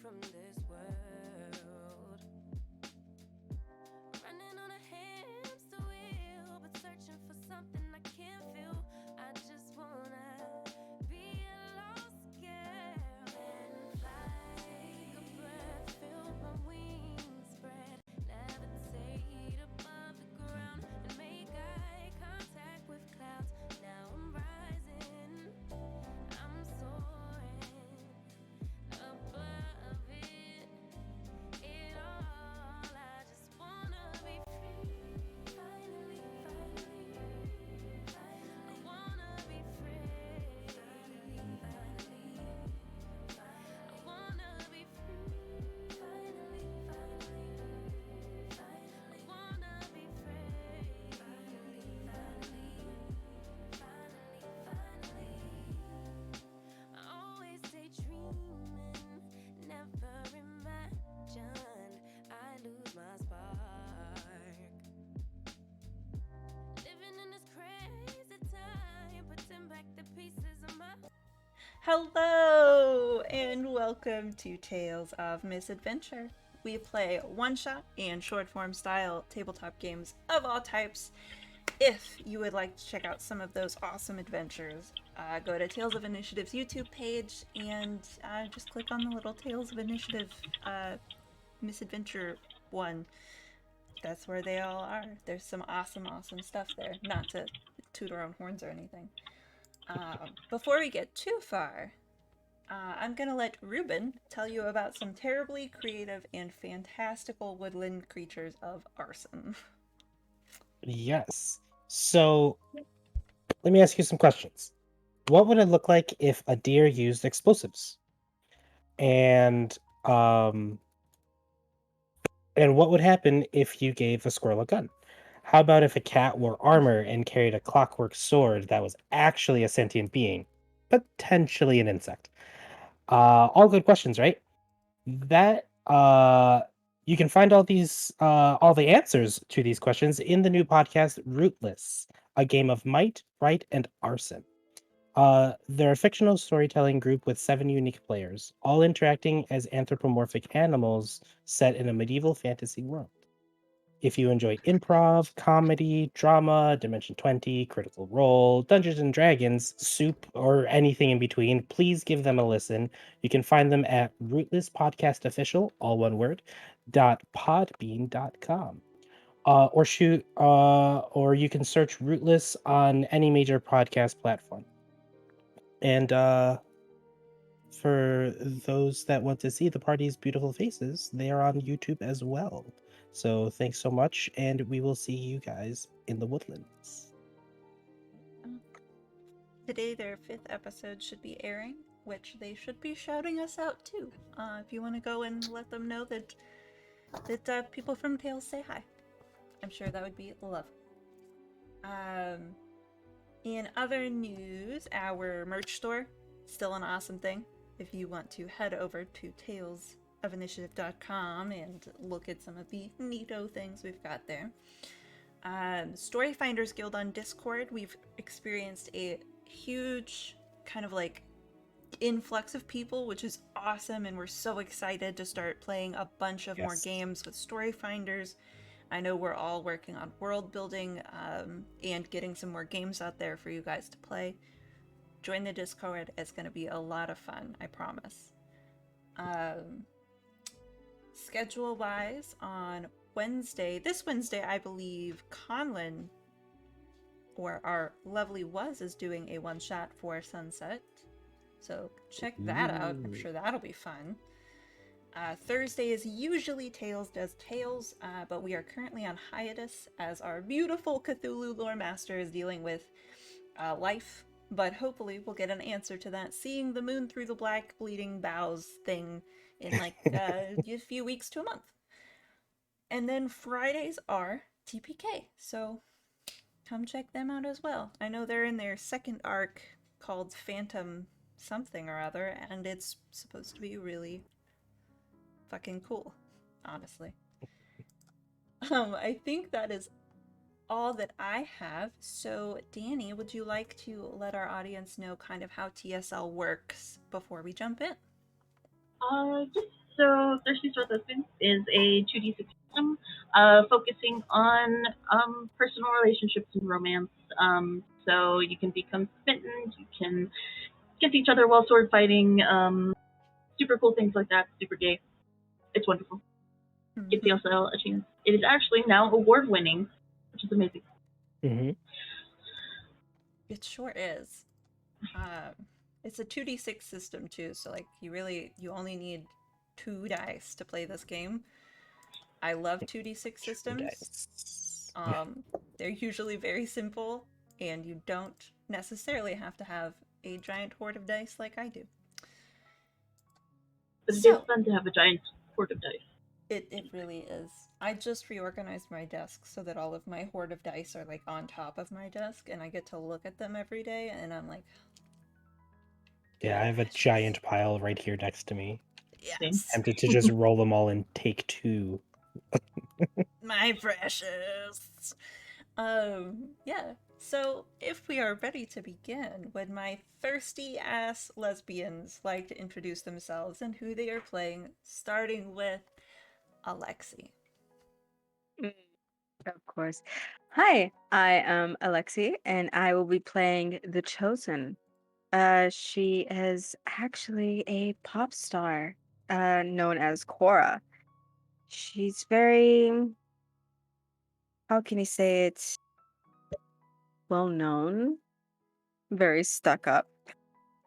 from this world. Running on a hamster wheel, but searching for something I can't feel. I just wanna be a lost girl and fly. Take a breath, feel my wings spread, levitate above the ground and make eye contact with clouds. Now I'm rising, I'm soaring above it all. I just wanna be free. Finally, finally, finally. I wanna be free. Finally, finally, finally. I wanna be free. Finally, finally, finally. I wanna be free. Finally, finally, finally, finally. I always daydreaming, never imagined I lose my spark. Living in this crazy time, putting back the pieces of my. Hello, and welcome to Tales of Misadventure. We play one-shot and short-form style tabletop games of all types. If you would like to check out some of those awesome adventures, go to Tales of Initiative's YouTube page and just click on the little Tales of Initiative Misadventure one. That's where they all are. There's some awesome stuff there. Not to toot our own horns or anything. Before we get too far, I'm going to let Ruben tell you about some terribly creative and fantastical woodland creatures of arson. Yes. So let me ask you some questions. What would it look like if a deer used explosives? And um and what would happen if you gave a squirrel a gun? How about if a cat wore armor and carried a clockwork sword that was actually a sentient being, potentially an insect? All good questions, right? That You can find all the answers to these questions in the new podcast Rootless, a game of might, right, and arson. They're a fictional storytelling group with 7 unique players, all interacting as anthropomorphic animals set in a medieval fantasy world. If you enjoy improv, comedy, drama, Dimension 20, Critical Role, Dungeons and Dragons, Soup, or anything in between, please give them a listen. You can find them at Rootless Podcast Official, all one word, .podbean.com. Or you can search Rootless on any major podcast platform. And for those that want to see the party's beautiful faces, they are on YouTube as well. So thanks so much, and we will see you guys in the woodlands. Today, their 5th episode should be airing, which they should be shouting us out too. If you want to go and let them know that people from Tales say hi, I'm sure that would be lovely. In other news, our merch store, still an awesome thing. If you want to head over to talesofinitiative.com and look at some of the neato things we've got there. Storyfinders Guild on Discord, we've experienced a huge kind of like influx of people, which is awesome, and we're so excited to start playing a bunch of more games with Storyfinders. I know we're all working on world building and getting some more games out there for you guys to play. Join the Discord. It's going to be a lot of fun, I promise. Schedule-wise, on this Wednesday, I believe Conlin, or our lovely Was, is doing a one-shot for Sunset. So check that out. I'm sure that'll be fun. Thursday is usually Tales Does Tales, but we are currently on hiatus as our beautiful Cthulhu lore master is dealing with life, but hopefully we'll get an answer to that seeing the moon through the black bleeding boughs thing in like a few weeks to a month. And then Fridays are TPK, so come check them out as well. I know they're in their second arc called Phantom something or other, and it's supposed to be really fucking cool, honestly. I think that is all that I have. So, Danny, would you like to let our audience know kind of how TSL works before we jump in? Yes. So Thirsty Sword Lesbians is a 2d6 system focusing on personal relationships and romance. So you can become smitten, you can kiss each other while sword fighting, super cool things like that, super gay. It's wonderful. Gives you also a chance. It is actually now award winning, which is amazing. Mm-hmm. It sure is. It's a 2d6 system too, so like you only need 2 dice to play this game. I love 2d6 systems. They're usually very simple, and you don't necessarily have to have a giant hoard of dice like I do. But it is fun to have a giant hoard of dice. It really is. I just reorganized my desk so that all of my hoard of dice are like on top of my desk, and I get to look at them every day, and I'm like, yeah, I have a giant pile right here next to me. yes. Tempted to just roll them all and take 2. My precious. Yeah. So, if we are ready to begin, would my thirsty ass lesbians like to introduce themselves and who they are playing, starting with Alexi? Of course. Hi, I am Alexi, and I will be playing The Chosen. She is actually a pop star, known as Cora. She's very, how can you say it, well known, very stuck up,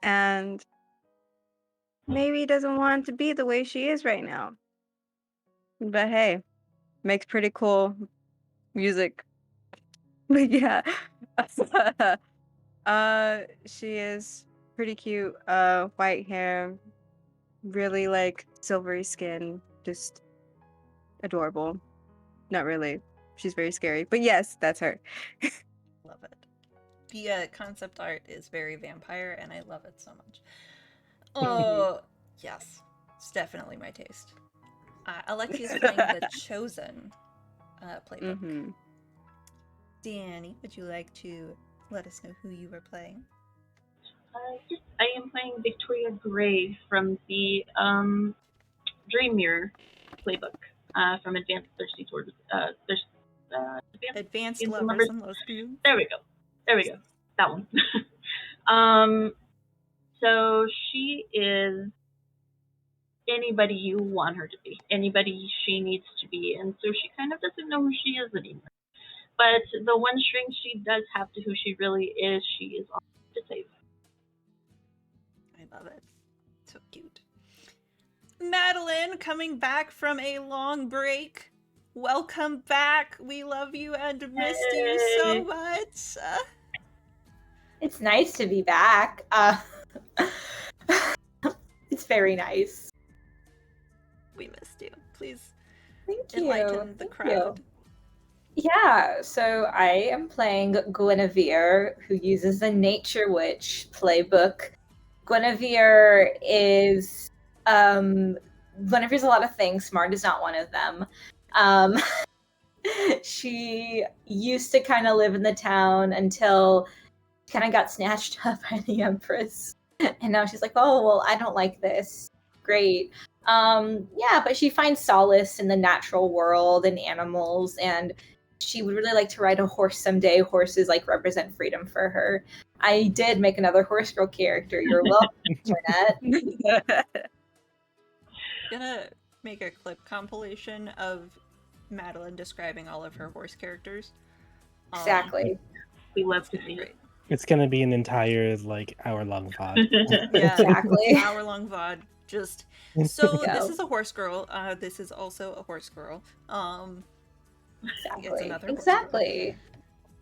and maybe doesn't want to be the way she is right now. But hey, makes pretty cool music. But yeah. She is pretty cute, white hair, really like silvery skin, just adorable. Not really. She's very scary. But yes, that's her. Love it. The concept art is very vampire, and I love it so much. Oh, yes. It's definitely my taste. Alexi is playing The Chosen playbook. Mm-hmm. Danny, would you like to let us know who you are playing? Yes, I am playing Victoria Gray from the Dream Mirror playbook from Advanced Thirsty Sword. Advanced and Lovers and Lesbians. There we go. That one. So she is anybody you want her to be, anybody she needs to be, and so she kind of doesn't know who she is anymore. But the one string she does have to who she really is, she is on to save. I love it. So cute. Madeline, coming back from a long break. Welcome back. We love you and missed you so much. It's nice to be back. It's very nice. We missed you. Please Thank enlighten you. the crowd. Yeah, so I am playing Guinevere, who uses the Nature Witch playbook. Guinevere is Guinevere's a lot of things. Smart is not one of them. She used to kind of live in the town until she kind of got snatched up by the Empress. And now she's like, oh, well, I don't like this. Great. Yeah, but she finds solace in the natural world and animals, and she would really like to ride a horse someday. Horses like represent freedom for her. I did make another horse girl character. You're welcome, Internet. Gonna make a clip compilation of Madeline describing all of her horse characters. Exactly. We love to see it. It's gonna be an entire like hour-long VOD. Yeah, exactly. Hour-long VOD. Just so Go. this is a horse girl. This is also a horse girl. Exactly. It's another horse exactly.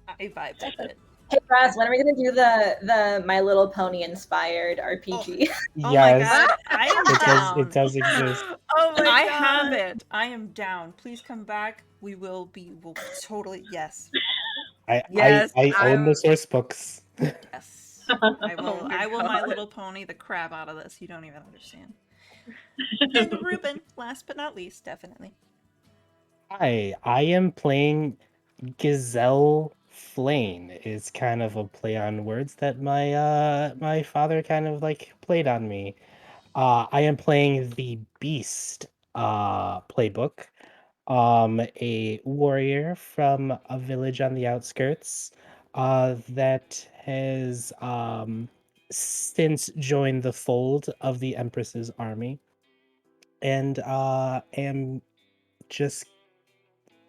girl. I vibed with it. Hey Raz, when are we gonna do the My Little Pony inspired RPG? Oh Yes, my god, I am down. it does exist. Oh my I god. have it. I am down. Please come back. We'll totally yes. I Yes, own the source books. Yes. I will my My God. Little Pony the crap out of this. You don't even understand. And Ruben, last but not least, definitely. Hi, I am playing Gazelle Flame. Is kind of a play on words that my my father kind of like played on me. I am playing the Beast playbook. A warrior from a village on the outskirts that has since joined the fold of the Empress's army, and am just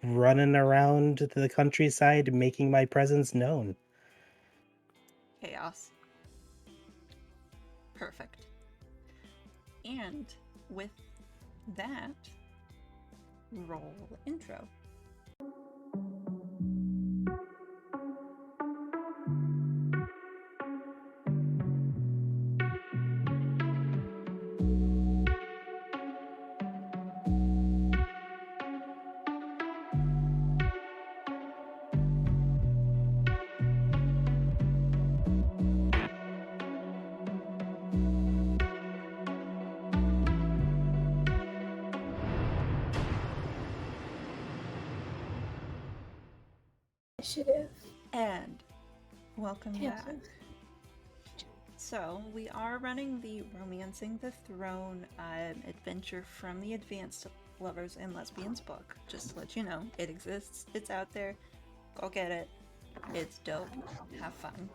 running around the countryside making my presence known. Chaos. Perfect. And with that, roll intro. Initiative. And welcome Yeah. back. So, we are running the Romancing the Throne adventure from the Advanced Lovers and Lesbians book. Just to let you know, it exists, it's out there. Go get it. It's dope. Have fun.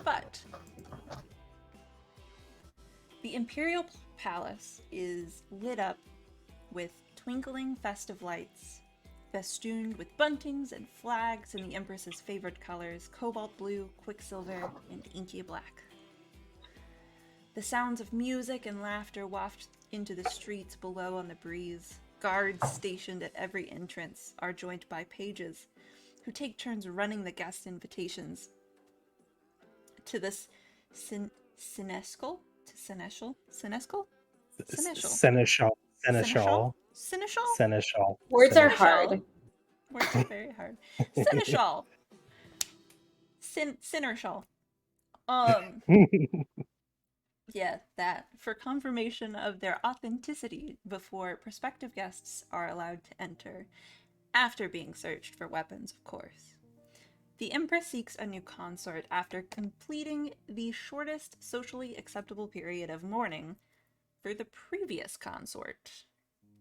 But the Imperial Palace is lit up with twinkling festive lights, festooned with buntings and flags in the Empress's favorite colors, cobalt blue, quicksilver, and inky black. The sounds of music and laughter waft into the streets below on the breeze. Guards stationed at every entrance are joined by pages who take turns running the guest invitations to this seneschal? Seneschal? Seneschal? Seneschal. Seneschal. Seneschal? Seneschal. Seneschal? Seneschal. Words are Seneschal. hard. Words are very hard. Seneschal. Seneschal. Yeah, that. For confirmation of their authenticity before prospective guests are allowed to enter, after being searched for weapons, of course. The Empress seeks a new consort after completing the shortest socially acceptable period of mourning for the previous consort.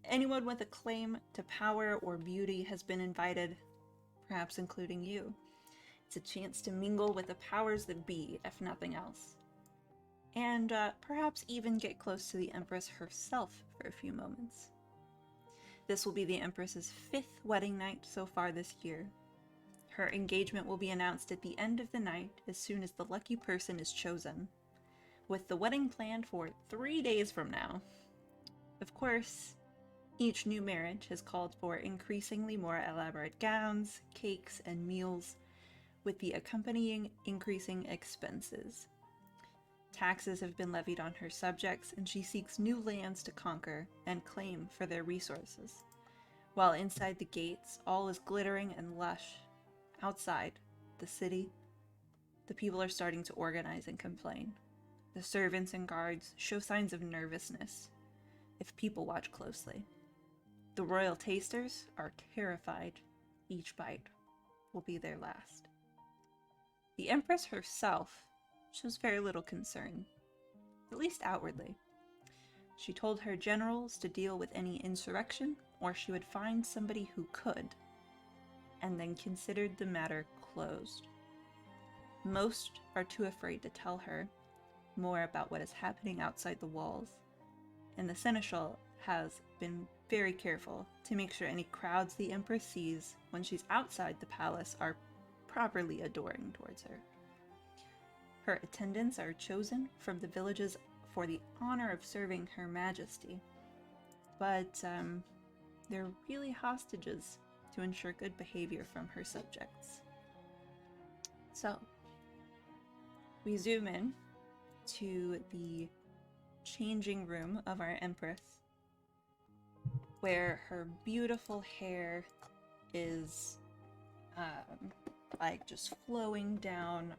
Anyone with a claim to power or beauty has been invited, perhaps including you. It's a chance to mingle with the powers that be, if nothing else. And perhaps even get close to the Empress herself for a few moments. This will be the Empress's 5th wedding night so far this year. Her engagement will be announced at the end of the night as soon as the lucky person is chosen, with the wedding planned for 3 days from now. Of course, each new marriage has called for increasingly more elaborate gowns, cakes, and meals, with the accompanying increasing expenses. Taxes have been levied on her subjects, and she seeks new lands to conquer and claim for their resources. While inside the gates, all is glittering and lush. Outside, the city, the people are starting to organize and complain. The servants and guards show signs of nervousness if people watch closely. The royal tasters are terrified each bite will be their last. The Empress herself shows very little concern, at least outwardly. She told her generals to deal with any insurrection, or she would find somebody who could, and then considered the matter closed. Most are too afraid to tell her more about what is happening outside the walls, and the Seneschal has been very careful to make sure any crowds the Empress sees when she's outside the palace are properly adoring towards her. Her attendants are chosen from the villages for the honor of serving Her Majesty, but they're really hostages to ensure good behavior from her subjects. So, we zoom in to the changing room of our Empress, where her beautiful hair is like just flowing down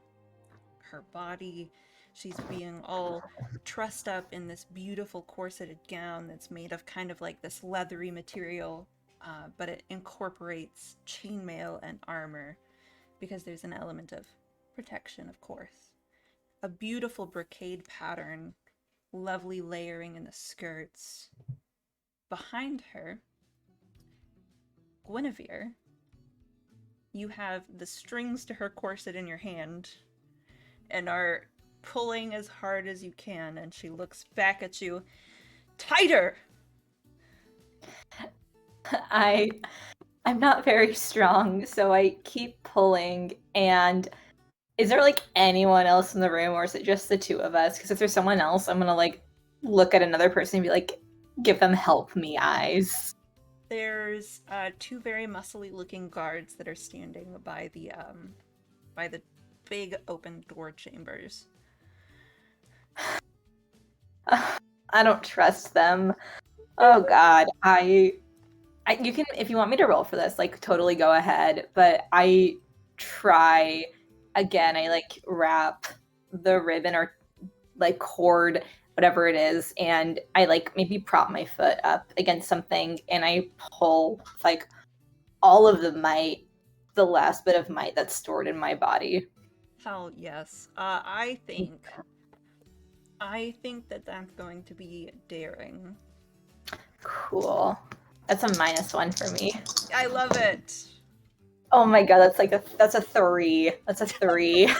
her body. She's being all trussed up in this beautiful corseted gown that's made of kind of like this leathery material, but it incorporates chainmail and armor because there's an element of protection, of course. A beautiful brocade pattern lovely layering in the skirts. Behind her, Guinevere, you have the strings to her corset in your hand and are pulling as hard as you can, and she looks back at you. Tighter! I'm not very strong, so I keep pulling. And is there like anyone else in the room, or is it just the two of us? Because if there's someone else, I'm gonna like look at another person and be like, give them help me eyes. There's two very muscly looking guards that are standing by the big open door chambers. I don't trust them. Oh god, you can, if you want me to roll for this, like totally go ahead. But I try again. I like wrap the ribbon or like cord, whatever it is, and I like maybe prop my foot up against something, and I pull like all of the might, the last bit of might that's stored in my body. Hell yes. I think that that's going to be daring. Cool. That's a -1 for me. I love it. Oh my god, that's a 3. That's a 3.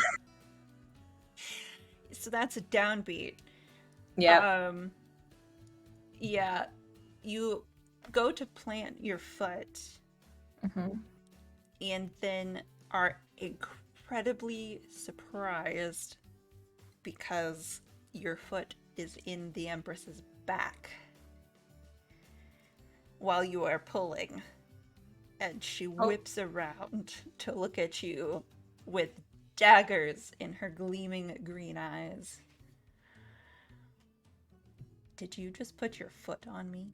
So that's a downbeat. Yeah. Yeah. You go to plant your foot and then are incredibly surprised because your foot is in the Empress's back while you are pulling, and she whips around to look at you with daggers in her gleaming green eyes. Did you just put your foot on me?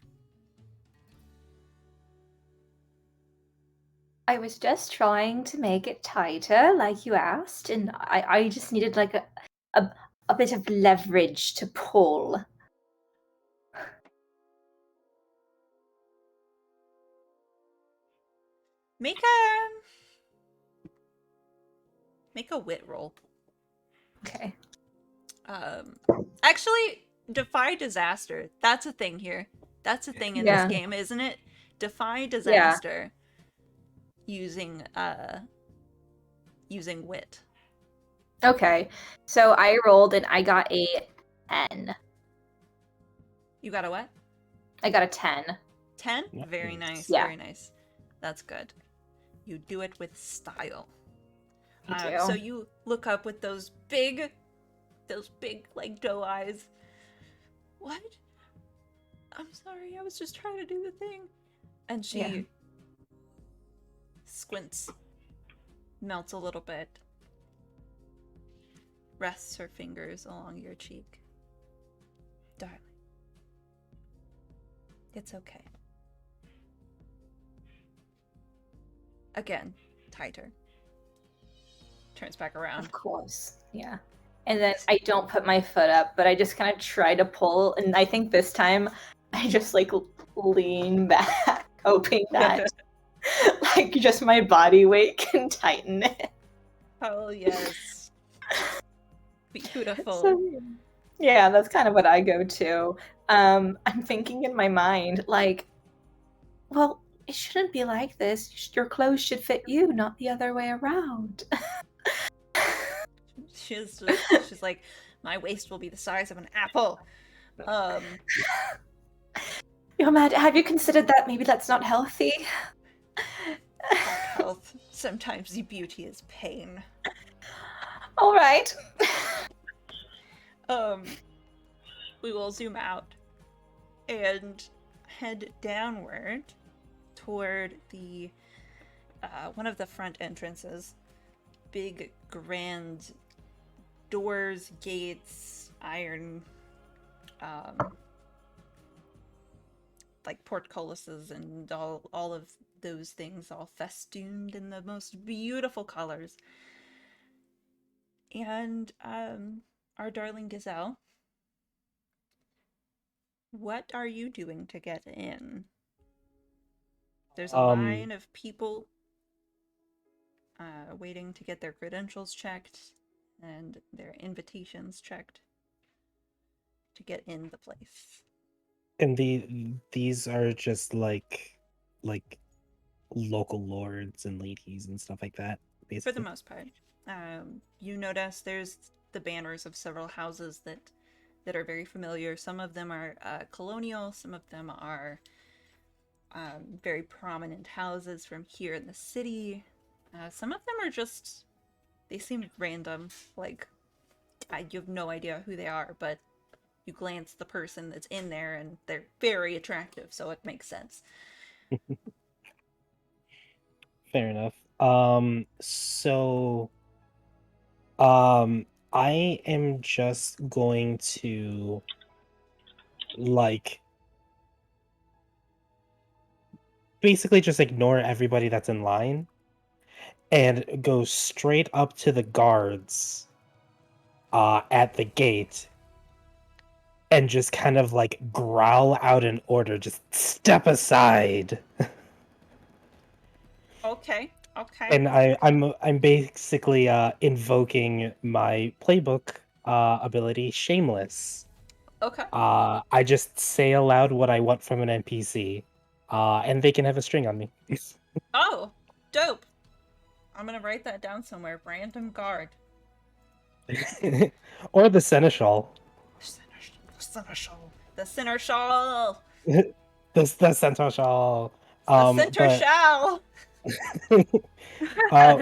I was just trying to make it tighter, like you asked, and I just needed like a bit of leverage to pull. Make a wit roll. Okay. Actually, defy disaster. That's a thing here. That's a thing in this game, isn't it? Defy disaster using wit. Okay. So I rolled and I got a 10. You got a what? I got a 10. 10? Very nice. Yeah. Very nice. That's good. You do it with style. I do. So you look up with those big like doe eyes. What? I'm sorry, I was just trying to do the thing. And she squints, melts a little bit, rests her fingers along your cheek. Darling, it's okay. Again, tighter. Turns back around. Of course. Yeah. And then I don't put my foot up, but I just kind of try to pull, and I think this time I just like lean back, hoping that like just my body weight can tighten it. Oh yes. Beautiful. So, yeah, that's kind of what I go to. I'm thinking in my mind, like, well, it shouldn't be like this. Your clothes should fit you, not the other way around. She's like, my waist will be the size of an apple. You're mad. Have you considered that maybe that's not healthy? Health. Sometimes the beauty is pain. All right. We will zoom out and head downward toward the one of the front entrances. Big, grand doors, gates, iron, like portcullises and all of those things, all festooned in the most beautiful colors. And our darling Gazelle, what are you doing to get in? There's a line of people waiting to get their credentials checked and their invitations checked to get in the place. And these are just like local lords and ladies and stuff like that, For the basically. most part. You notice there's the banners of several houses that are very familiar. Some of them are colonial, some of them are very prominent houses from here in the city. Some of them are just, they seem random. Like, you have no idea who they are, but you glance at the person that's in there and they're very attractive, so it makes sense. Fair enough. So I am just going to like basically just ignore everybody that's in line and go straight up to the guards at the gate and just kind of like growl out an order, just step aside. Okay. And I'm basically invoking my playbook ability, Shameless. Okay. I just say aloud what I want from an NPC, and they can have a string on me. Oh, dope. I'm gonna write that down somewhere. Random guard. Or the seneschal. The seneschal. The seneschal. The But seneschal.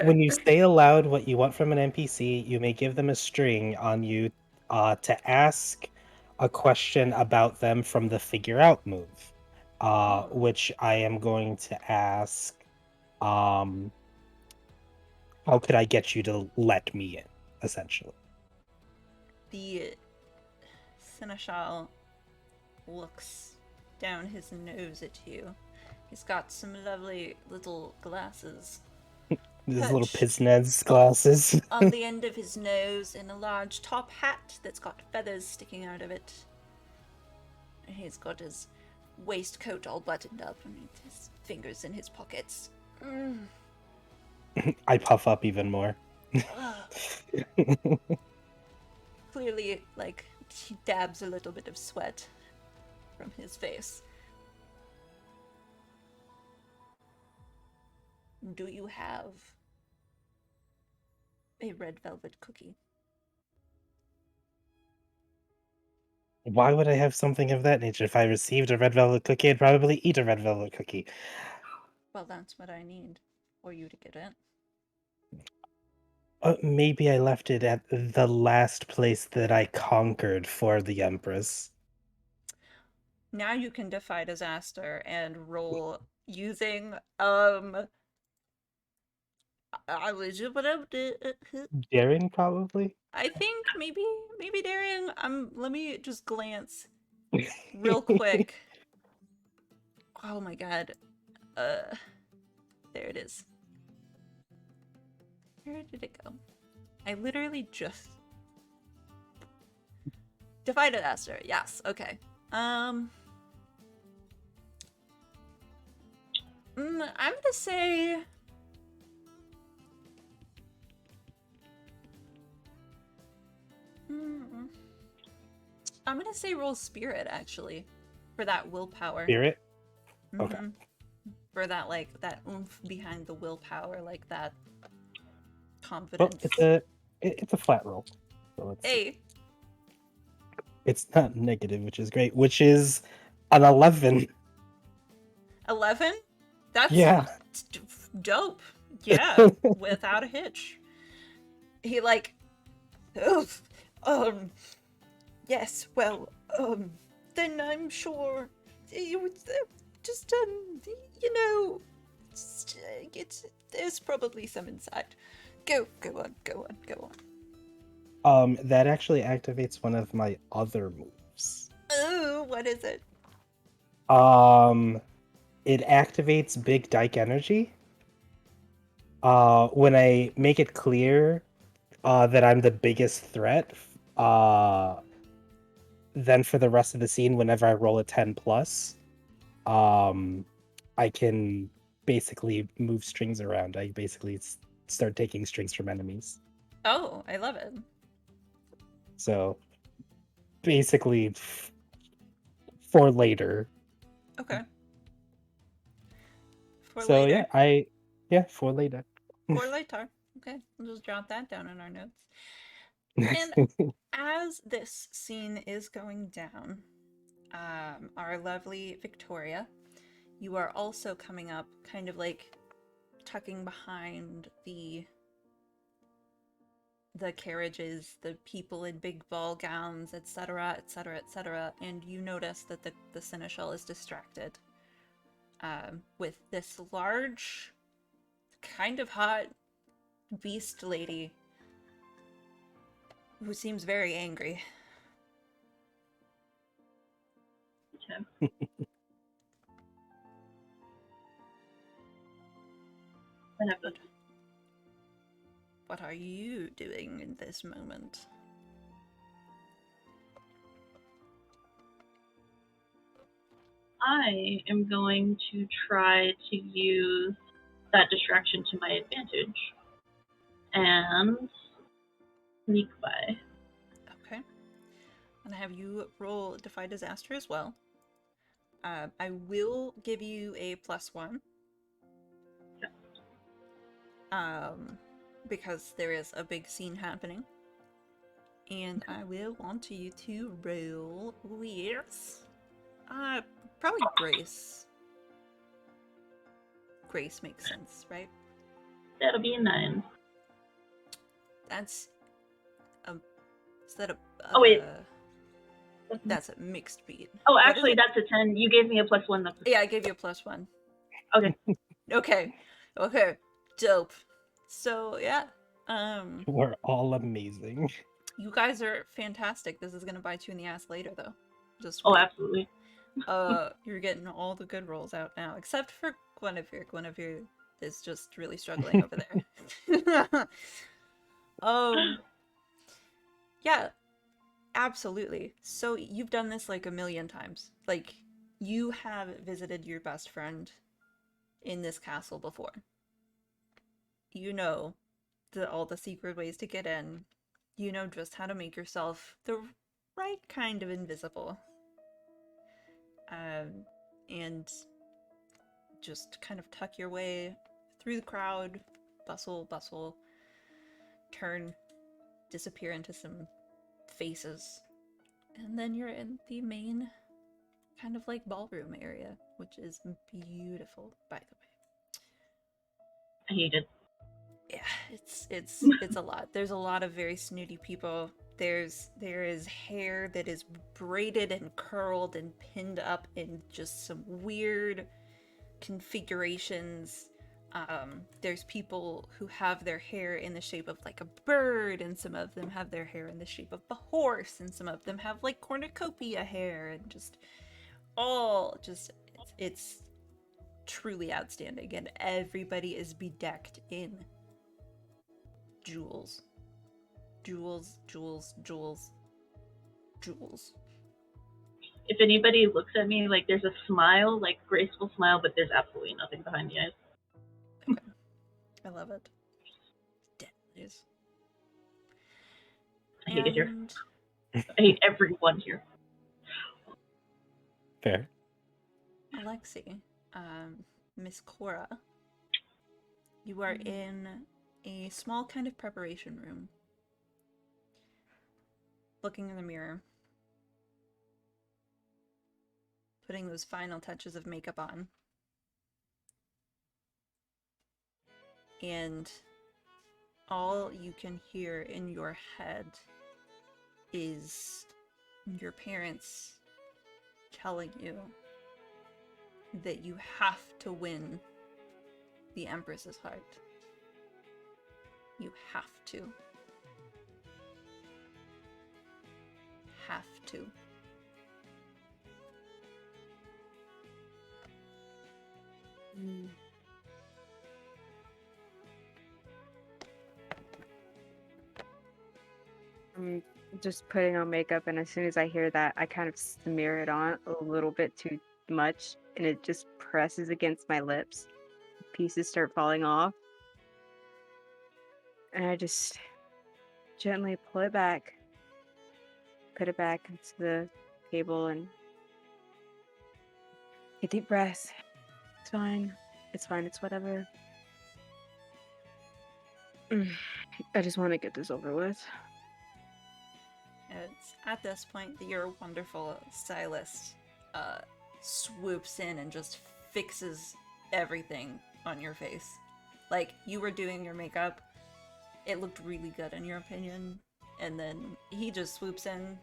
when you say aloud what you want from an NPC, you may give them a string on you to ask a question about them from the figure out move, which I am going to ask. Um, how could I get you to let me in, essentially? The seneschal looks down his nose at you. He's got some lovely little glasses These little perched Piznez glasses. on the end of his nose and a large top hat that's got feathers sticking out of it. And he's got his waistcoat all buttoned up and his fingers in his pockets. I puff up even more. Clearly, like, he dabs a little bit of sweat from his face. Do you have a red velvet cookie? Why would I have something of that nature? If I received a red velvet cookie, I'd probably eat a red velvet cookie. Well, that's what I need for you to get it. Maybe I left it at the last place that I conquered for the Empress. Now you can defy disaster and roll using Daring, probably? I think maybe Darian, let me just glance real quick. Oh my god. There it is. Where did it go? I literally just defy disaster. Yes, okay. I'm gonna say I'm gonna say roll spirit actually for that willpower. Spirit? Mhm. Okay. For that, like, that oomph behind the willpower, like that Well, confidence. it's a flat roll. So let's see. Hey, It's not negative, which is great, which is an 11. 11? That's Yeah. dope. Yeah, without a hitch. He like, oof, yes, well, then I'm sure you would just, you know, there's probably some inside. Go on. That actually activates one of my other moves. Oh, what is it? It activates Big Dyke Energy. When I make it clear that I'm the biggest threat, then for the rest of the scene, whenever I roll a 10 plus, I can basically move strings around. I basically start taking strings from enemies. Oh, I love it. So basically for later. Okay. For So later. for later. For later. Okay, we'll just jot that down in our notes. And as this scene is going down, our lovely Victoria, you are also coming up, kind of like tucking behind the carriages, the people in big ball gowns, etc., etc., etc., and you notice that the seneschal is distracted with this large, kind of hot beast lady who seems very angry. Okay. What happened? What are you doing in this moment? I am going to try to use that distraction to my advantage and sneak by. Okay. And I have you roll Defy Disaster as well. I will give you a +1. Because there is a big scene happening. And I will want you to roll with probably Grace. Grace makes sense, right? That'll be a 9. That's is that a Oh, wait. That's a mixed beat. Oh, What is actually, it? that's a 10. You gave me a +1. That's a... Yeah, I gave you a +1. Okay. Okay. Dope. So yeah. We're all amazing. You guys are fantastic. This is gonna bite you in the ass later though. Just Oh, wait. absolutely. You're getting all the good rolls out now, except for Guinevere. Guinevere is just really struggling over there. Yeah, absolutely. So you've done this like a million times. Like, you have visited your best friend in this castle before. You know all the secret ways to get in. You know just how to make yourself the right kind of invisible. And just kind of tuck your way through the crowd, bustle, turn, disappear into some faces, and then you're in the main kind of like ballroom area, which is beautiful, by the way. I hate it. Yeah, it's a lot. There's a lot of very snooty people. There is hair that is braided and curled and pinned up in just some weird configurations. There's people who have their hair in the shape of like a bird, and some of them have their hair in the shape of a horse, and some of them have like cornucopia hair, and it's truly outstanding, and everybody is bedecked in jewels. Jewels. If anybody looks at me, like, there's a smile, like, graceful smile, but there's absolutely nothing behind the eyes. Okay. I love it. Dead it is. I hate it here. I hate everyone here. Fair. Alexi, Miss Cora, you are in a small kind of preparation room, looking in the mirror, putting those final touches of makeup on, and all you can hear in your head is your parents telling you that you have to win the Empress's heart. You have to. Have to. I'm just putting on makeup, and as soon as I hear that, I kind of smear it on a little bit too much, and it just presses against my lips. Pieces start falling off, and I just gently pull it back, put it back into the table and take a deep breath. It's fine. It's fine. It's whatever. I just want to get this over with. It's at this point that your wonderful stylist swoops in and just fixes everything on your face. Like, you were doing your makeup, it looked really good in your opinion, and then he just swoops in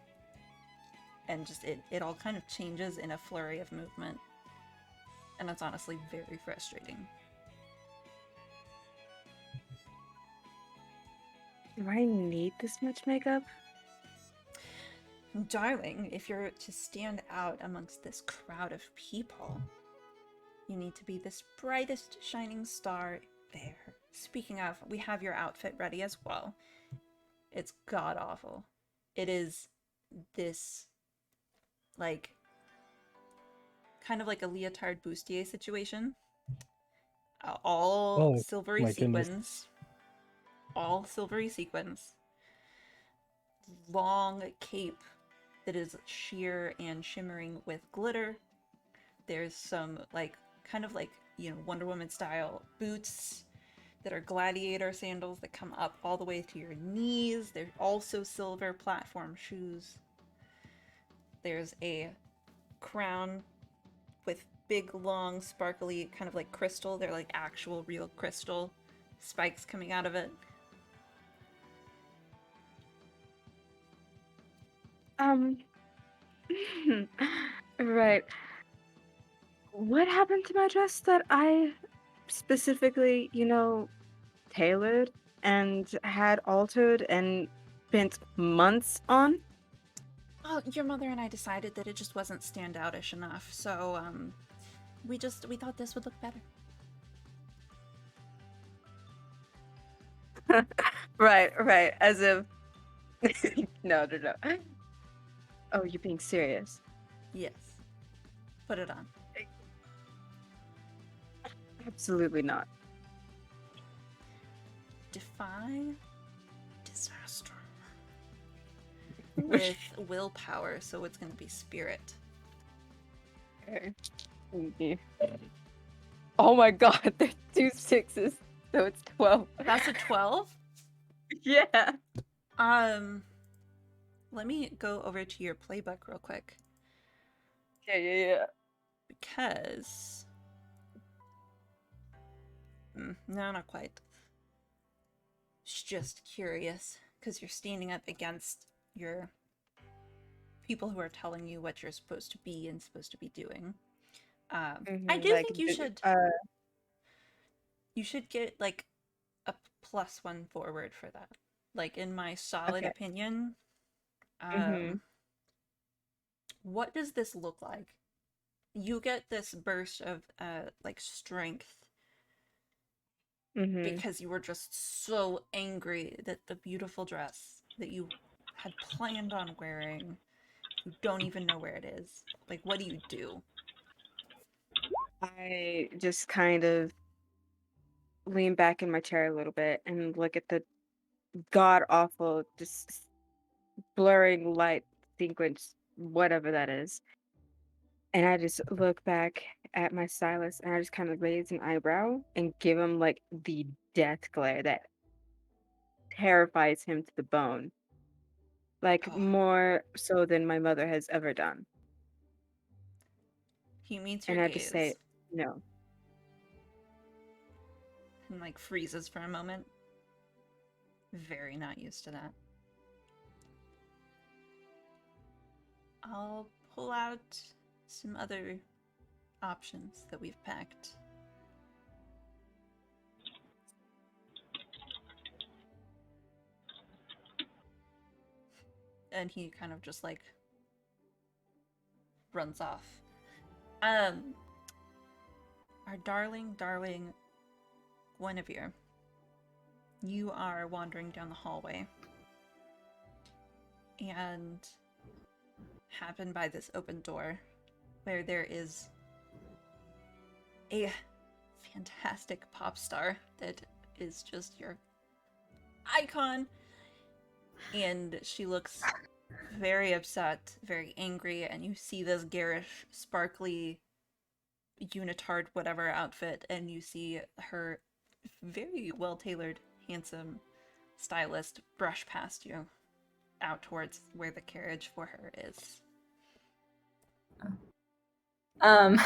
and just it all kind of changes in a flurry of movement. And it's honestly very frustrating. Do I need this much makeup? Darling, if you're to stand out amongst this crowd of people, you need to be this brightest shining star there. Speaking of, we have your outfit ready as well. It's god awful. It is this, like, kind of like a leotard bustier situation. All Oh, silvery my goodness. sequins. All silvery sequins. Long cape that is sheer and shimmering with glitter. There's some, like, kind of like, Wonder Woman style boots that are gladiator sandals that come up all the way to your knees. There's also silver platform shoes. There's a crown with big, long, sparkly, kind of like crystal. They're like actual, real crystal spikes coming out of it. Right. What happened to my dress that I specifically, tailored and had altered and spent months on? Oh, your mother and I decided that it just wasn't standoutish enough, so we thought this would look better. Right. As if no. Oh, you're being serious. Yes. Put it on. Absolutely not. Defy disaster. With willpower, so it's gonna be spirit. Okay. Oh my god, there's 2 6s, so it's 12. That's a 12? Yeah. Let me go over to your playbook real quick. Yeah. Because... no, not quite. Just curious, because you're standing up against your people who are telling you what you're supposed to be and supposed to be doing. I do think you should... you should get, like, a +1 forward for that. Like, in my solid opinion, what does this look like? You get this burst of, like, strength because you were just so angry that the beautiful dress that you had planned on wearing, you don't even know where it is. Like, what do you do? I just kind of lean back in my chair a little bit and look at the god awful, just blurring light sequence, whatever that is. And I just look back at my stylist and I just kind of raise an eyebrow and give him like the death glare that terrifies him to the bone. Like more so than my mother has ever done. He meets your And I just say, gaze no. and, like, freezes for a moment. Very not used to that. I'll pull out some other options that we've packed. And he kind of just, like, runs off. Our darling Guinevere, you are wandering down the hallway and happen by this open door where there is a fantastic pop star that is just your icon, and she looks very upset, very angry, and you see this garish, sparkly, unitard, whatever outfit, and you see her very well tailored, handsome stylist brush past you out towards where the carriage for her is. I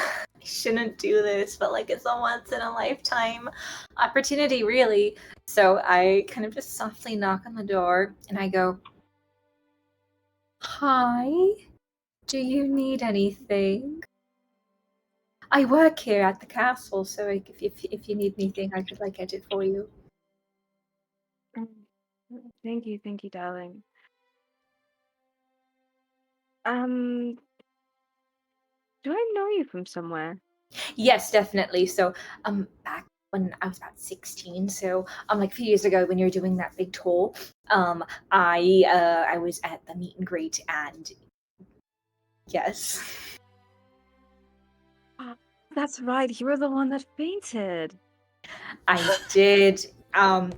shouldn't do this, but like it's a once in a lifetime opportunity, really. So I kind of just softly knock on the door and I go, "Hi, do you need anything? I work here at the castle, so if you need anything, I could like get it for you." Mm, thank you, darling. Um, do I know you from somewhere? Yes, definitely. So, back when I was about 16, so like a few years ago when you were doing that big tour, I was at the meet and greet, and yes, That's right. You were the one that fainted. I did. I'm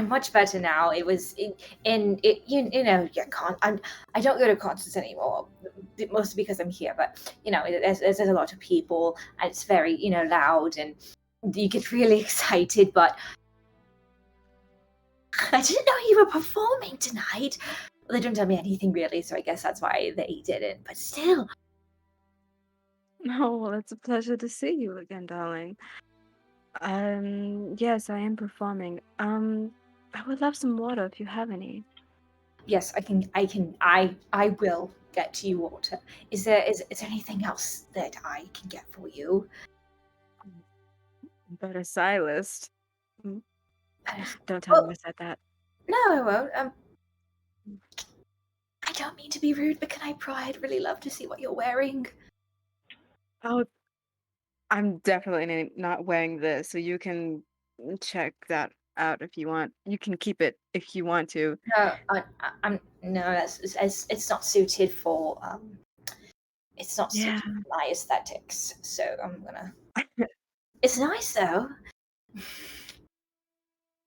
much better now. It was you know, yeah, I don't go to concerts anymore, mostly because I'm here. But you know, there's a lot of people, and it's very, you know, loud, and you get really excited. But I didn't know you were performing tonight. Well, they didn't tell me anything really, so I guess that's why they didn't. But still, Oh, well, it's a pleasure to see you again, darling. Yes, I am performing. I would love some water if you have any. yes, I will get to you water. Is there anything else that I can get for you? Better stylist. Mm, don't tell him Oh, I said that. no, I won't. I don't mean to be rude, but can I pry? I'd really love to see what you're wearing. Oh, I'm definitely not wearing this, so you can check that out if you want. You can keep it if you want to. No, I'm no. It's not suited for It's not Yeah. suited for my aesthetics. So I'm gonna. It's nice though,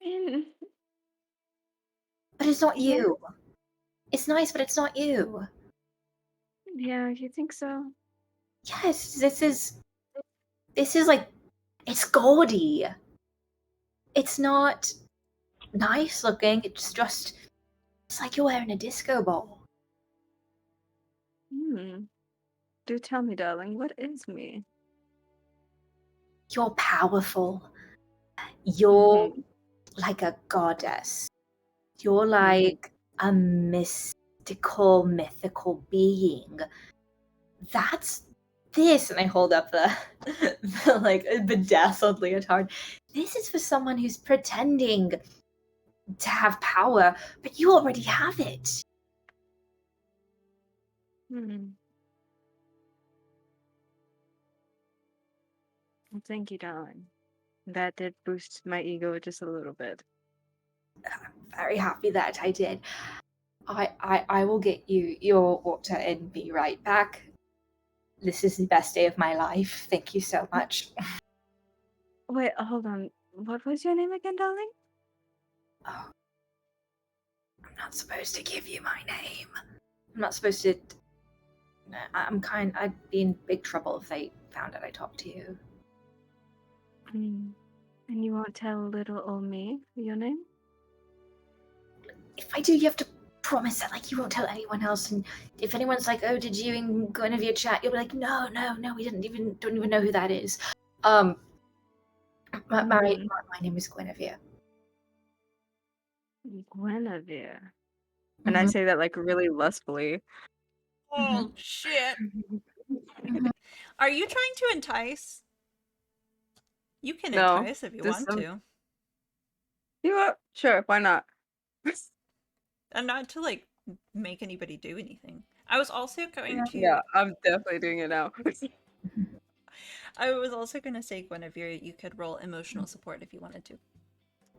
Mm, but it's not yeah, you. It's nice, but it's not you. yeah, you think so? Yes, this is like, it's gaudy. It's not nice looking. It's like you're wearing a disco ball. Hmm. Do tell me, darling, what is me? You're powerful. You're Mm-hmm. like a goddess. You're Mm-hmm. like a mystical, mythical being. That's this. And I hold up the, the like bedazzled leotard. This is for someone who's pretending to have power, but you already have it. Hmm. Well, thank you, darling. That did boost my ego just a little bit. I'm very happy that I did. I will get you your water and be right back. This is the best day of my life. Thank you so much. Wait, hold on. What was your name again, darling? Oh, I'm not supposed to give you my name. I'm not supposed to. I'd be in big trouble if they found out I talked to you. Mm. And you won't tell little old me your name? If I do, you have to promise that like you won't tell anyone else. And if anyone's like, "Oh, did you and Guinevere chat?" You'll be like, "No, we don't even know who that is." Um, my name is Guinevere. Guinevere. And I Mhm, say that like really lustfully. Oh, mhm, shit. mhm. Are you trying to entice? You can No, entice if you just want to. you know, sure, why not? And not to, like, make anybody do anything. I was also going to. Yeah, I'm definitely doing it now. I was also going to say, Guinevere, you could roll emotional support if you wanted to.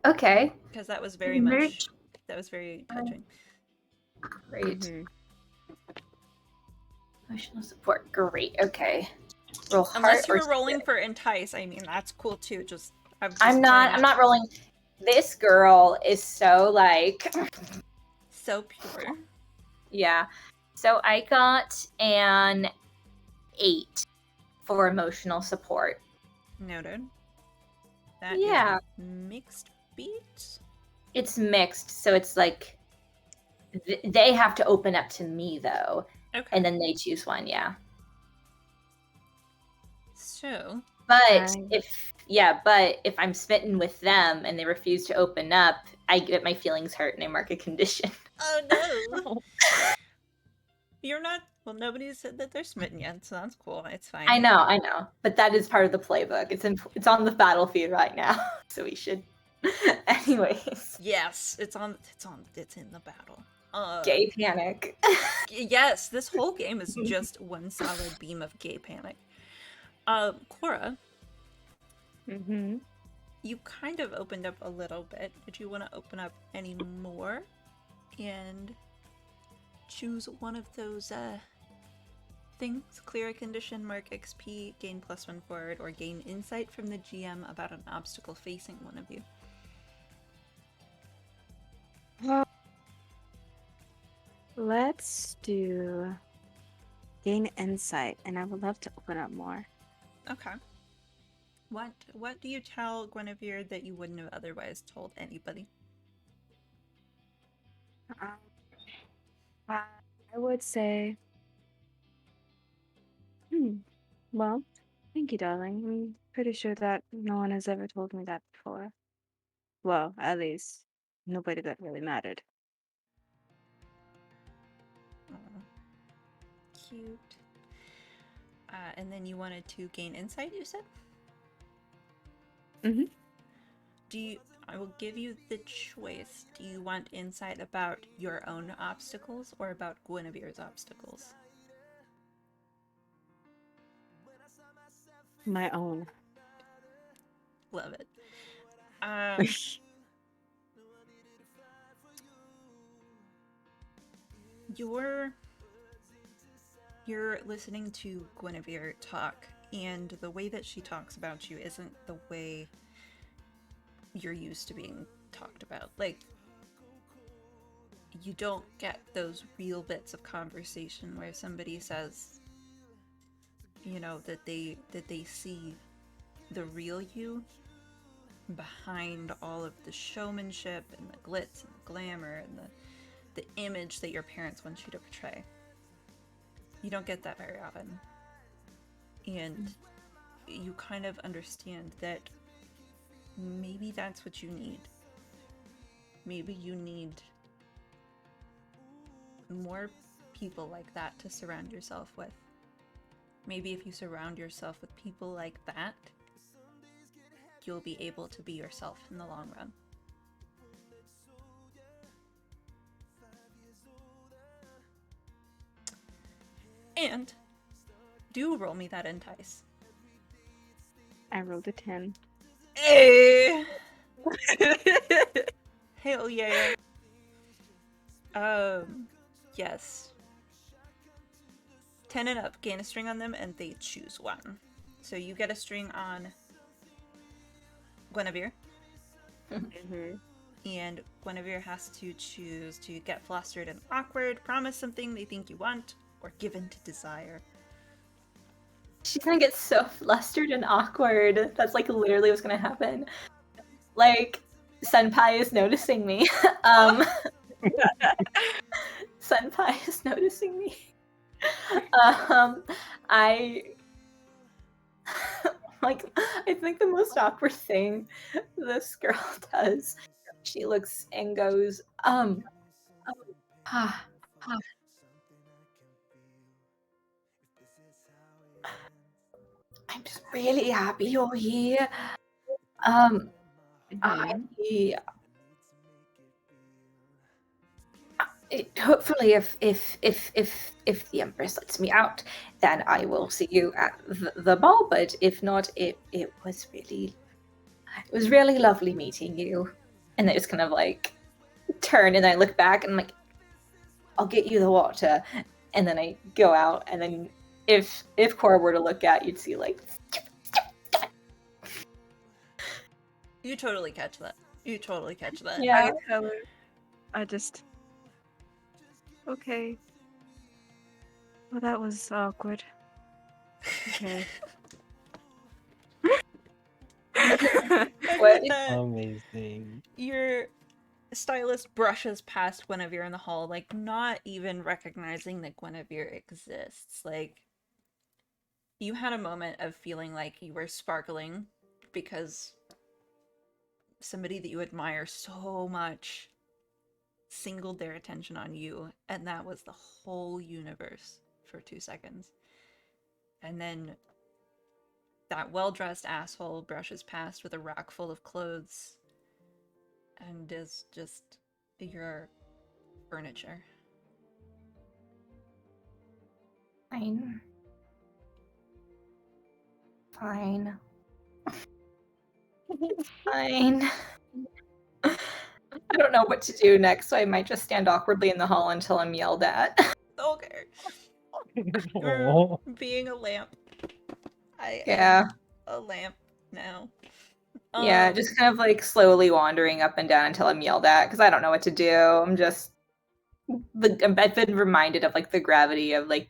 Okay. Because that was very Merch. much. That was very touching. Great. Mhm. Emotional support. Great. Okay. Roll heart Unless you or were rolling spirit. for entice, I mean, that's cool too. I'm I'm just pointing not. I'm out. not rolling. This girl is so like. So pure. Yeah. So I got an 8 for emotional support. Noted. That Yeah. is mixed beat. It's mixed, so it's like they have to open up to me though, Okay. and then they choose one. Yeah. So, But if I'm smitten with them and they refuse to open up, I get my feelings hurt and I mark a condition. oh no, you're not. Well, nobody said that they're smitten yet, so that's cool. It's fine. I know, but that is part of the playbook. It's on the battlefield right now, so we should. Anyways, Yes, it's in the battle. gay panic. Yes, this whole game is just one solid beam of gay panic. Cora, Mm-hmm. you kind of opened up a little bit. Did you want to open up any more and choose one of those things? Clear a condition, mark XP, gain +1 forward, or gain insight from the GM about an obstacle facing one of you. Let's do gain insight, and I would love to open up more. Okay. What do you tell Guinevere that you wouldn't have otherwise told anybody? I would say, well, thank you, darling. I'm pretty sure that no one has ever told me that before. Well, at least nobody that really mattered. Aw, cute. And then you wanted to gain insight, you said? Mhm. I will give you the choice. Do you want insight about your own obstacles or about Guinevere's obstacles? My own. Love it. You're listening to Guinevere talk, and the way that she talks about you isn't the way you're used to being talked about. Like, you don't get those real bits of conversation where somebody says, you know, that they see the real you behind all of the showmanship and the glitz and the glamour and the image that your parents want you to portray. You don't get that very often. And you kind of understand that maybe that's what you need. Maybe you need more people like that to surround yourself with. Maybe if you surround yourself with people like that, you'll be able to be yourself in the long run. And do roll me that entice. I rolled a 10. Hey! Hell yeah. Yes. 10 and up, gain a string on them, and they choose one. So you get a string on Guinevere. And Guinevere has to choose to get flustered and awkward, promise something they think you want, or give in to desire. She's gonna get so flustered and awkward. That's like literally what's gonna happen. Like, Senpai is noticing me. Senpai is noticing me. I I think the most awkward thing this girl does, she looks and goes, I'm just really happy you're here. Hopefully, if the Empress lets me out, then I will see you at the ball. But if not, it was really lovely meeting you. And I just kind of like turn and I look back and I'm like, I'll get you the water. And then I go out. And then if Cora were to look at, you'd see like. You totally catch that. Yeah. I just. Okay. Well, that was awkward. Okay. And What? with that, Amazing. your stylist brushes past Guinevere in the hall, like not even recognizing that Guinevere exists. Like, you had a moment of feeling like you were sparkling because somebody that you admire so much singled their attention on you, and that was the whole universe for 2 seconds. And then that well-dressed asshole brushes past with a rack full of clothes and is just your furniture. Fine. Fine. It's fine. I don't know what to do next, so I might just stand awkwardly in the hall until I'm yelled at. Okay. You're Aw. being a lamp. I Yeah. am a lamp now. Yeah, just kind of like slowly wandering up and down until I'm yelled at because I don't know what to do. I've been reminded of like the gravity of like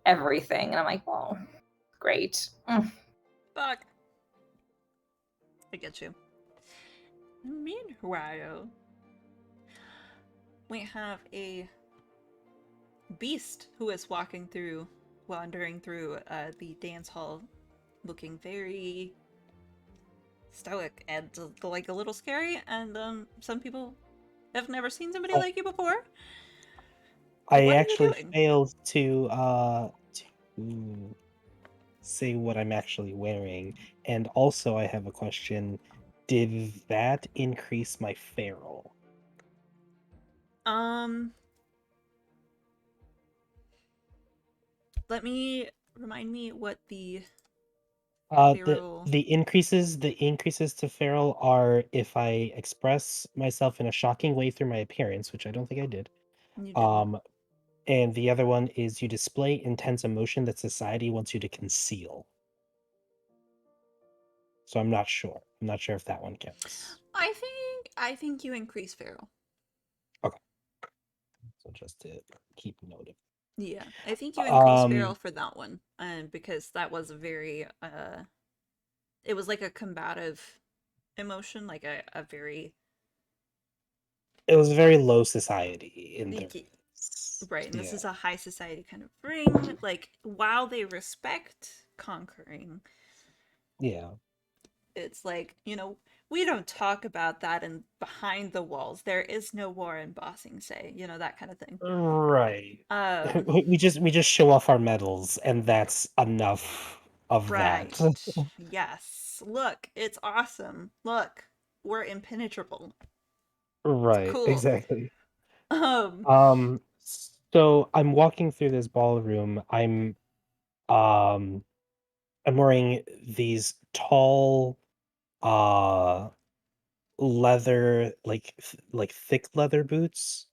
everything, and I'm like, oh, great. Fuck. I get you. Meanwhile, we have a beast who is wandering through the dance hall, looking very stoic and like a little scary. And some people have never seen somebody like you before. I What are you actually doing? failed to say what I'm actually wearing. And also I have a question. Did that increase my feral? Let me remind me what the The feral the increases to feral are if I express myself in a shocking way through my appearance, which I don't think I did. you didn't. Um, and the other one is you display intense emotion that society wants you to conceal. So I'm not sure. I'm not sure if that one counts. I think you increase feral. Okay. So just to keep note of. Yeah, I think you increase feral Um, for that one, because that was a very it was like a combative emotion, like a very it was very low society in their y- face. right, and this Yeah. is a high society kind of ring. Like while they respect conquering, Yeah. it's like we don't talk about that in behind the walls. There is no war in Bossing, say that kind of thing. Right. Um, We just show off our medals, and that's enough of right. that. Yes. Look, it's awesome. Look, we're impenetrable. It's Right, cool. exactly. Um, Um, so I'm walking through this ballroom. Um I'm wearing these tall, uh, leather, like thick leather boots,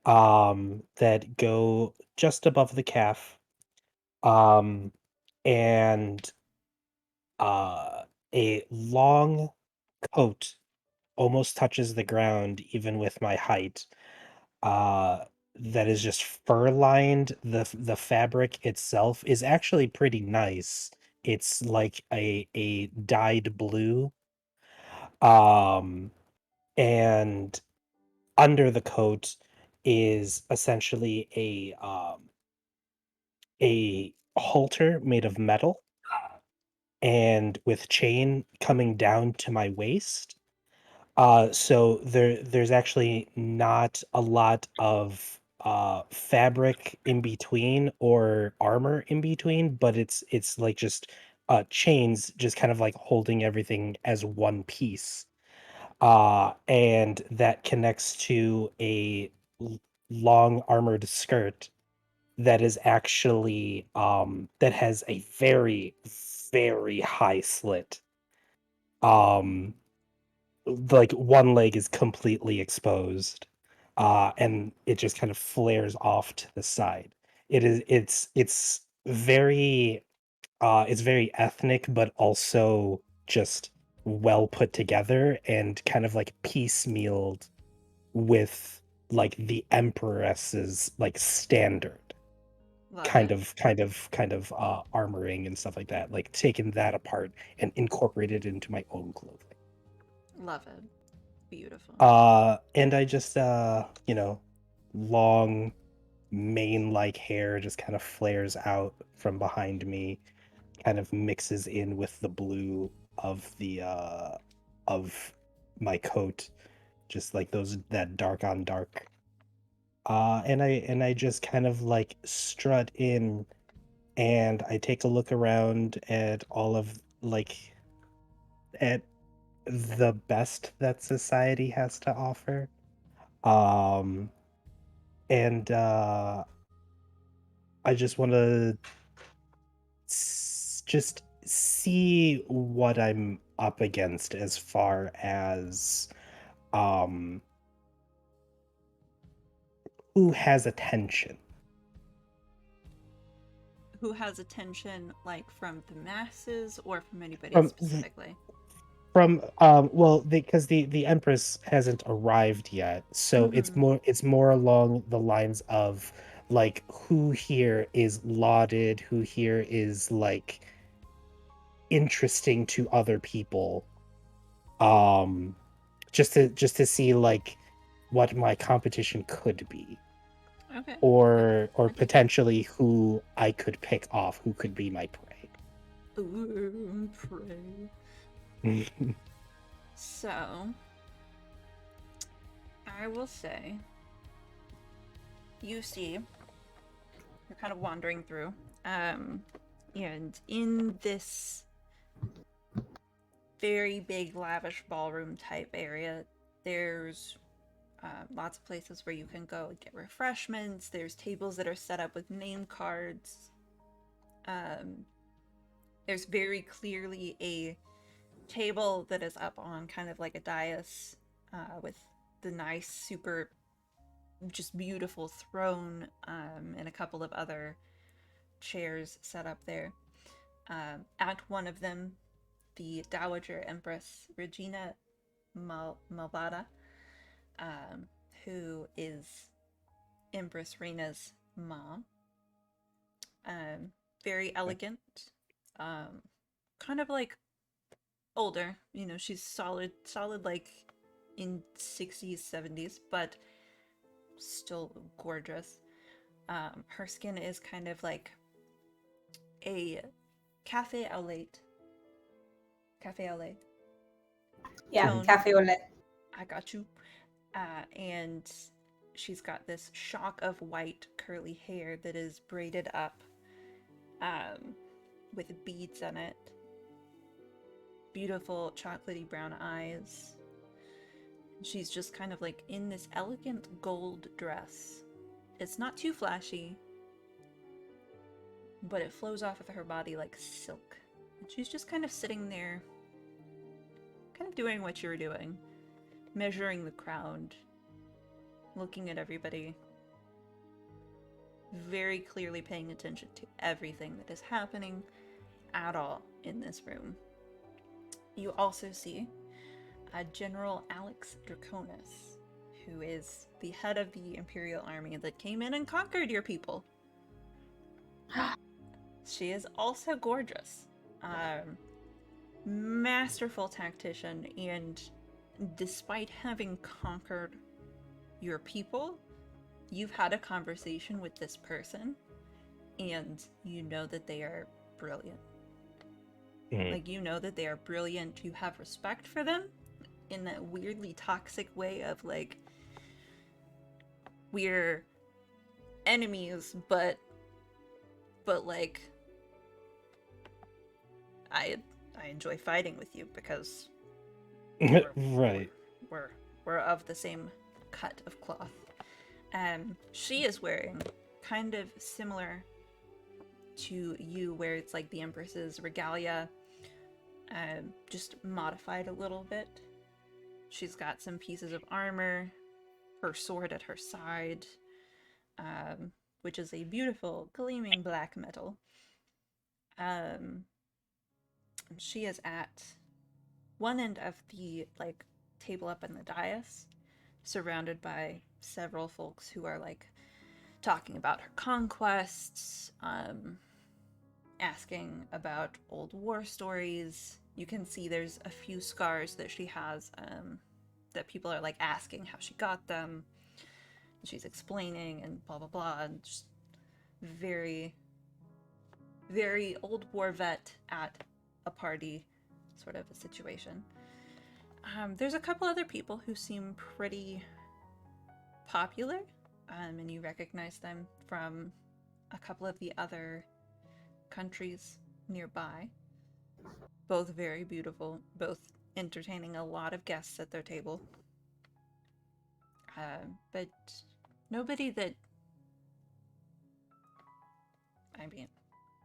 that go just above the calf. Um, and a long coat almost touches the ground even with my height. Uh, that is just fur lined. The fabric itself is actually pretty nice. It's like a dyed blue. Um, and under the coat is essentially a halter made of metal and with chain coming down to my waist. So there's actually not a lot of fabric in between or armor in between, but it's like just chains just kind of like holding everything as one piece. And that connects to a long armored skirt that is actually that has a very, very high slit. Um like one leg is completely exposed, and it just kind of flares off to the side. It's very it's very ethnic, but also just well put together and kind of like piecemealed with like the empress's like standard. Love kind it. of armoring and stuff like that, like taking that apart and incorporated into my own clothing. Love it. Beautiful. And I just long mane like hair just kind of flares out from behind me, kind of mixes in with the blue of my coat, just like that dark on dark. And I just kind of like strut in, and I take a look around at all of like at the best that society has to offer. Um and I just want to just see what I'm up against as far as um who has attention. Who has attention, like from the masses or from anybody From specifically? well, because the Empress hasn't arrived yet, so Mm-hmm. it's more along the lines of like who here is lauded, who here is like interesting to other people, um just to see like what my competition could be, Okay. or I dig it. potentially who I could pick off, who could be my prey. Ooh, pray. So, I will say, you see, you're kind of wandering through, and in this very big, lavish ballroom type area, there's lots of places where you can go and get refreshments. There's tables that are set up with name cards. Um, there's very clearly a table that is up on kind of like a dais with the nice, super, just beautiful throne and a couple of other chairs set up there. At one of them, the Dowager Empress Regina Malvada, who is Empress Reina's mom. Very elegant, um, kind of like older. She's solid like in 60s, 70s, but still gorgeous. Her skin is kind of like a cafe au lait. Cafe au lait. Yeah, Tone. cafe au lait. I got you. And she's got this shock of white curly hair that is braided up with beads in it. Beautiful chocolatey brown eyes. She's just kind of like in this elegant gold dress. It's not too flashy, but it flows off of her body like silk. And she's just kind of sitting there, kind of doing what you're doing, measuring the crowd, looking at everybody, very clearly paying attention to everything that is happening at all in this room. You also see General Alex Draconis, who is the head of the Imperial Army that came in and conquered your people. She is also gorgeous. Masterful tactician, and despite having conquered your people, you've had a conversation with this person, and you know that they are brilliant. Like, you know that they are brilliant. You have respect for them in that weirdly toxic way of like, we're enemies, but like, I enjoy fighting with you because Right. we're of the same cut of cloth. She is wearing kind of similar to you, where it's like the Empress's regalia, just modified a little bit. She's got some pieces of armor, her sword at her side, which is a beautiful gleaming black metal. She is at one end of the like table up in the dais, surrounded by several folks who are like talking about her conquests, asking about old war stories. You can see there's a few scars that she has that people are like asking how she got them. She's explaining and blah blah blah, and just very, very old war vet at a party sort of a situation. There's a couple other people who seem pretty popular, and you recognize them from a couple of the other countries nearby. Both very beautiful, both entertaining a lot of guests at their table. But nobody that, I mean,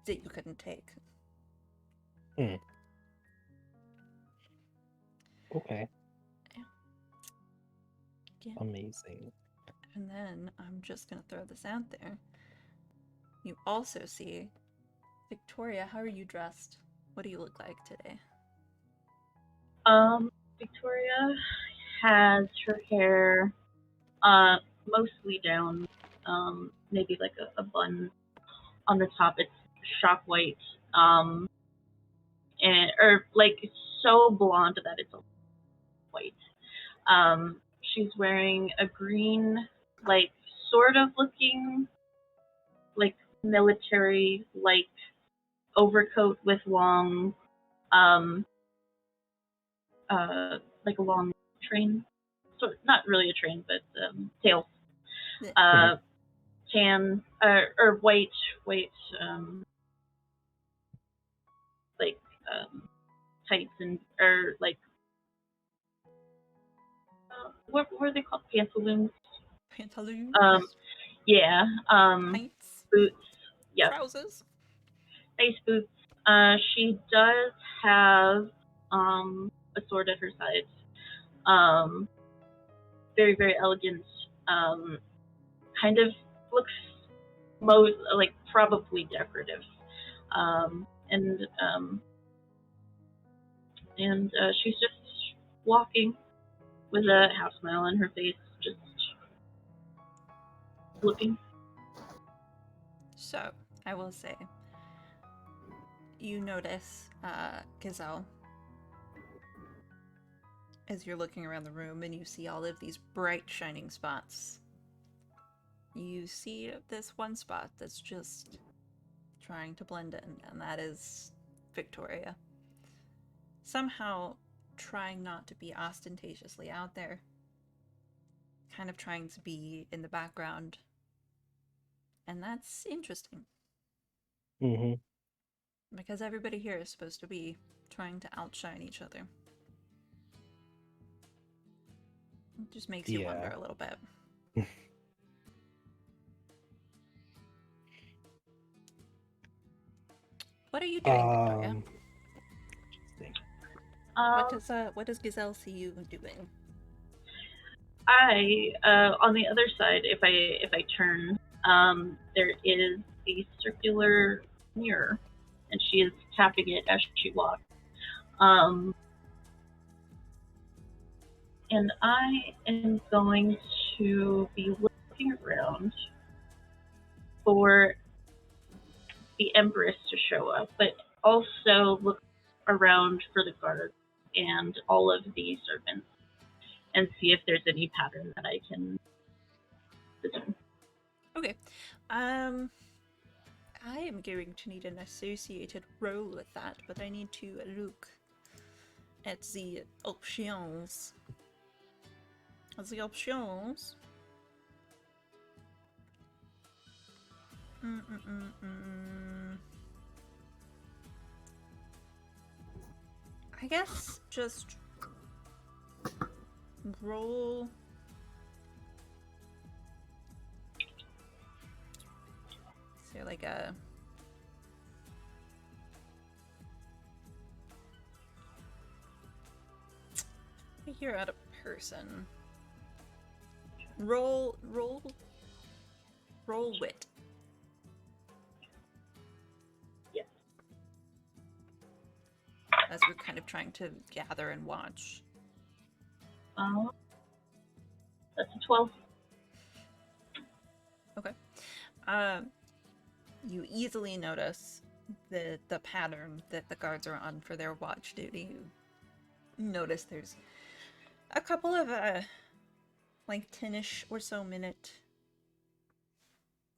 that you couldn't take. Okay. Yeah. Amazing. And then I'm just gonna throw this out there. You also see Victoria. How are you dressed? What do you look like today? Victoria has her hair mostly down, maybe like a bun on the top. It's shock white, or like so blonde that it's white. She's wearing a green, like sort of looking like military like overcoat with long, like a long train, sort not really a train, but tail. Tan or white, like tights and or like what were they called? Pantaloons. Pantaloons? Yeah. Pints? Boots. Yep. Trousers? Nice boots. She does have a sword at her side. Very very elegant. Kind of looks most like probably decorative. And she's just walking with a half smile on her face, just looking. So, I will say, you notice Gazelle as you're looking around the room and you see all of these bright shining spots. You see this one spot that's just trying to blend in, and that is Victoria. Somehow trying not to be ostentatiously out there, kind of trying to be in the background. And that's interesting. Mm-hmm. Because everybody here is supposed to be trying to outshine each other. It just makes you wonder a little bit. What are you doing, Victoria? What does Gazelle see you doing? I on the other side, if I turn, there is a circular mirror, and she is tapping it as she walks. And I am going to be looking around for the Empress to show up, but also look around for the guards and all of the servants and see if there's any pattern that I can discern. Okay. I am going to need an associated roll with that, but I need to look at the options. The options. I guess just roll. Is there like a you're at a person. Roll wit. Yes. As we're kind of trying to gather and watch. That's a 12. Okay. You easily notice the pattern that the guards are on for their watch duty. You notice there's a couple of like 10ish or so minute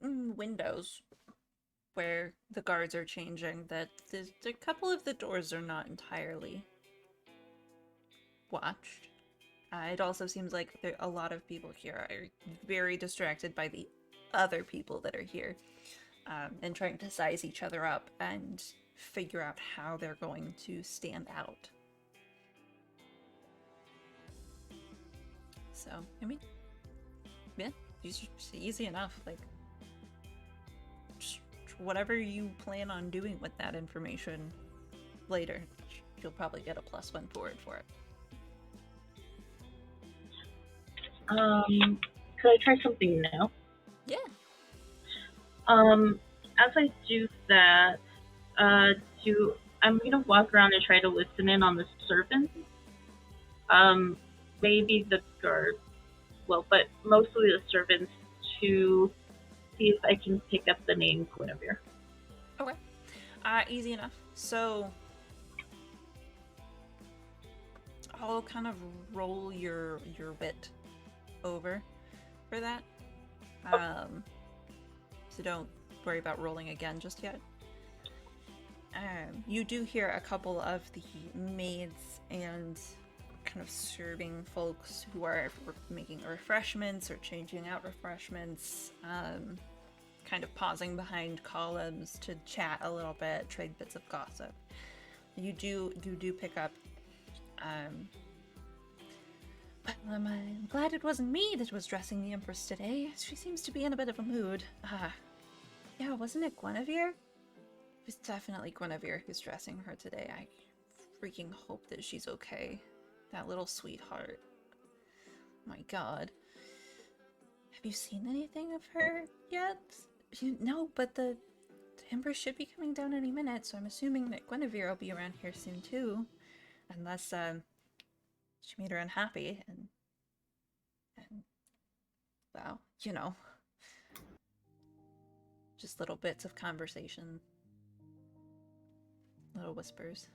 windows where the guards are changing, that a couple of the doors are not entirely watched. It also seems like a lot of people here are very distracted by the other people that are here, and trying to size each other up and figure out how they're going to stand out. So, I mean, yeah, it's easy enough. Like, just whatever you plan on doing with that information later, you'll probably get a +1 forward for it. Could I try something new? Yeah. As I do that, I'm gonna walk around and try to listen in on the servants. Maybe the guards, but mostly the servants, to see if I can pick up the name Guinevere. Okay. Easy enough. So I'll kind of roll your wit over for that. So don't worry about rolling again just yet. You do hear a couple of the maids and kind of serving folks who are making refreshments or changing out refreshments, kind of pausing behind columns to chat a little bit, trade bits of gossip. You do pick up, well, I'm glad it wasn't me that was dressing the Empress today. She seems to be in a bit of a mood. Yeah, wasn't it Guinevere? It was definitely Guinevere who's dressing her today. I freaking hope that she's okay. That little sweetheart. My god. Have you seen anything of her yet? No, but the Empress should be coming down any minute, so I'm assuming that Guinevere will be around here soon too. Unless, she made her unhappy, and well, you know. Just little bits of conversation. Little whispers.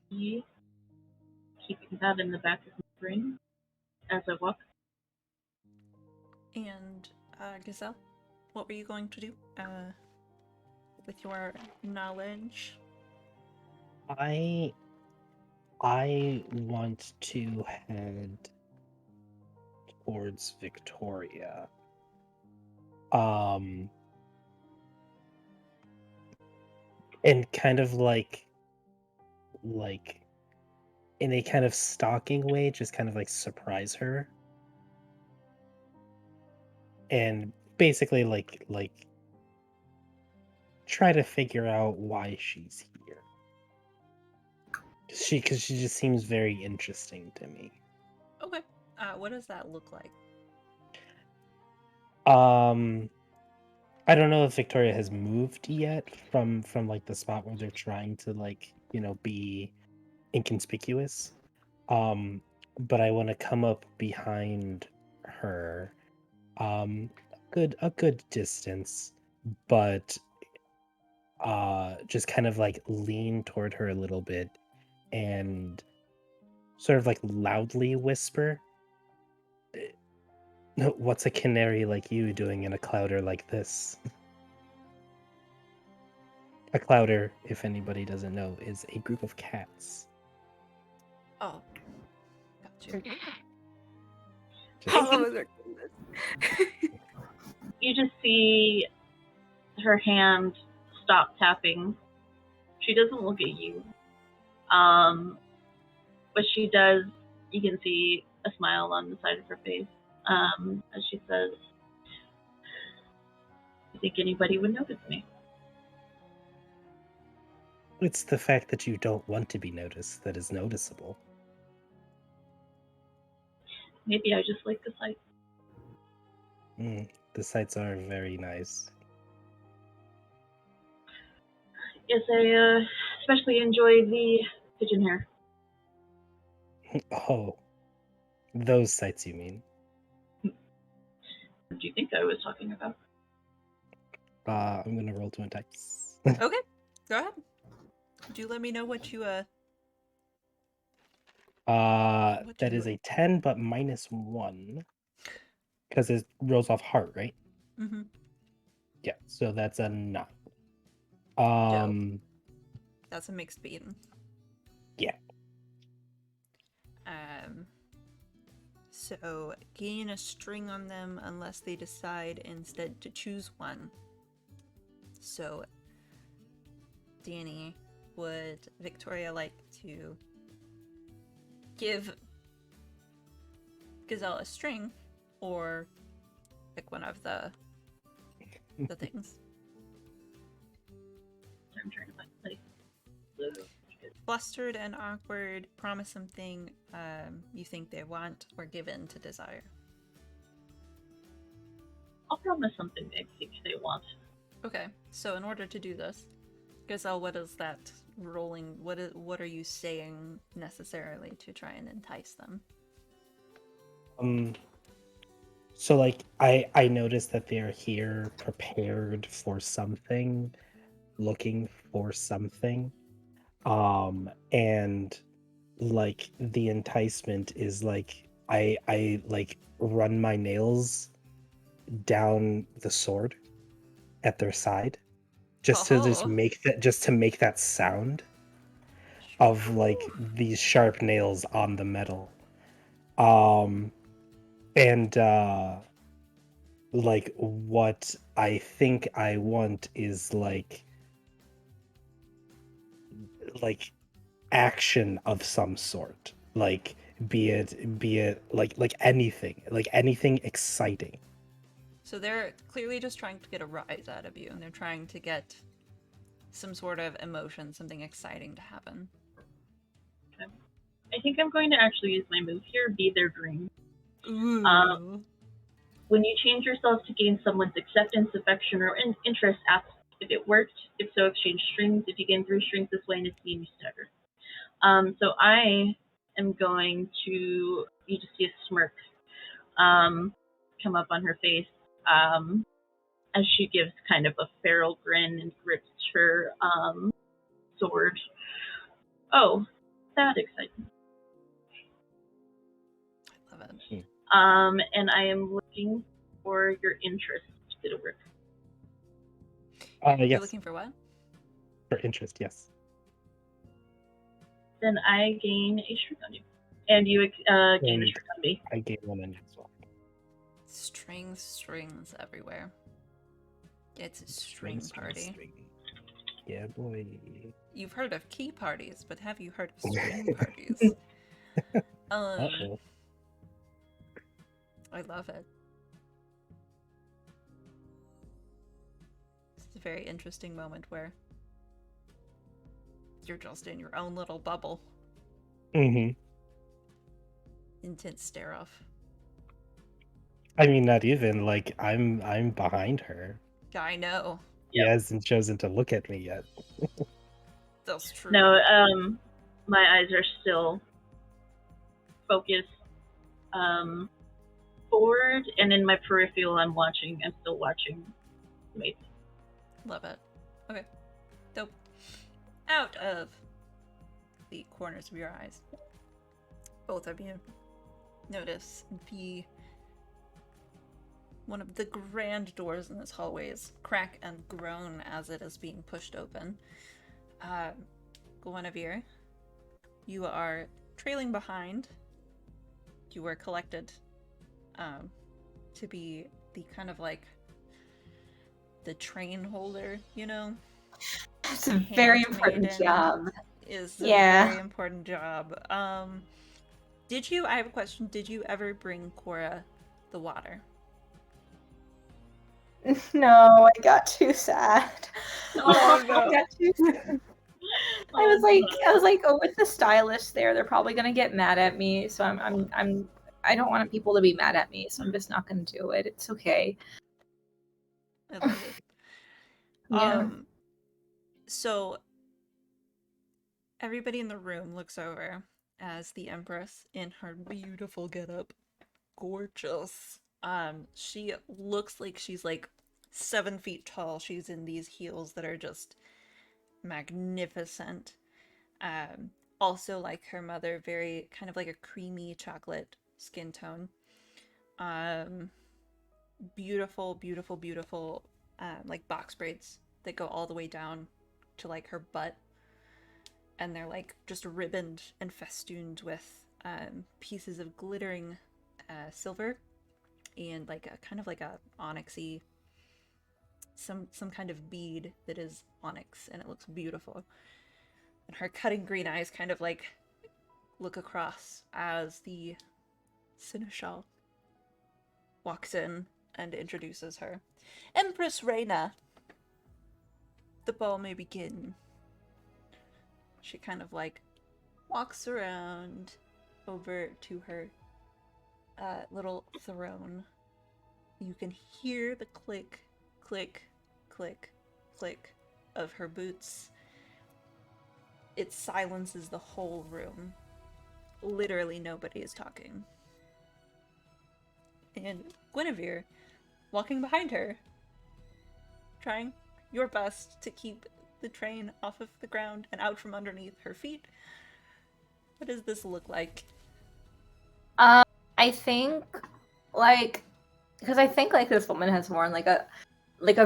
Keeping that in the back of my brain as I walk. And, Gazelle, what were you going to do, with your knowledge? I want to head towards Victoria. And kind of like in a kind of stalking way, just kind of like surprise her. And basically like try to figure out why she's here. Because she just seems very interesting to me. Okay. What does that look like? I don't know if Victoria has moved yet from like the spot where they're trying to like, be inconspicuous. But I want to come up behind her, a good distance, but just kind of like lean toward her a little bit and sort of like loudly whisper, "What's a canary like you doing in a clouder like this?" A clouder, if anybody doesn't know, is a group of cats. Oh. Gotcha. Oh my goodness. You just see her hand stop tapping. She doesn't look at you. But she does, you can see a smile on the side of her face, as she says, "I think anybody would notice me." It's the fact that you don't want to be noticed that is noticeable. Maybe I just like the sight. The sights are very nice. Yes, I especially enjoy the pigeon hair. Oh, those sights you mean? What do you think I was talking about? I'm gonna roll to entice. Okay, go ahead. Do let me know what you That is a 10, but -1 because it rolls off heart, right? Mm-hmm. Yeah, so that's a 9. That's a mixed bean. Yeah. So gain a string on them unless they decide instead to choose one. So, Danny, would Victoria like to give Gazelle a string or pick one of the things? I'm trying to find the Flustered and awkward, promise something you think they want, or give in to desire. I'll promise something I think they want. Okay, so in order to do this, Gazelle, what is that rolling? What are you saying necessarily to try and entice them? So like I noticed that they're here prepared for something, looking for something. And like the enticement is like I like run my nails down the sword at their side just to make that sound of like these sharp nails on the metal. And like what I think I want is like action of some sort, like be it like anything exciting. So they're clearly just trying to get a rise out of you, and they're trying to get some sort of emotion, something exciting to happen. Okay. I think I'm going to actually use my move here, Be Their Dream. Ooh. When you change yourself to gain someone's acceptance, affection, or interest, ask if it worked. If so, exchange strings. If you gain 3 strings this way in a scene, you stagger. So I am going to, you just see a smirk come up on her face as she gives kind of a feral grin and grips her sword. Oh, that excites me. I love it. And I am looking for your interest. Did it work? Yes. You're looking for what? For interest, yes. Then I gain a string on you. And you gain a string on me. I gain 1 on you as well. Strings everywhere. It's a string party. String. Yeah, boy. You've heard of key parties, but have you heard of string parties? Uh-oh. I love it. It's a very interesting moment where you're just in your own little bubble. Mm-hmm. Intense stare off. I mean, not even like I'm behind her. Yeah, I know. He hasn't chosen to look at me yet. That's true. No, my eyes are still focused forward, and in my peripheral, I'm still watching mates. Love it. Okay. Dope. Out of the corners of your eyes, both of you notice one of the grand doors in this hallway is crack and groan as it is being pushed open. Guinevere, you are trailing behind. You were collected to be the kind of like the train holder, you know? It's a very important job. Is a very important job. I have a question. Did you ever bring Cora the water? No, I got too sad. Oh no. I got too sad. I was like, oh, with the stylist there, they're probably gonna get mad at me. So I don't want people to be mad at me, so I'm just not gonna do it. It's okay. I love it. Yeah. So everybody in the room looks over as the Empress, in her beautiful getup, gorgeous, She looks like she's like 7 feet tall. She's in these heels that are just magnificent. Also like her mother, very kind of like a creamy chocolate skin tone. Um, Beautiful, beautiful, beautiful, like box braids that go all the way down to like her butt, and they're like just ribboned and festooned with pieces of glittering silver and like a kind of like a onyxy, some kind of bead that is onyx, and it looks beautiful. And her cutting green eyes kind of like look across as the seneschal walks in and introduces her. Empress Reina, the ball may begin. She kind of like walks around over to her little throne. You can hear the click, click, click, click of her boots. It silences the whole room. Literally nobody is talking. And Guinevere, walking behind her, trying your best to keep the train off of the ground and out from underneath her feet. What does this look like? I think, like, because I think like this woman has worn like a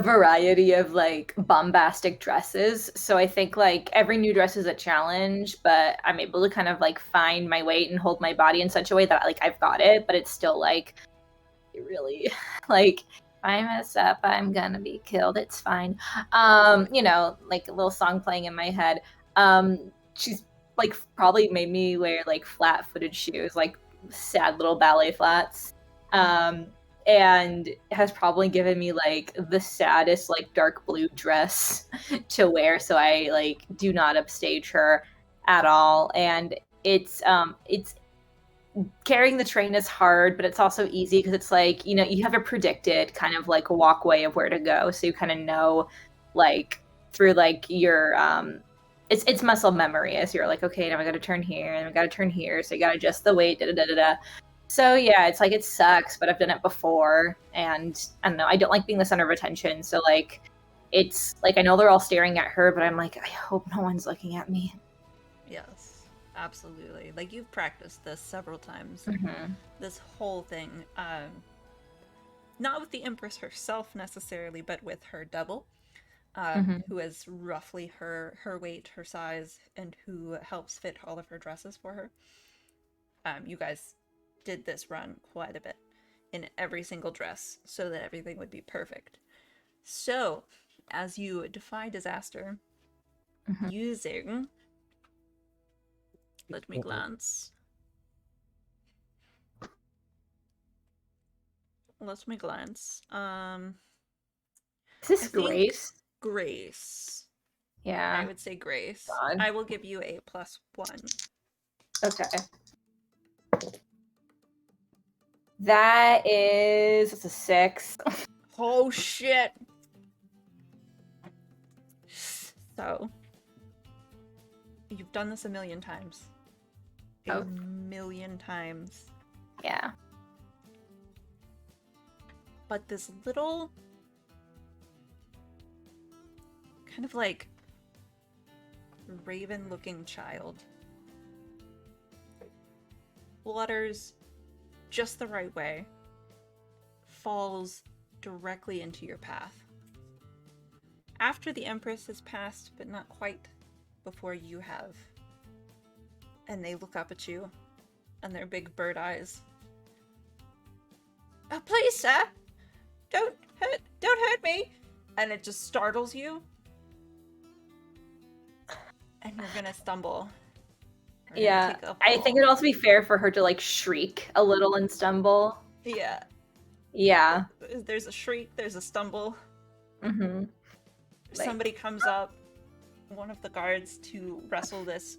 variety of like bombastic dresses. So I think like every new dress is a challenge, but I'm able to kind of like find my weight and hold my body in such a way that like I've got it, but it's still like really like if I mess up, I'm gonna be killed. It's fine. You know, like a little song playing in my head. She's like probably made me wear like flat-footed shoes, like sad little ballet flats. And has probably given me like the saddest like dark blue dress to wear, so I like do not upstage her at all. And it's carrying the train is hard, but it's also easy because it's like, you know, you have a predicted kind of like walkway of where to go, so you kind of know like through like your it's muscle memory as you're like, okay, now I gotta turn here and I gotta turn here, so you gotta adjust the weight, da da da da da. So yeah, it's like it sucks, but I've done it before, and I don't know, I don't like being the center of attention, so like it's like I know they're all staring at her, but I'm like, I hope no one's looking at me. Yes, absolutely. Like you've practiced this several times. Mm-hmm. This whole thing, not with the Empress herself necessarily, but with her double, who is roughly her weight, her size, and who helps fit all of her dresses for her. You guys did this run quite a bit in every single dress so that everything would be perfect. So, as you defy disaster, using... Let me glance. Let me glance. Is this I think Grace? Grace. Yeah. I would say Grace. God. I will give you a +1. Okay. It's a 6. Oh shit! So, you've done this a million times. Oh. A million times. Yeah. But this little kind of like raven looking child flutters just the right way, falls directly into your path. After the Empress has passed, but not quite before you have. And they look up at you, and their big bird eyes. Oh, please, sir! Don't hurt me! And it just startles you. And you're gonna stumble. Yeah, I think it'd also be fair for her to like shriek a little and stumble. Yeah. Yeah. There's a shriek, there's a stumble. Mm-hmm. Somebody comes up, one of the guards, to wrestle this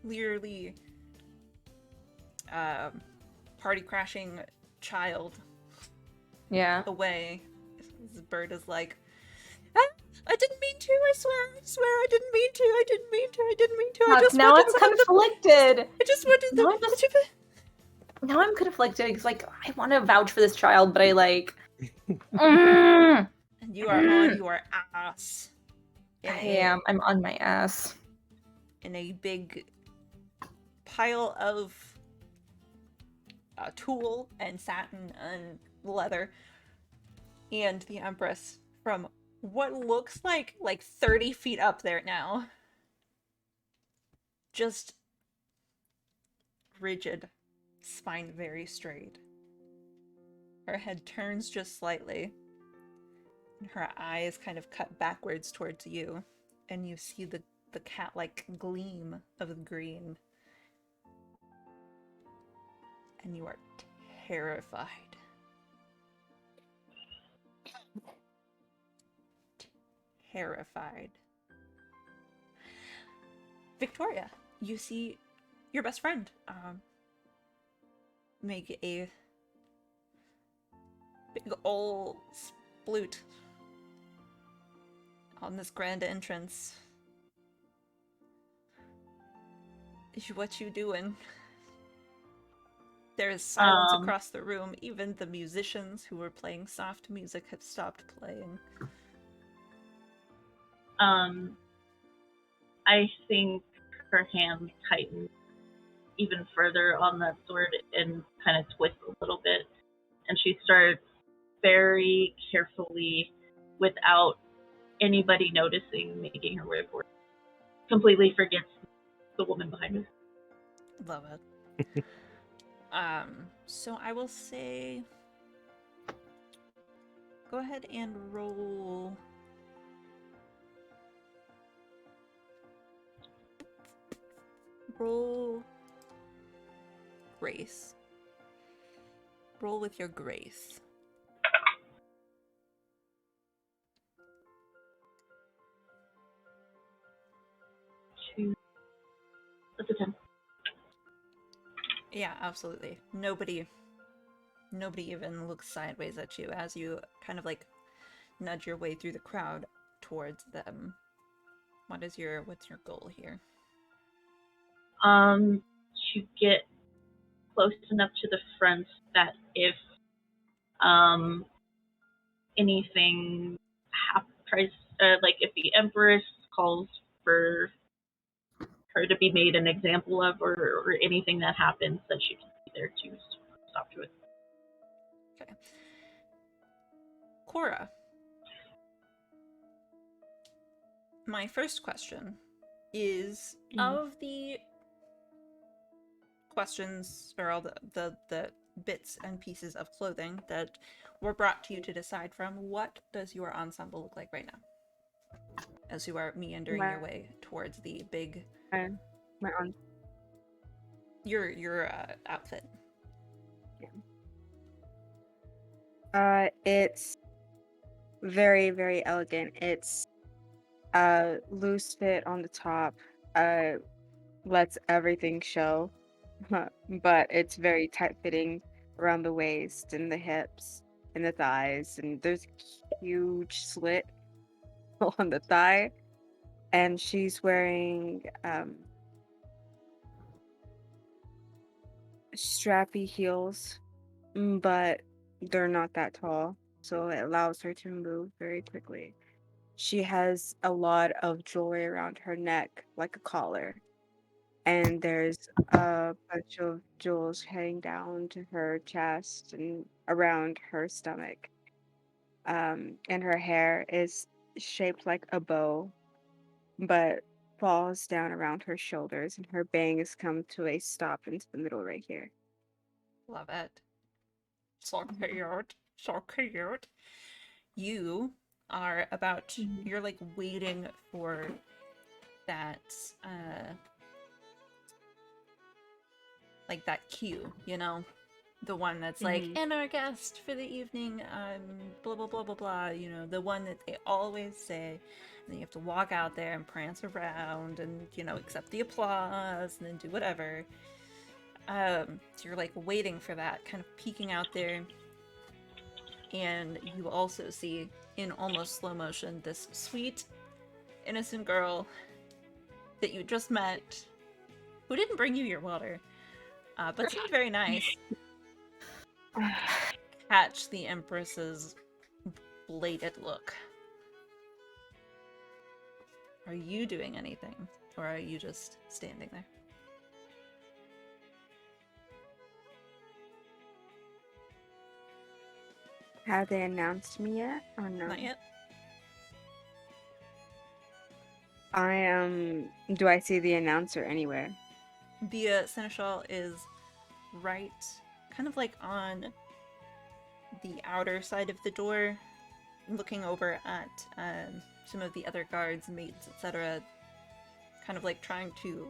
clearly party crashing child away. This bird is like, I didn't mean to, I swear, I didn't mean to, I didn't mean to. I just now wanted I'm some of the... conflicted. I just wanted the... now I'm conflicted because like I want to vouch for this child, but I like. Mm, And you are on your ass. I am. I'm on my ass. In a big pile of tulle and satin and leather, and the Empress from what looks like 30 feet up there now, just rigid, spine very straight. Her head turns just slightly, and her eyes kind of cut backwards towards you, and you see the cat-like gleam of green, and you are terrified. Terrified. Victoria, you see your best friend make a big ol' sploot on this grand entrance. What you doing? There is silence across the room. Even the musicians who were playing soft music have stopped playing. I think her hand tightens even further on that sword and kind of twists a little bit, and she starts very carefully, without anybody noticing, making her way forward. Completely forgets the woman behind her. Love it. So I will say, go ahead and roll. Roll grace. Roll with your grace. That's a 10. Yeah, absolutely. Nobody even looks sideways at you as you kind of like nudge your way through the crowd towards them. What's your goal here? To get close enough to the front that if anything tries, like if the Empress calls for her to be made an example of, or anything that happens, that she can be there to stop to it. Okay. Cora. My first question is, of the questions or all the bits and pieces of clothing that were brought to you to decide from, what does your ensemble look like right now as you are meandering your way towards the big my own your outfit? It's very, very elegant. It's loose fit on the top, lets everything show, but it's very tight fitting around the waist and the hips and the thighs, and there's a huge slit on the thigh, and she's wearing strappy heels, but they're not that tall, so it allows her to move very quickly. She has a lot of jewelry around her neck, like a collar, and there's a bunch of jewels heading down to her chest and around her stomach. And her hair is shaped like a bow, but falls down around her shoulders, and her bangs come to a stop into the middle right here. Love it. So cute. So cute. You are about, you're like waiting for that, like that cue, you know? The one that's like, and our guest for the evening, blah, blah, blah, blah, blah, you know, the one that they always say. And then you have to walk out there and prance around and, you know, accept the applause and then do whatever. So you're like waiting for that, kind of peeking out there. And you also see, in almost slow motion, this sweet, innocent girl that you just met, who didn't bring you your water, but seemed very nice. Catch the Empress's bladed look. Are you doing anything? Or are you just standing there? Have they announced me yet or no? Not yet. I am. Do I see the announcer anywhere? The Seneschal is right, kind of like on the outer side of the door, looking over at some of the other guards, mates, etc., kind of like trying to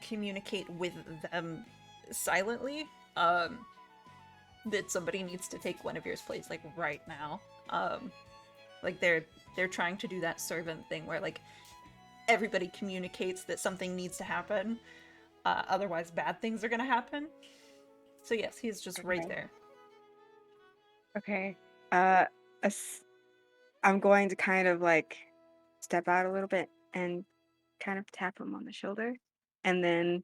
communicate with them silently, that somebody needs to take Guinevere's place, like, right now. Like, they're trying to do that servant thing where, like, everybody communicates that something needs to happen, otherwise bad things are gonna happen. So yes, he's just right Okay. there. Okay. I'm going to kind of like step out a little bit and kind of tap him on the shoulder, and then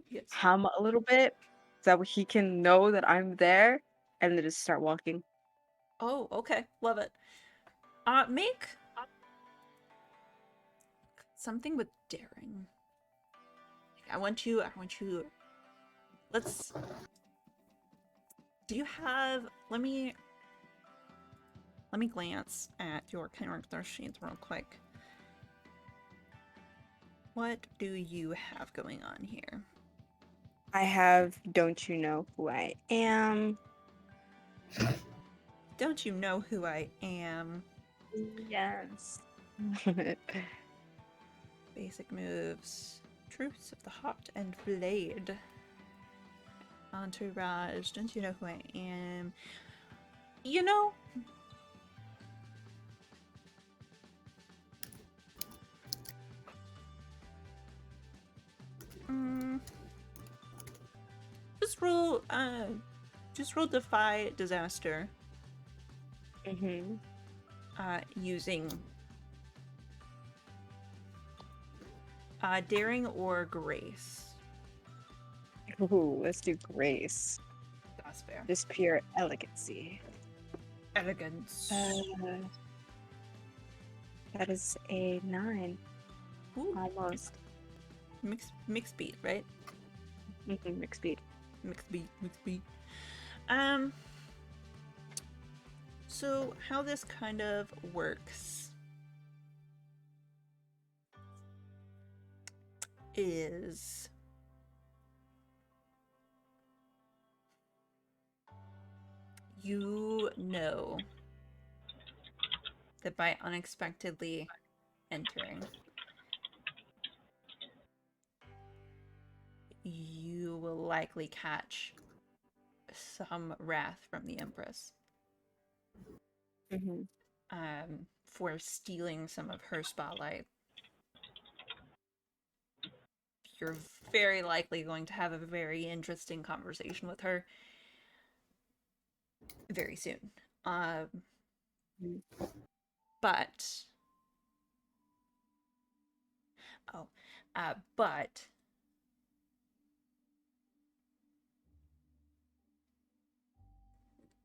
Yes. hum a little bit so that he can know that I'm there, and then just start walking. Oh, okay. Love it. Make something with daring. I want you, let's, do you have, let me glance at your character sheet real quick. What do you have going on here? I have Don't You Know Who I Am? Don't you know who I am? Yes. Basic moves. Truths of the Heart and Blade. Entourage. Don't you know who I am? You know, just roll Defy Disaster. Mm-hmm. Using Daring or Grace. Ooh, let's do Grace. That's fair. Just pure elegancy. Elegance. That is a 9. Ooh, Almost. mixed beat, right? Mm-hmm. Mixed speed. Mixed beat. So how this kind of works is you know that by unexpectedly entering, you will likely catch some wrath from the Empress. Mm-hmm. For stealing some of her spotlight. You're very likely going to have a very interesting conversation with her very soon. But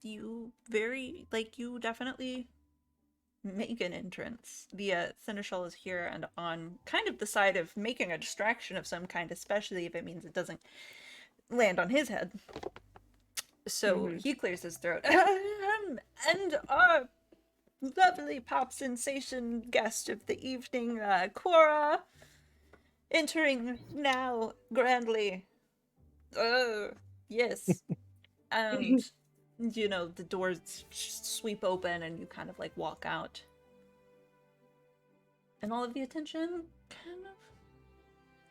you definitely make an entrance. The Seneschal is here and on kind of the side of making a distraction of some kind, especially if it means it doesn't land on his head. So he clears his throat. And our lovely pop sensation guest of the evening, Quora, entering now grandly. Yes. And, you know, the doors sweep open and you kind of like walk out. And all of the attention kind of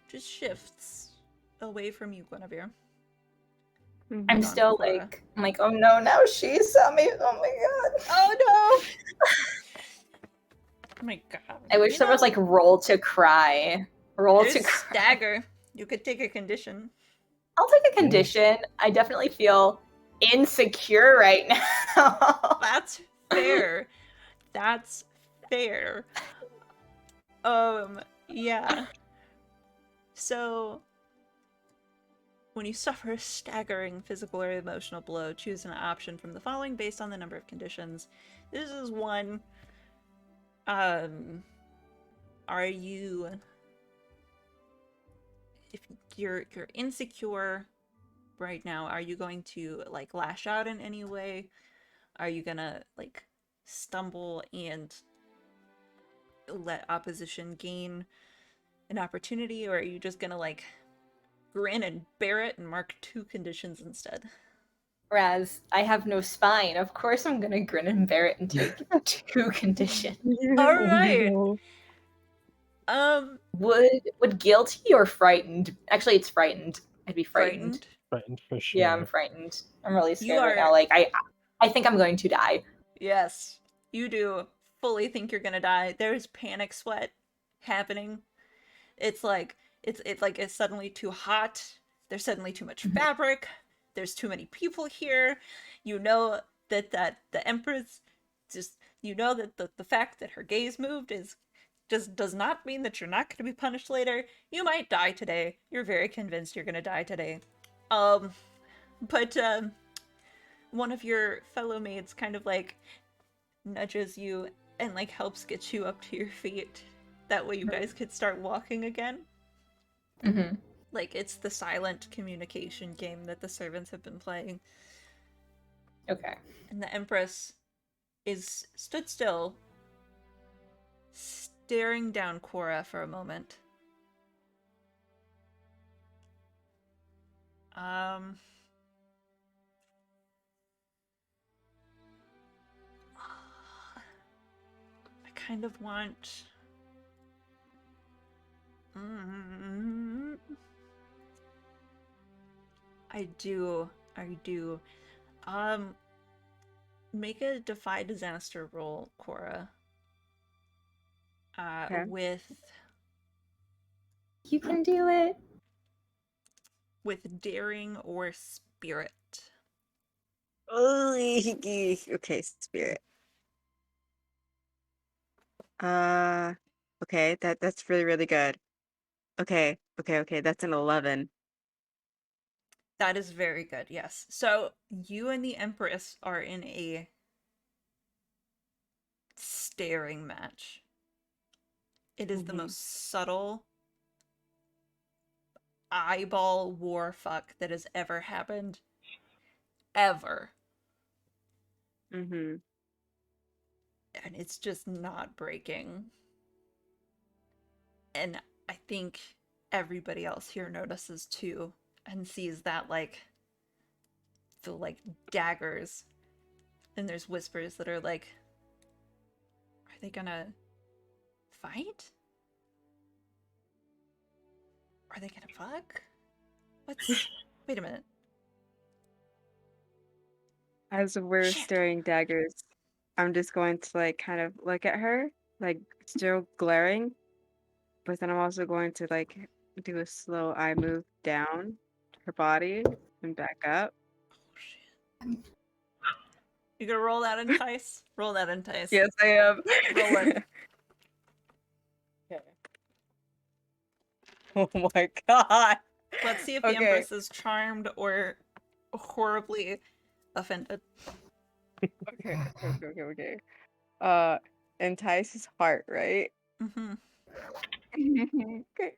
just shifts away from you, Guinevere. I'm still like, oh no, now she saw me. Oh my god. Oh no! Oh my god. I wish there was like roll to cry. Roll to cry. Stagger. You could take a condition. I'll take a condition. I definitely feel insecure right now. That's fair. That's fair. Yeah. So When you suffer a staggering physical or emotional blow, choose an option from the following based on the number of conditions. This is one. Are you, if you're insecure right now, are you going to like lash out in any way? Are you gonna like stumble and let opposition gain an opportunity, or are you just gonna like grin and bear it and mark 2 conditions instead? Raz, I have no spine. Of course I'm gonna grin and bear it and take 2 conditions. All Oh, right. no. Would guilty or frightened? Actually, it's frightened. I'd be frightened. Frightened for sure. Yeah, I'm frightened. I'm really You scared right now. are- Like I think I'm going to die. Yes, you do fully think you're gonna die. There's panic sweat happening. It's like it's suddenly too hot. There's suddenly too much fabric. There's too many people here. You know that the Empress just, you know that the fact that her gaze moved is just does not mean that you're not going to be punished later. You might die today. You're very convinced you're going to die today. But one of your fellow maids kind of like nudges you and like helps get you up to your feet. That way you guys could start walking again. Mm-hmm. Like, it's the silent communication game that the servants have been playing. Okay. And the Empress is stood still, staring down Cora for a moment. I kind of want... I do. Make a Defy Disaster roll, Cora. Okay. You can do it. With Daring or Spirit. Okay, spirit. Okay, that's really, really good. Okay, that's an 11. That is very good, yes. So, you and the Empress are in a staring match. It is the most subtle eyeball war fuck that has ever happened. Ever. Mm-hmm. And it's just not breaking. And I think everybody else here notices too and sees that like the like daggers. And there's whispers that are like, are they gonna fight? Are they gonna fuck? What's... Wait a minute. As we're Shit. staring daggers, I'm just going to like kind of look at her, like still glaring, but then I'm also going to like do a slow eye move down her body and back up. Oh shit. You gonna roll that entice? Roll that entice. Yes, I am. Roll it. Okay. Oh my god. Let's see if the Okay. Empress is charmed or horribly offended. Okay. Entice his heart, right? Mm-hmm. Okay.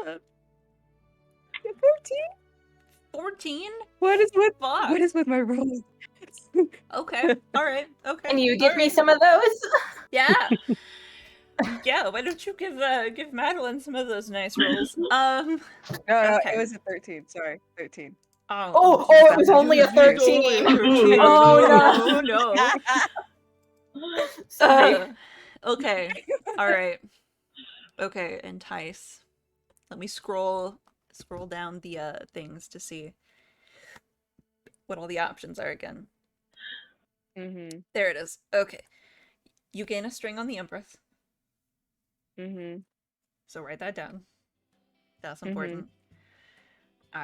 That's 14? 14? What is Fuck. with my rolls? Okay. All right. Okay. Can you give me Alright. some of those? Yeah. Yeah. Why don't you give Madeline some of those nice rolls? No, Okay. it was a 13. Sorry, 13. Oh, geez, it was only a you don't 13. win 13. Oh, no. Sorry. Okay. All right. Okay, entice. Let me scroll down the things to see what all the options are again. Mm-hmm. There it is. Okay. You gain a string on the Empress. Mm-hmm. So write that down. That's important.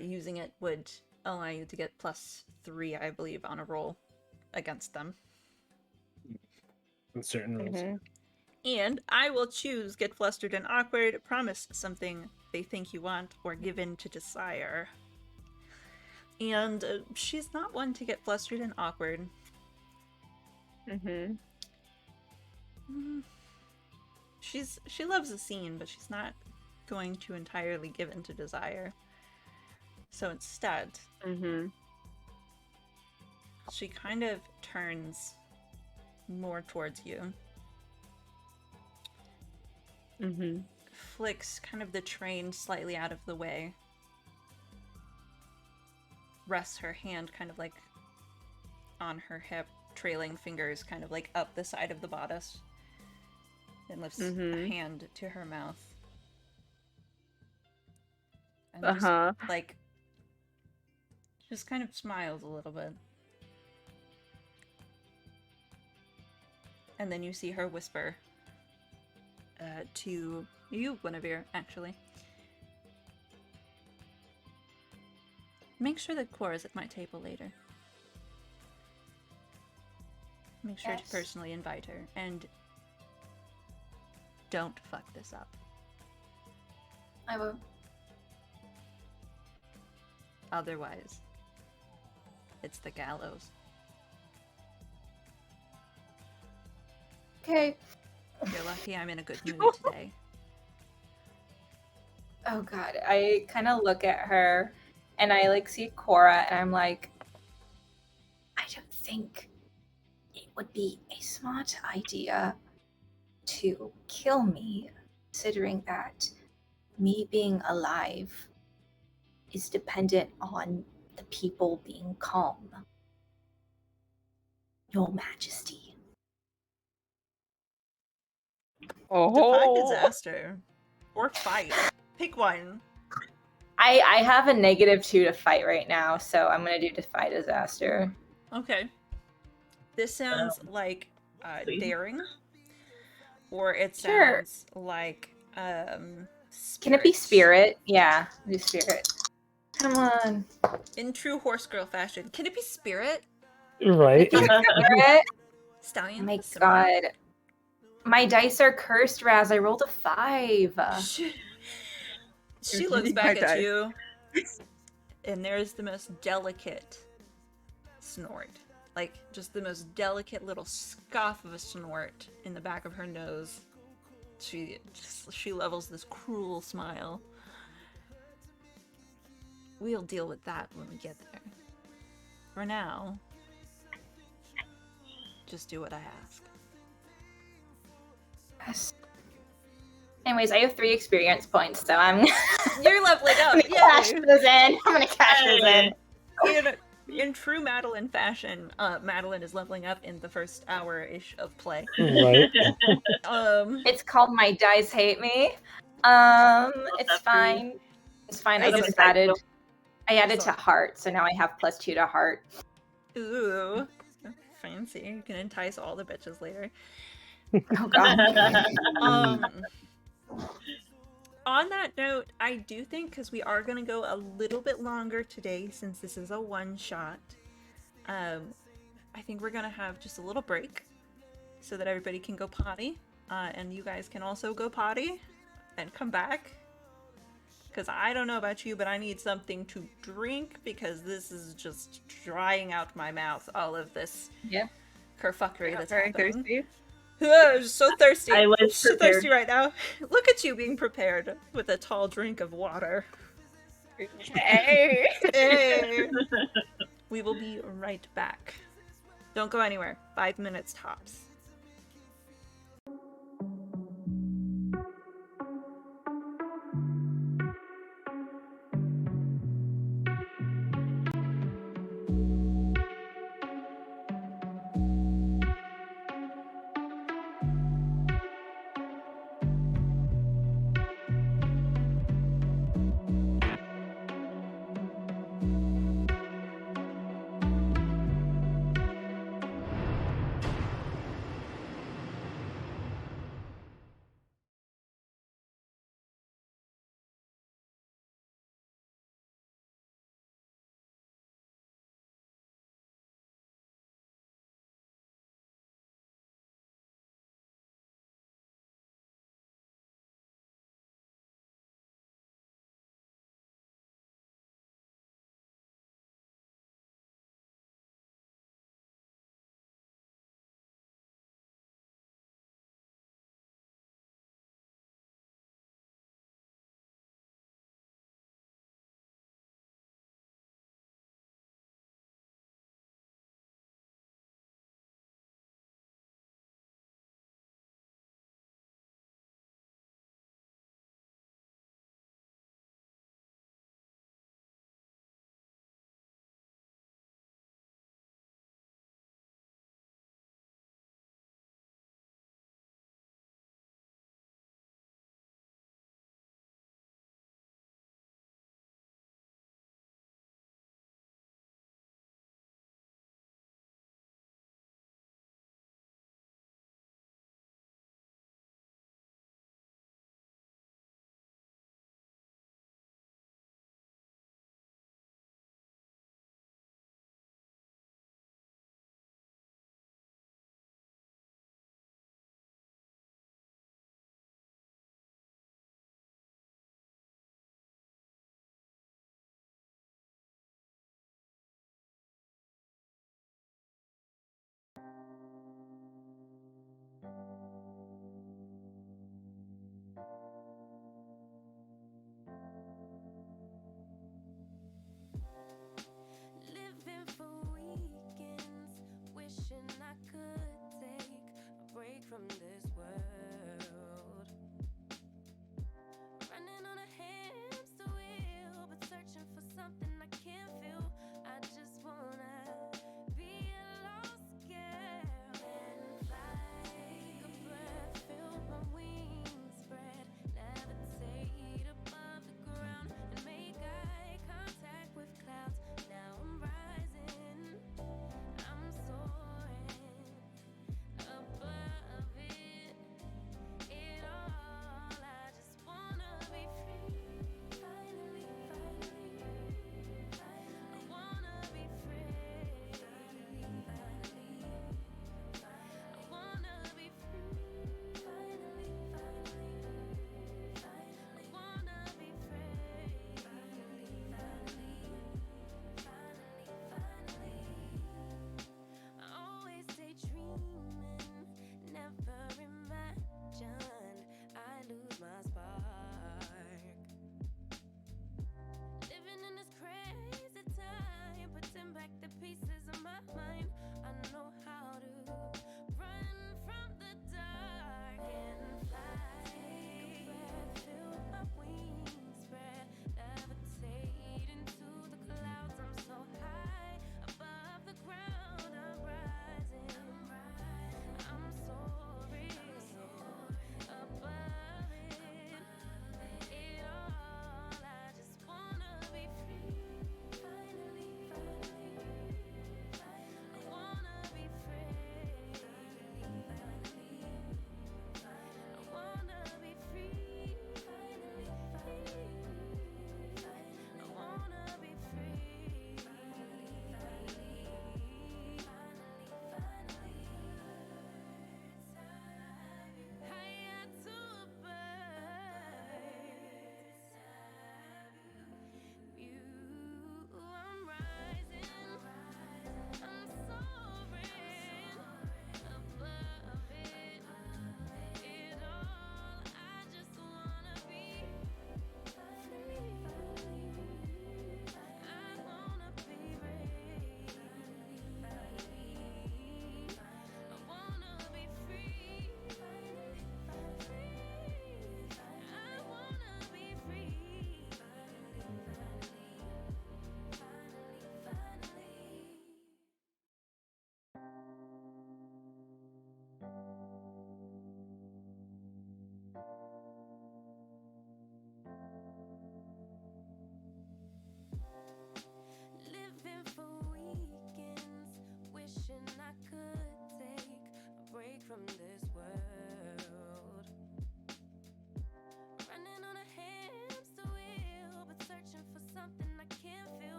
Using it would allow you to get +3, I believe, on a roll against them. In certain rules. And I will choose Get Flustered and Awkward, promise something they think you want or give in to desire. And she's not one to get flustered and awkward. Mm-hmm. She loves a scene, but she's not going to entirely give in to desire. So instead, Mm-hmm. she kind of turns more towards you. Mm-hmm. Flicks kind of the train slightly out of the way. Rests her hand kind of like on her hip, trailing fingers kind of like up the side of the bodice. And lifts a hand to her mouth. And Uh-huh. just kind of smiles a little bit. And then you see her whisper to you, Guinevere, actually. Make sure that Cora is at my table later. Make sure Yes. to personally invite her, and don't fuck this up. I will. Otherwise, it's the gallows. Okay. You're lucky I'm in a good mood today. Oh god. I kind of look at her and I like see Cora and I'm like, I don't think it would be a smart idea to kill me, considering that me being alive is dependent on the people being calm. Your Majesty. Defy disaster. Or fight. Pick one. I have a -2 to fight right now, so I'm gonna do Defy Disaster. Okay. This sounds like daring. Or it Sure. sounds like Can it be Spirit? Yeah, do Spirit. Come on. In true horse girl fashion. Can it be spirit? Right. Spirit? Stallion? Oh my Similar? god. My dice are cursed, Raz. I rolled a 5. She looks back at you, and there's the most delicate snort. Like, just the most delicate little scoff of a snort in the back of her nose. She levels this cruel smile. We'll deal with that when we get there. For now, just do what I ask. Yes. Anyways, I have 3 experience points, so I'm You're leveling up! gonna cash Yay! those in. I'm gonna cash those in. In true Madeline fashion, Madeline is leveling up in the first hour-ish of play. Right. It's called My Dice Hate Me. It's that fine. It's fine. I That's just okay. added to heart, so now I have +2 to heart. Ooh, fancy. You can entice all the bitches later. Oh god. On that note, I do think, because we are going to go a little bit longer today, since this is a one-shot, I think we're going to have just a little break, so that everybody can go potty, and you guys can also go potty, and come back. Because I don't know about you, but I need something to drink, because this is just drying out my mouth, all of this Yep. kerfuckery that's Very happening. thirsty. I'm so thirsty. I was so prepared. thirsty right now. Look at you being prepared with a tall drink of water. Hey. Hey. We will be right back. Don't go anywhere. 5 minutes tops. from this world. Running on a hamster wheel, but searching for something I can't feel. I just wanna be a lost girl and fly. Take a breath, feel my wings spread, levitate above the ground and make eye contact with clouds. Now I'm rising, I'm soaring above it.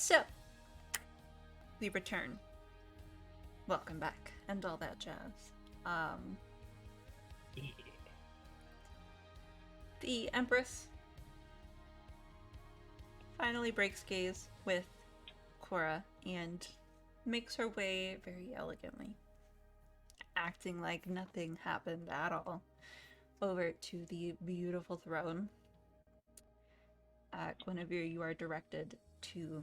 So, we return. Welcome back, and all that jazz. The Empress finally breaks gaze with Cora and makes her way very elegantly, acting like nothing happened at all, over to the beautiful throne. Guinevere, you are directed to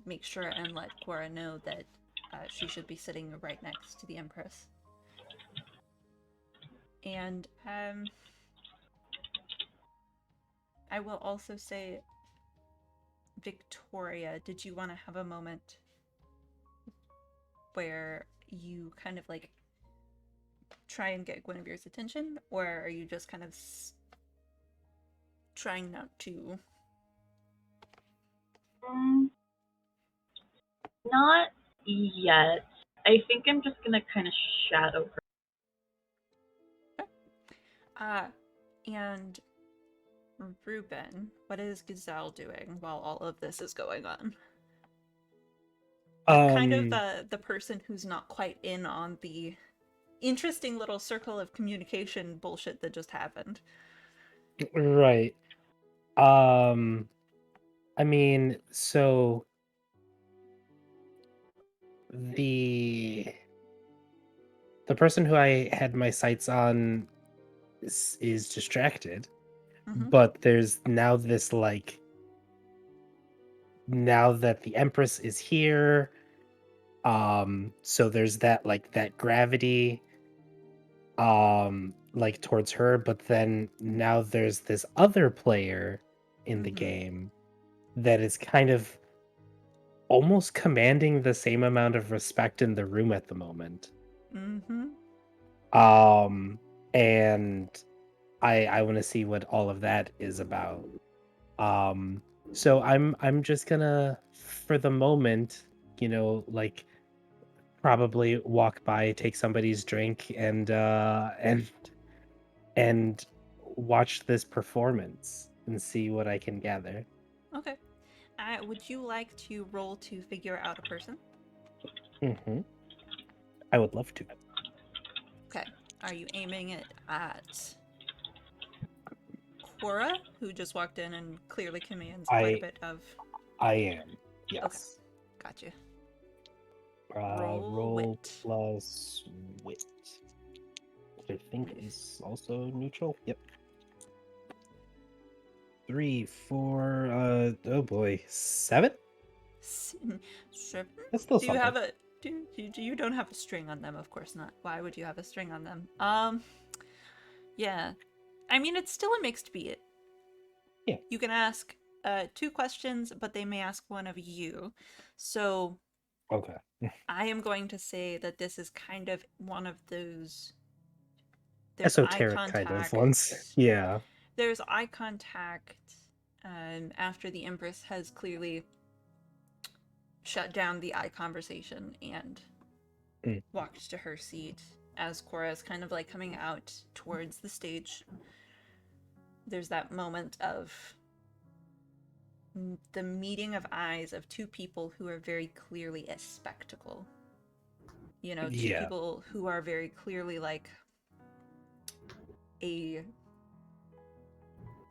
make sure and let Cora know that she should be sitting right next to the Empress. And I will also say, Victoria, did you want to have a moment where you kind of like try and get Guinevere's attention, or are you just kind of trying not to? Not yet. I think I'm just gonna kind of shadow her. And Ruben, what is Gazelle doing while all of this is going on? Kind of the person who's not quite in on the interesting little circle of communication bullshit that just happened. Right. I mean, so the person who I had my sights on is distracted, but there's now this like now that the Empress is here, so there's that like that gravity like towards her, but then now there's this other player in the game that is kind of almost commanding the same amount of respect in the room at the moment. And I want to see what all of that is about. So I'm just gonna, for the moment, like probably walk by, take somebody's drink, and watch this performance and see what I can gather. Okay. Would you like to roll to figure out a person? I would love to. Okay. Are you aiming it at Cora, who just walked in and clearly commands quite a bit of... I am, yes. Okay. Gotcha. Roll wit. plus wit. Which I think is also neutral. Yep. 3, 4, oh boy, 7? 7? That's still Do you something. have a... You don't have a string on them, of course not. Why would you have a string on them? Yeah. I mean, it's still a mixed beat. Yeah. You can ask 2 questions, but they may ask one of you. So... Okay. I am going to say that this is kind of one of those... There's esoteric kind of ones. Yeah. There's eye contact after the Empress has clearly shut down the eye conversation and walked to her seat as Cora is kind of like coming out towards the stage. There's that moment of the meeting of eyes of 2 people who are very clearly a spectacle. 2 people who are very clearly like a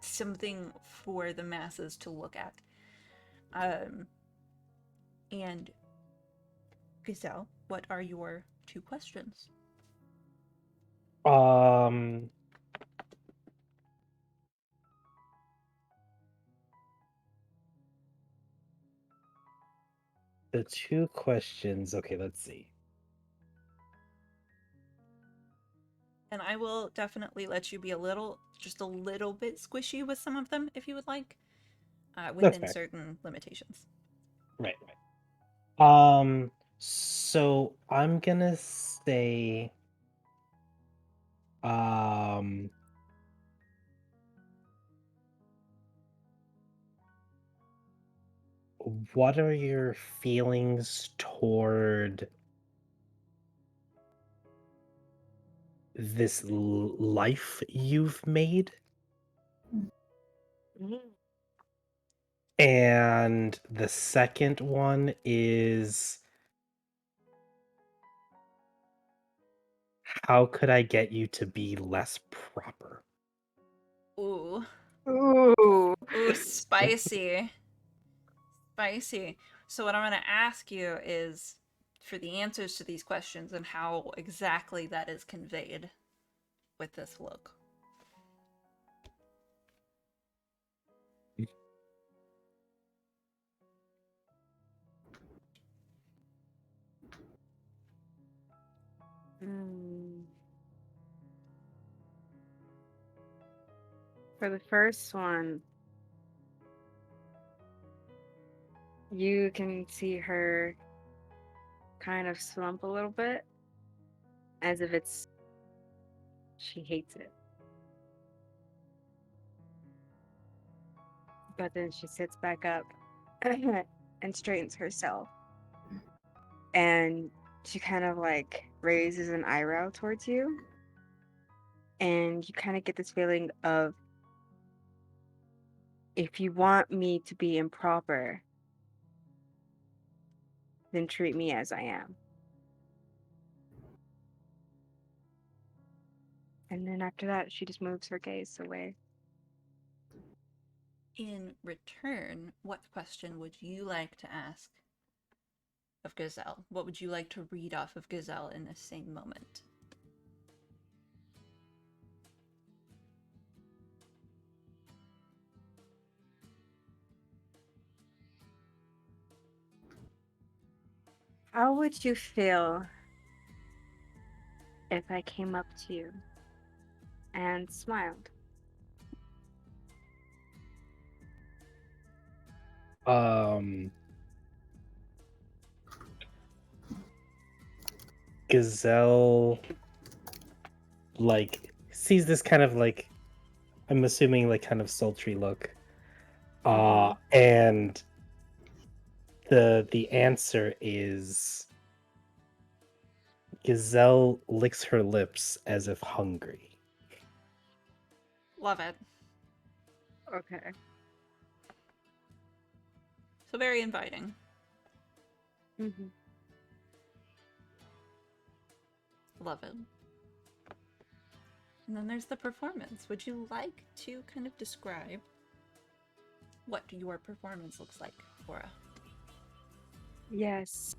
something for the masses to look at. And Gazelle, what are your 2 questions? The 2 questions. Okay, let's see. And I will definitely let you be just a little bit squishy with some of them if you would like, within certain limitations. Right. So I'm gonna say, what are your feelings toward this life you've made? And the second one is, how could I get you to be less proper? Ooh. Ooh. Ooh, spicy. Spicy. So what I'm going to ask you is for the answers to these questions and how exactly that is conveyed with this look. For the first one, you can see her kind of slump a little bit, as if she hates it. But then she sits back up and straightens herself. And she kind of like raises an eyebrow towards you. And you kind of get this feeling of, if you want me to be improper, then treat me as I am. And then after that, she just moves her gaze away. In return, what question would you like to ask of Gazelle? What would you like to read off of Gazelle in this same moment? How would you feel if I came up to you and smiled? Gazelle like sees this kind of like, I'm assuming like kind of sultry look. And the answer is, Gazelle licks her lips as if hungry. Love it. Okay. So very inviting. Mm-hmm. Love it. And then there's the performance. Would you like to kind of describe what your performance looks like, Laura? Yes.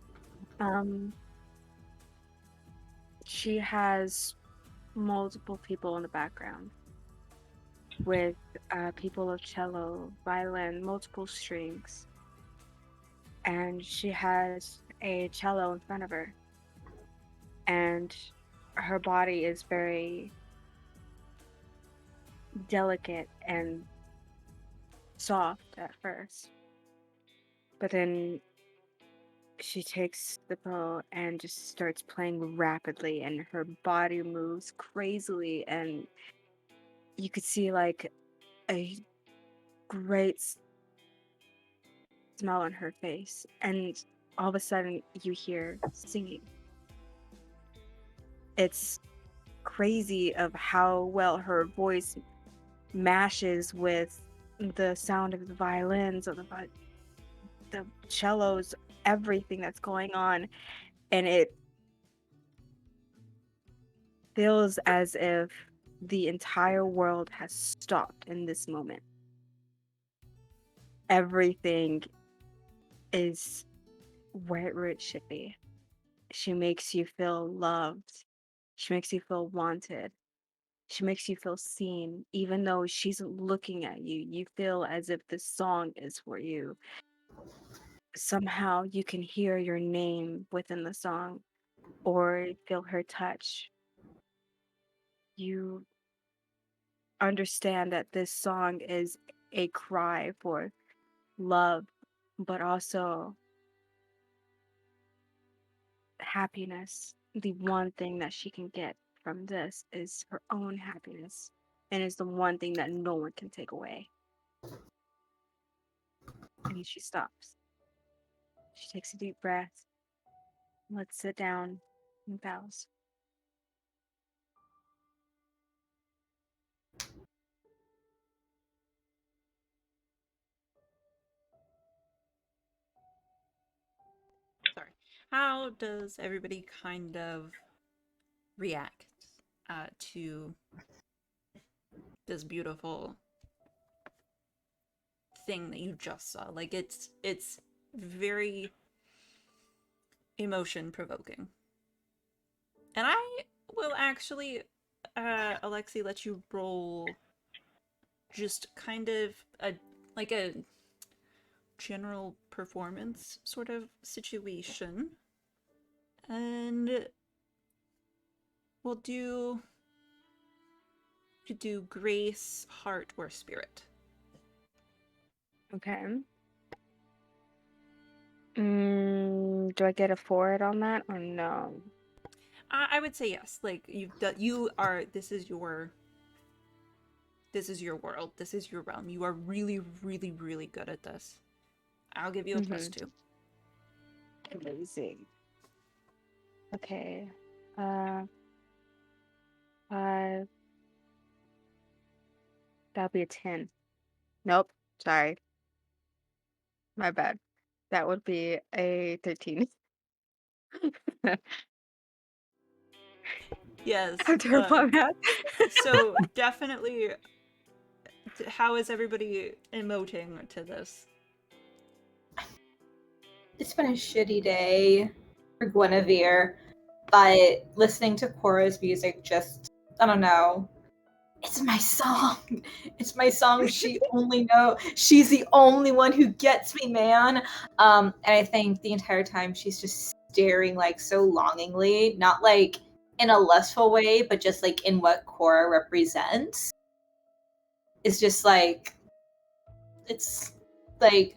She has multiple people in the background with people of cello, violin, multiple strings. And she has a cello in front of her. And her body is very delicate and soft at first. But then she takes the bow and just starts playing rapidly, and her body moves crazily, and you could see like a great smile on her face, and all of a sudden you hear singing. It's crazy of how well her voice mashes with the sound of the violins or the cellos, everything that's going on, and it feels as if the entire world has stopped in this moment. Everything is where it should be. She makes you feel loved. She makes you feel wanted. She makes you feel seen. Even though she's looking at you, you feel as if this song is for you. Somehow you can hear your name within the song or feel her touch. You understand that this song is a cry for love, but also happiness. The one thing that she can get from this is her own happiness, and is the one thing that no one can take away. And she stops. She takes a deep breath. Let's sit down and bows. How does everybody kind of react to this beautiful thing that you just saw? Like it's very emotion provoking. And I will actually Alexi let you roll just kind of a general performance sort of situation. And we'll do grace, heart, or spirit. Okay. Do I get a forward on that or no? I would say yes. Like you are. This is your world. This is your realm. You are really, really, really good at this. I'll give you a +2. Amazing. Okay. 5. That'll be a 10. Nope. Sorry. My bad. That would be a 13. Yes. I'm terrible at math. So definitely, how is everybody emoting to this? It's been a shitty day for Guinevere, but listening to Cora's music just, I don't know. It's my song. It's my song. She's the only one who gets me, man. And I think the entire time she's just staring like so longingly, not like in a lustful way, but just like in what Cora represents. It's just like, it's like,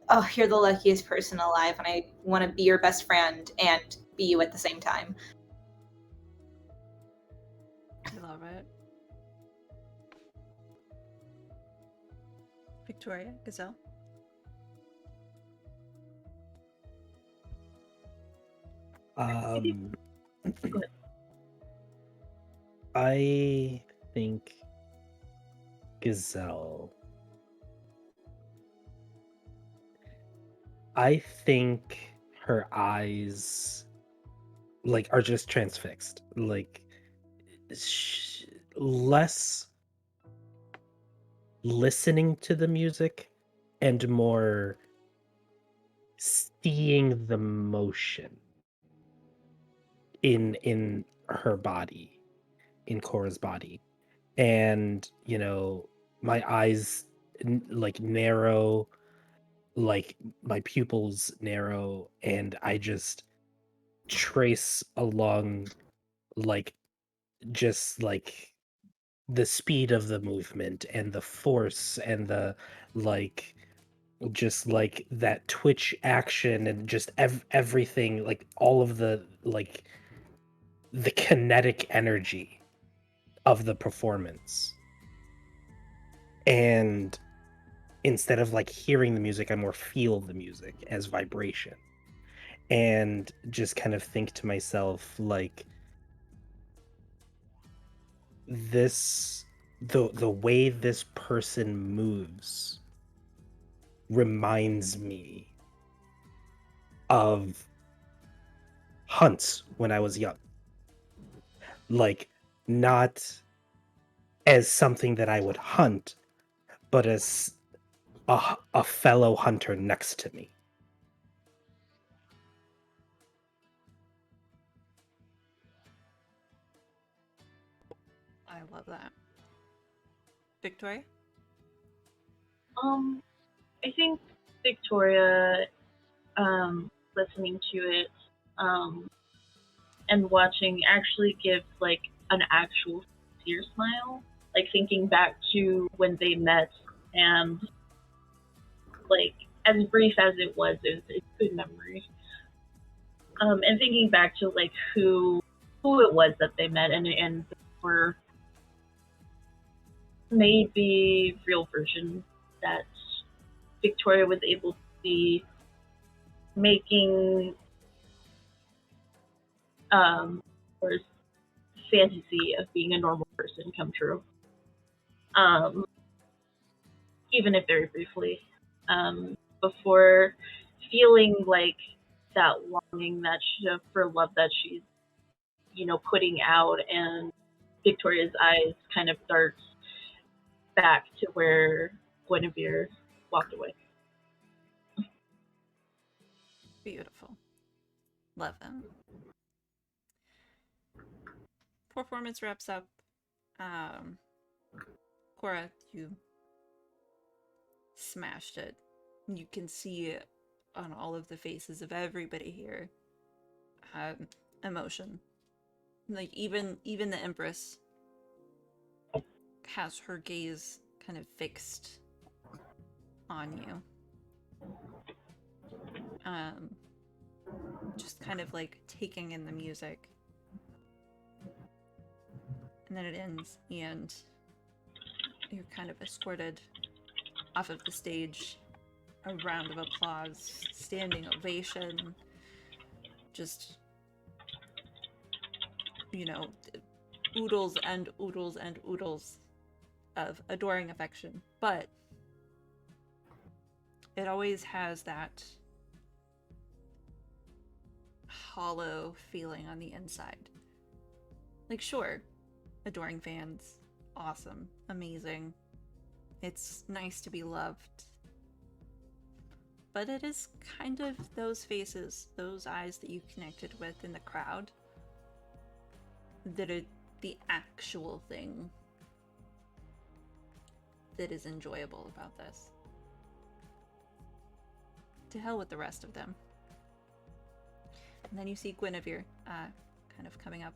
oh, you're the luckiest person alive, and I want to be your best friend and be you at the same time. I love it. Victoria, Gazelle? I think Gazelle. I think her eyes like are just transfixed. Like less listening to the music and more seeing the motion in her body, in Cora's body. And my eyes like narrow, like my pupils narrow, and I just trace along like just like the speed of the movement and the force and the like just like that twitch action and just everything, like all of the like the kinetic energy of the performance. And instead of like hearing the music, I more feel the music as vibration, and just kind of think to myself like the way this person moves reminds me of hunts when I was young. Like, not as something that I would hunt, but as a fellow hunter next to me. I love that. Victoria? I think Victoria, listening to it, and watching actually gives like an actual tear smile. Like thinking back to when they met, and like as brief as it was a good memory. And thinking back to like who it was that they met, and were maybe real version that Victoria was able to see, making or fantasy of being a normal person come true. Even if very briefly, before feeling like that longing that for love that she's, putting out, and Victoria's eyes kind of darts back to where Guinevere walked away. Beautiful. Love them. Performance wraps up. Cora, you smashed it. You can see it on all of the faces of everybody here. Emotion. Like even the Empress has her gaze kind of fixed on you. Just kind of like taking in the music. And then it ends, and you're kind of escorted off of the stage. A round of applause, standing ovation, just, oodles and oodles and oodles of adoring affection. But it always has that hollow feeling on the inside. Like, sure, adoring fans, awesome, amazing. It's nice to be loved. But it is kind of those faces, those eyes that you connected with in the crowd that are the actual thing that is enjoyable about this. To hell with the rest of them. And then you see Guinevere kind of coming up.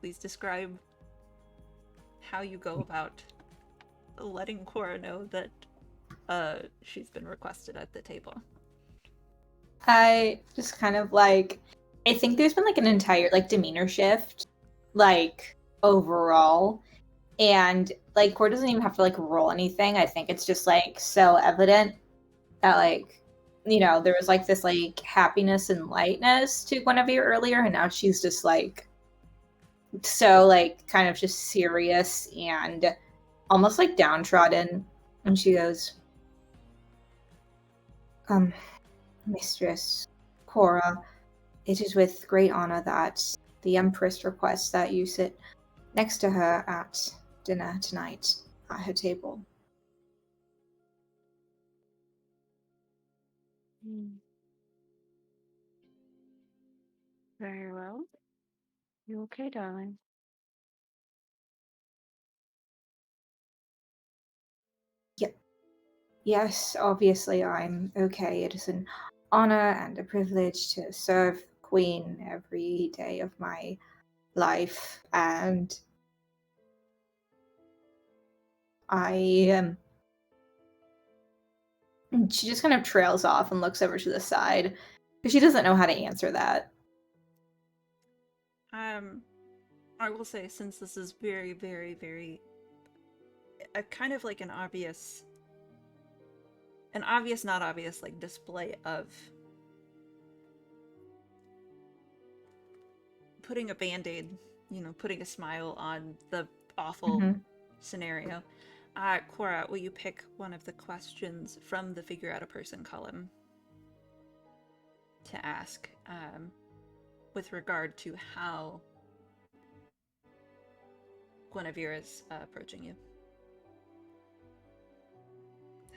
Please describe how you go about letting Cora know that she's been requested at the table. I just kind of I think there's been an entire demeanor shift, overall. And Cora doesn't even have to roll anything. I think it's just so evident that there was this happiness and lightness to Guinevere earlier, and now she's just so kind of just serious and almost downtrodden. And she goes, Mistress Cora, it is with great honor that the Empress requests that you sit next to her at dinner tonight at her table. Very well. You okay, darling? Yep. Yes, obviously I'm okay. It is an honor and a privilege to serve the Queen every day of my life, and she just kind of trails off and looks over to the side because she doesn't know how to answer that. I will say, since this is very, very, very kind of an obvious, not obvious, display of putting a band-aid, putting a smile on the awful scenario. Cora, will you pick one of the questions from the Figure Out a Person column to ask with regard to how Guinevere is approaching you?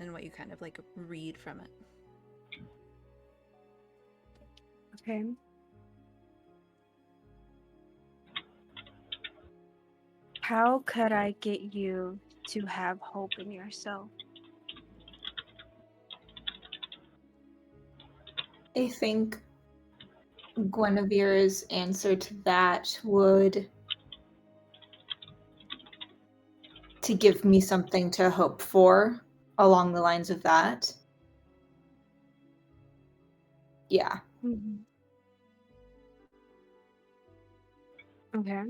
And what you kind of read from it. Okay. How could I get you to have hope in yourself? I think Guinevere's answer to that would to give me something to hope for along the lines of that. Yeah. Mm-hmm. Okay.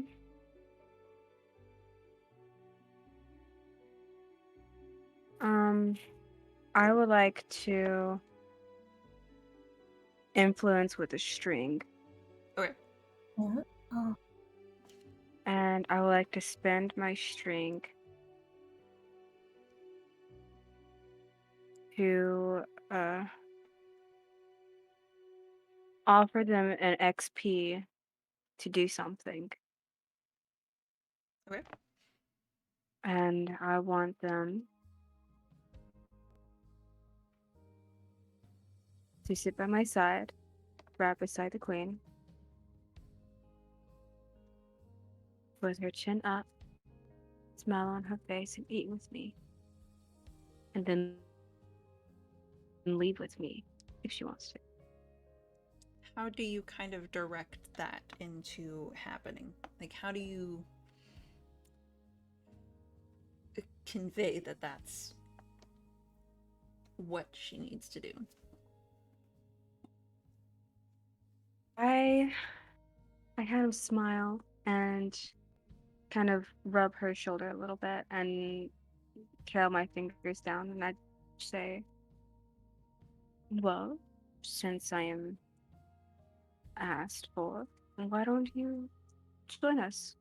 I would like to influence with a string. Okay. Oh. And I would like to spend my string to offer them an XP to do something. Okay. And I want them to sit by my side, right beside the queen, with her chin up, smile on her face, and eat with me. And then leave with me if she wants to. How do you kind of direct that into happening? Like, how do you convey that that's what she needs to do? I kind of smile and kind of rub her shoulder a little bit and trail my fingers down, and I say, well, since I am asked for, why don't you join us?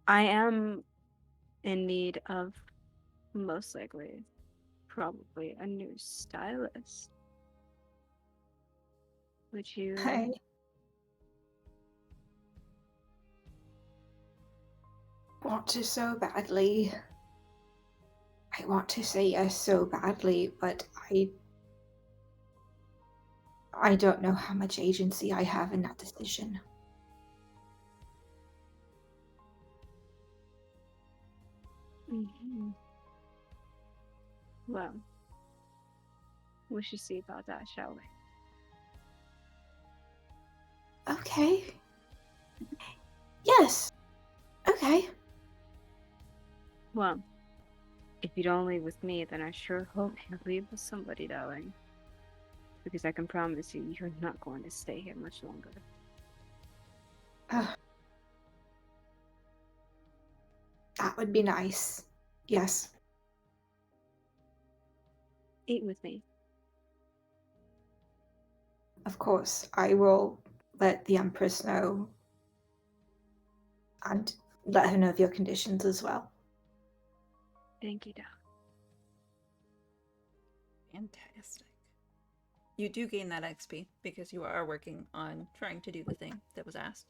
I am in need of, most likely, probably a new stylist. Would I you? want to so badly. I want to say yes so badly, but I don't know how much agency I have in that decision. Mhm. Well, we should see about that, shall we? Okay. Yes. Okay. Well, if you don't leave with me, then I sure hope you leave with somebody, darling. Because I can promise you, you're not going to stay here much longer. That would be nice. Yes. Eat with me. Of course, I will let the Empress know and let her know of your conditions as well. Thank you, darling. Fantastic. You do gain that XP because you are working on trying to do the thing that was asked.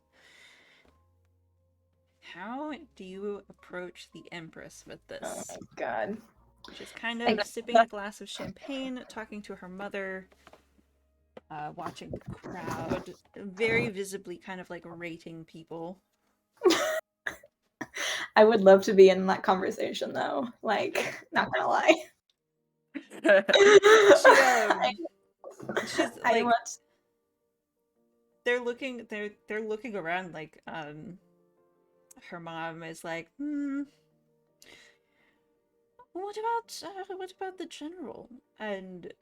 How do you approach the Empress with this? Oh, God. She's kind of sipping a glass of champagne, talking to her mother, watching the crowd, very visibly kind of like rating people. I would love to be in that conversation, though. Like, not gonna lie. She's I like, want. they're looking around like, her mom is like, what about the general? And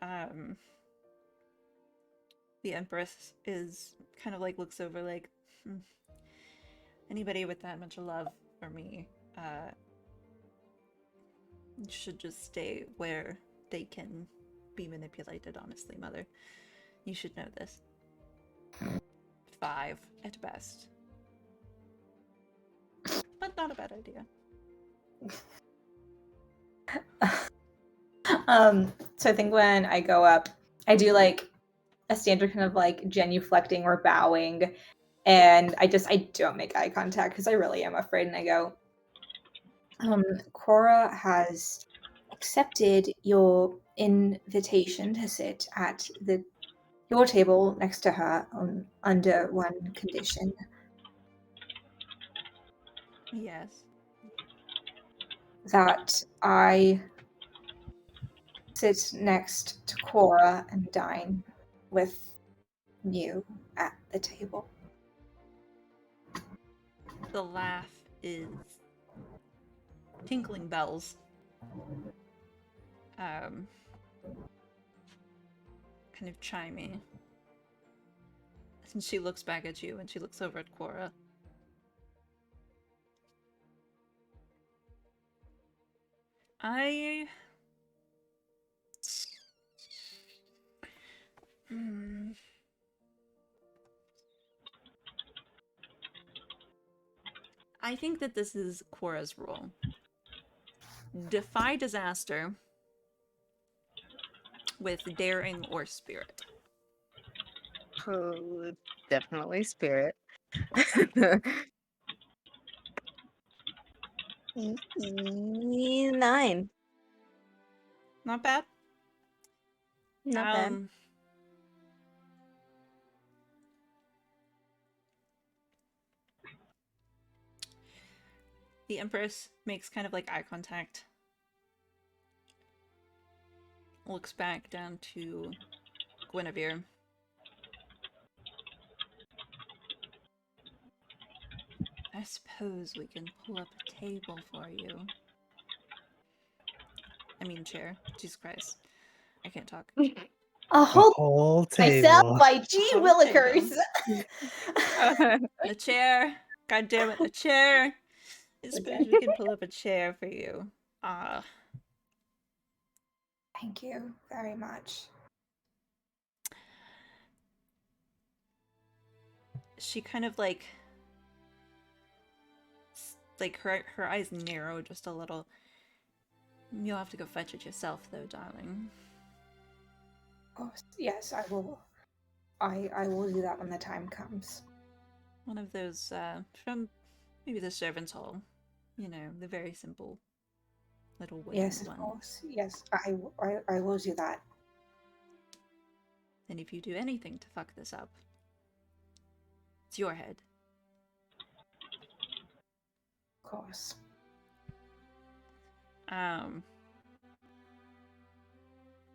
the Empress is kind of like looks over like, anybody with that much love for me should just stay where they can be manipulated. Honestly, mother, you should know this. 5 at best, but not a bad idea. So I think when I go up, I do like a standard kind of like genuflecting or bowing, and I don't make eye contact because I really am afraid, and I go, Cora has accepted your invitation to sit at your table next to her under one condition. Yes. That I sit next to Cora and dine with you at the table. The laugh is tinkling bells. Kind of chiming. And she looks back at you and she looks over at Cora. I think that this is Cora's rule. Defy disaster with daring or spirit. Oh, definitely spirit. 9. Not bad. Not bad. The Empress makes kind of like eye contact. Looks back down to Guinevere. I suppose we can pull up a table for you. I mean chair. Jesus Christ. I can't talk. A A whole whole myself table. by G Whole Willikers. A chair. God damn it, a chair. I suppose we can pull up a chair for you. Thank you very much. She kind of like her eyes narrow just a little. You'll have to go fetch it yourself though, darling. Oh, yes, I will. I will do that when the time comes. One of those from maybe the servants' hall. You know, the very simple little wooden Yes, of ones. course. Yes, I will do that. And if you do anything to fuck this up, it's your head. Of course.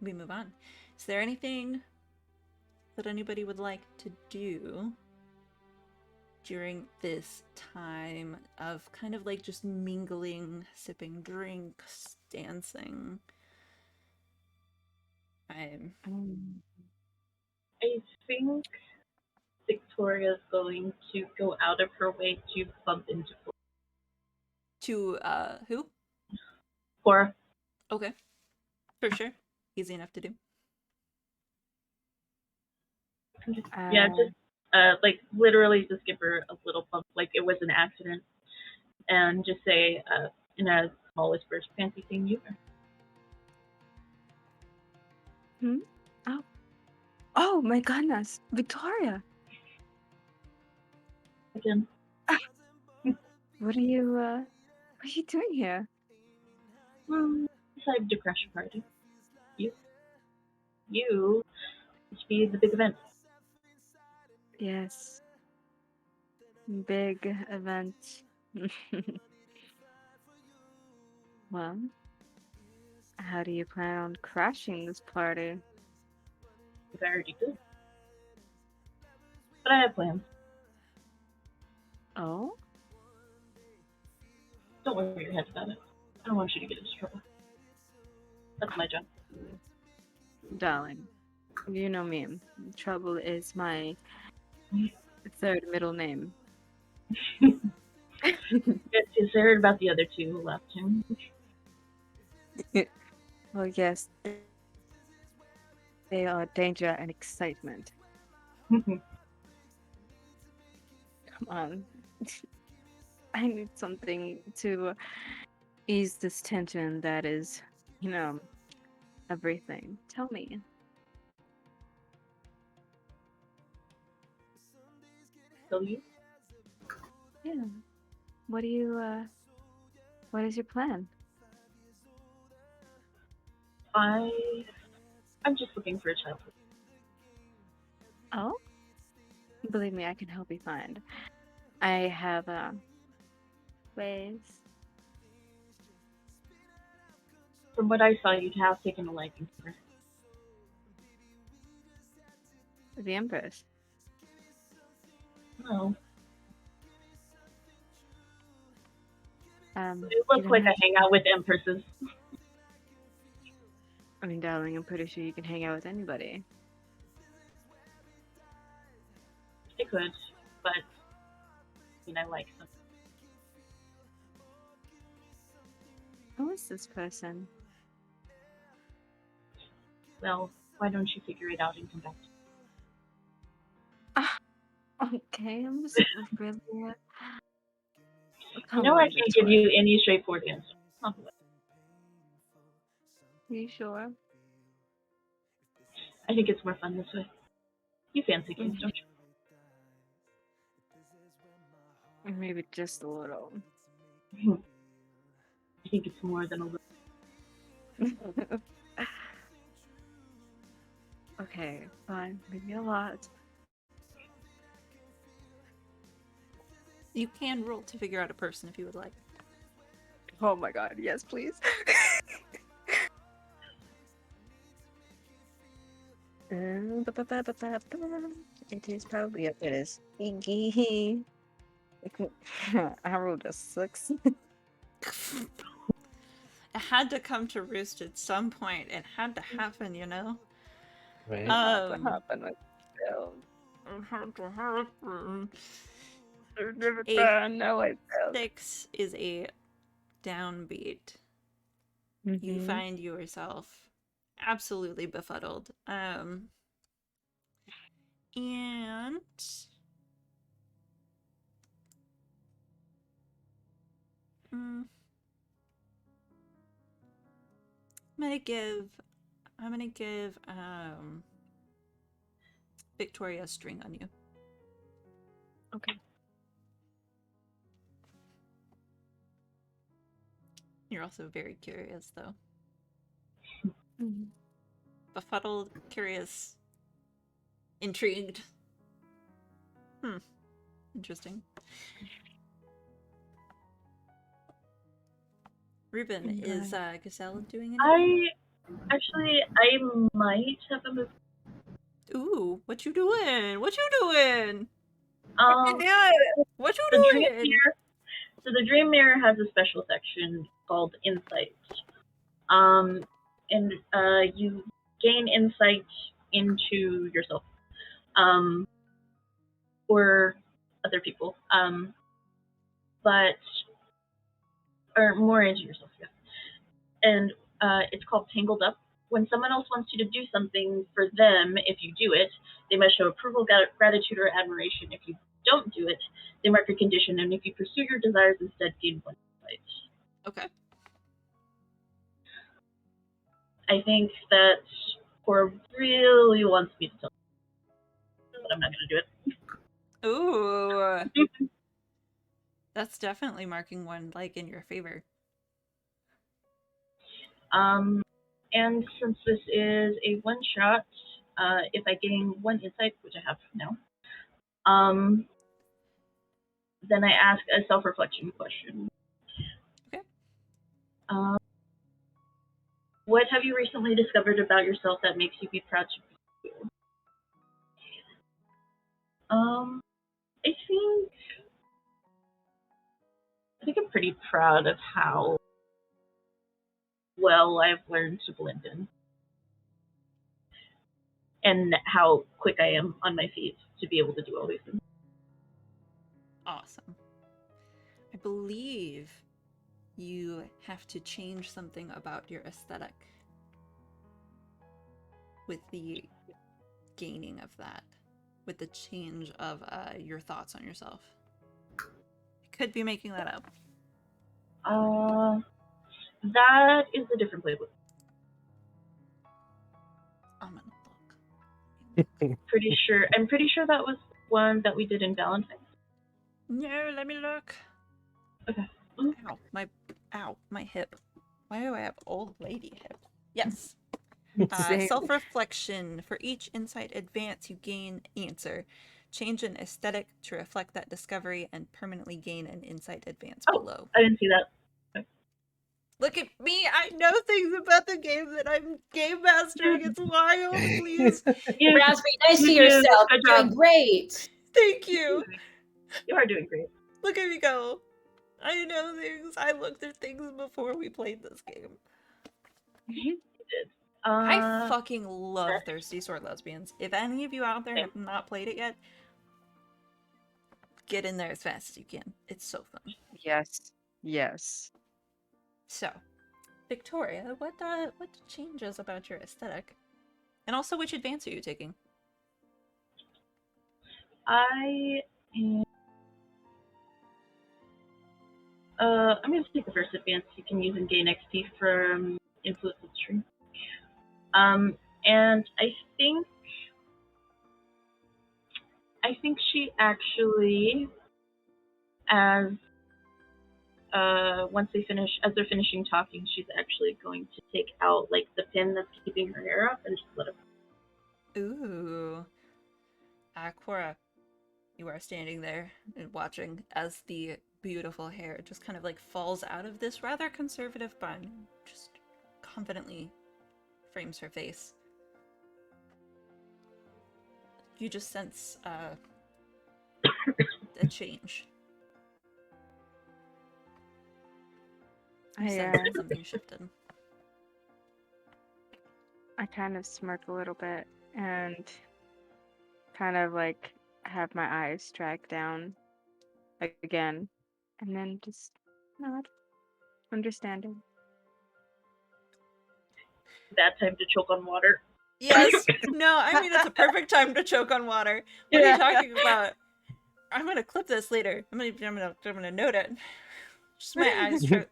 We move on. Is there anything that anybody would like to do during this time of kind of like just mingling, sipping drinks, dancing? I think Victoria's going to go out of her way to bump into To who? Cora. Okay. For sure. Easy enough to do. Yeah, just like literally just give her a little bump, like it was an accident, and just say in a small whisper, "Fancy seeing you." Oh my goodness, Victoria. Again. What are you doing here? Decided to crash a party. You should be the big event. Yes. Big event. Well, how do you plan on crashing this party? I already did. But I have plans. Oh? Don't worry your head about it. I don't want you to get into trouble. That's my job. Darling, you know me. Trouble is my third middle name. Is there about the other two who left him? Well, yes. They are danger and excitement. Come on. I need something to ease this tension that is, everything. Tell me. Tell you? Yeah. What is your plan? I'm just looking for a child. Oh? Believe me, I can help you find. I have ways. From what I saw, you'd have taken a liking to her. The Empress. No. You It looks don't like I have to- hang out with empresses. I mean, darling, I'm pretty sure you can hang out with anybody. I could, but I like them. Who is this person? Well, why don't you figure it out and come back to me? Okay, I'm just really. I can't give you any straightforward answer. Not the way. Are you sure? I think it's more fun this way. You fancy games, don't Maybe just a little. you? I think it's more than a little. Okay, fine. Maybe a lot. You can roll to figure out a person if you would like. Oh my god, yes, please. It is probably up. It is. I rolled a 6. It had to come to roost at some point. It had to happen, you know? Right. What happened with failed? It had to happen. No, I failed. 6 is a downbeat. You Mhm. find yourself absolutely befuddled. And I'm gonna give Victoria a string on you. Okay. You're also very curious though. Mhm. Befuddled, curious, intrigued. Interesting. Ruben, is Gazelle doing anything? I might have a move. Ooh, what you doing? What you doing? Um, What the you dream doing? mirror. So the dream mirror has a special section called insight. And you gain insight into yourself, or other people, or more into yourself, yeah. And it's called Tangled Up. When someone else wants you to do something for them, if you do it, they must show approval, gratitude, or admiration. If you don't do it, they mark a condition, and if you pursue your desires instead, gain 1 insight. Okay. I think that Cor really wants me to tell you, but I'm not going to do it. Ooh. That's definitely marking one like in your favor. And since this is a one shot, if I gain 1 insight, which I have now, then I ask a self-reflection question. Okay. What have you recently discovered about yourself that makes you be proud to be you? I think I'm pretty proud of how well I've learned to blend in, and how quick I am on my feet to be able to do all these things. Awesome. I believe you have to change something about your aesthetic with the gaining of that, with the change of your thoughts on yourself. I could be making that up. That is a different playbook. I'm gonna look. I'm pretty sure that was one that we did in Valentine's. No, let me look. Okay. Ow, my hip. Why do I have old lady hip? Yes. Same. Self-reflection. For each insight advance, you gain answer. Change an aesthetic to reflect that discovery and permanently gain an insight advance below. I didn't see that. Look at me! I know things about the game that I'm game mastering. It's wild, please. Raspy, nice to You do. yourself. Good You're doing job. great. Thank you. You are doing great. Look at me go. I know things. I looked at things before we played this game. You did. I fucking love Thirsty Sword Lesbians. If any of you out there have not played it yet, get in there as fast as you can. It's so fun. Yes. Yes. So, Victoria, what changes about your aesthetic? And also, which advance are you taking? I am. I'm going to take the first advance you can use and gain XP from Influence of the Stream. And I think I think she actually, as once as they're finishing talking, she's actually going to take out like the pin that's keeping her hair up and just let it. Ooh. Cora, you are standing there and watching as the beautiful hair just kind of like falls out of this rather conservative bun, just confidently frames her face. You just sense a change. You sense that something shifted. I kind of smirk a little bit and kind of like have my eyes drag down again, and then just nod, understanding. Bad time to choke on water. Yes. No, I mean, it's a perfect time to choke on water. What are you talking about? I'm gonna clip this later. I'm gonna note it. Just my eyes choke.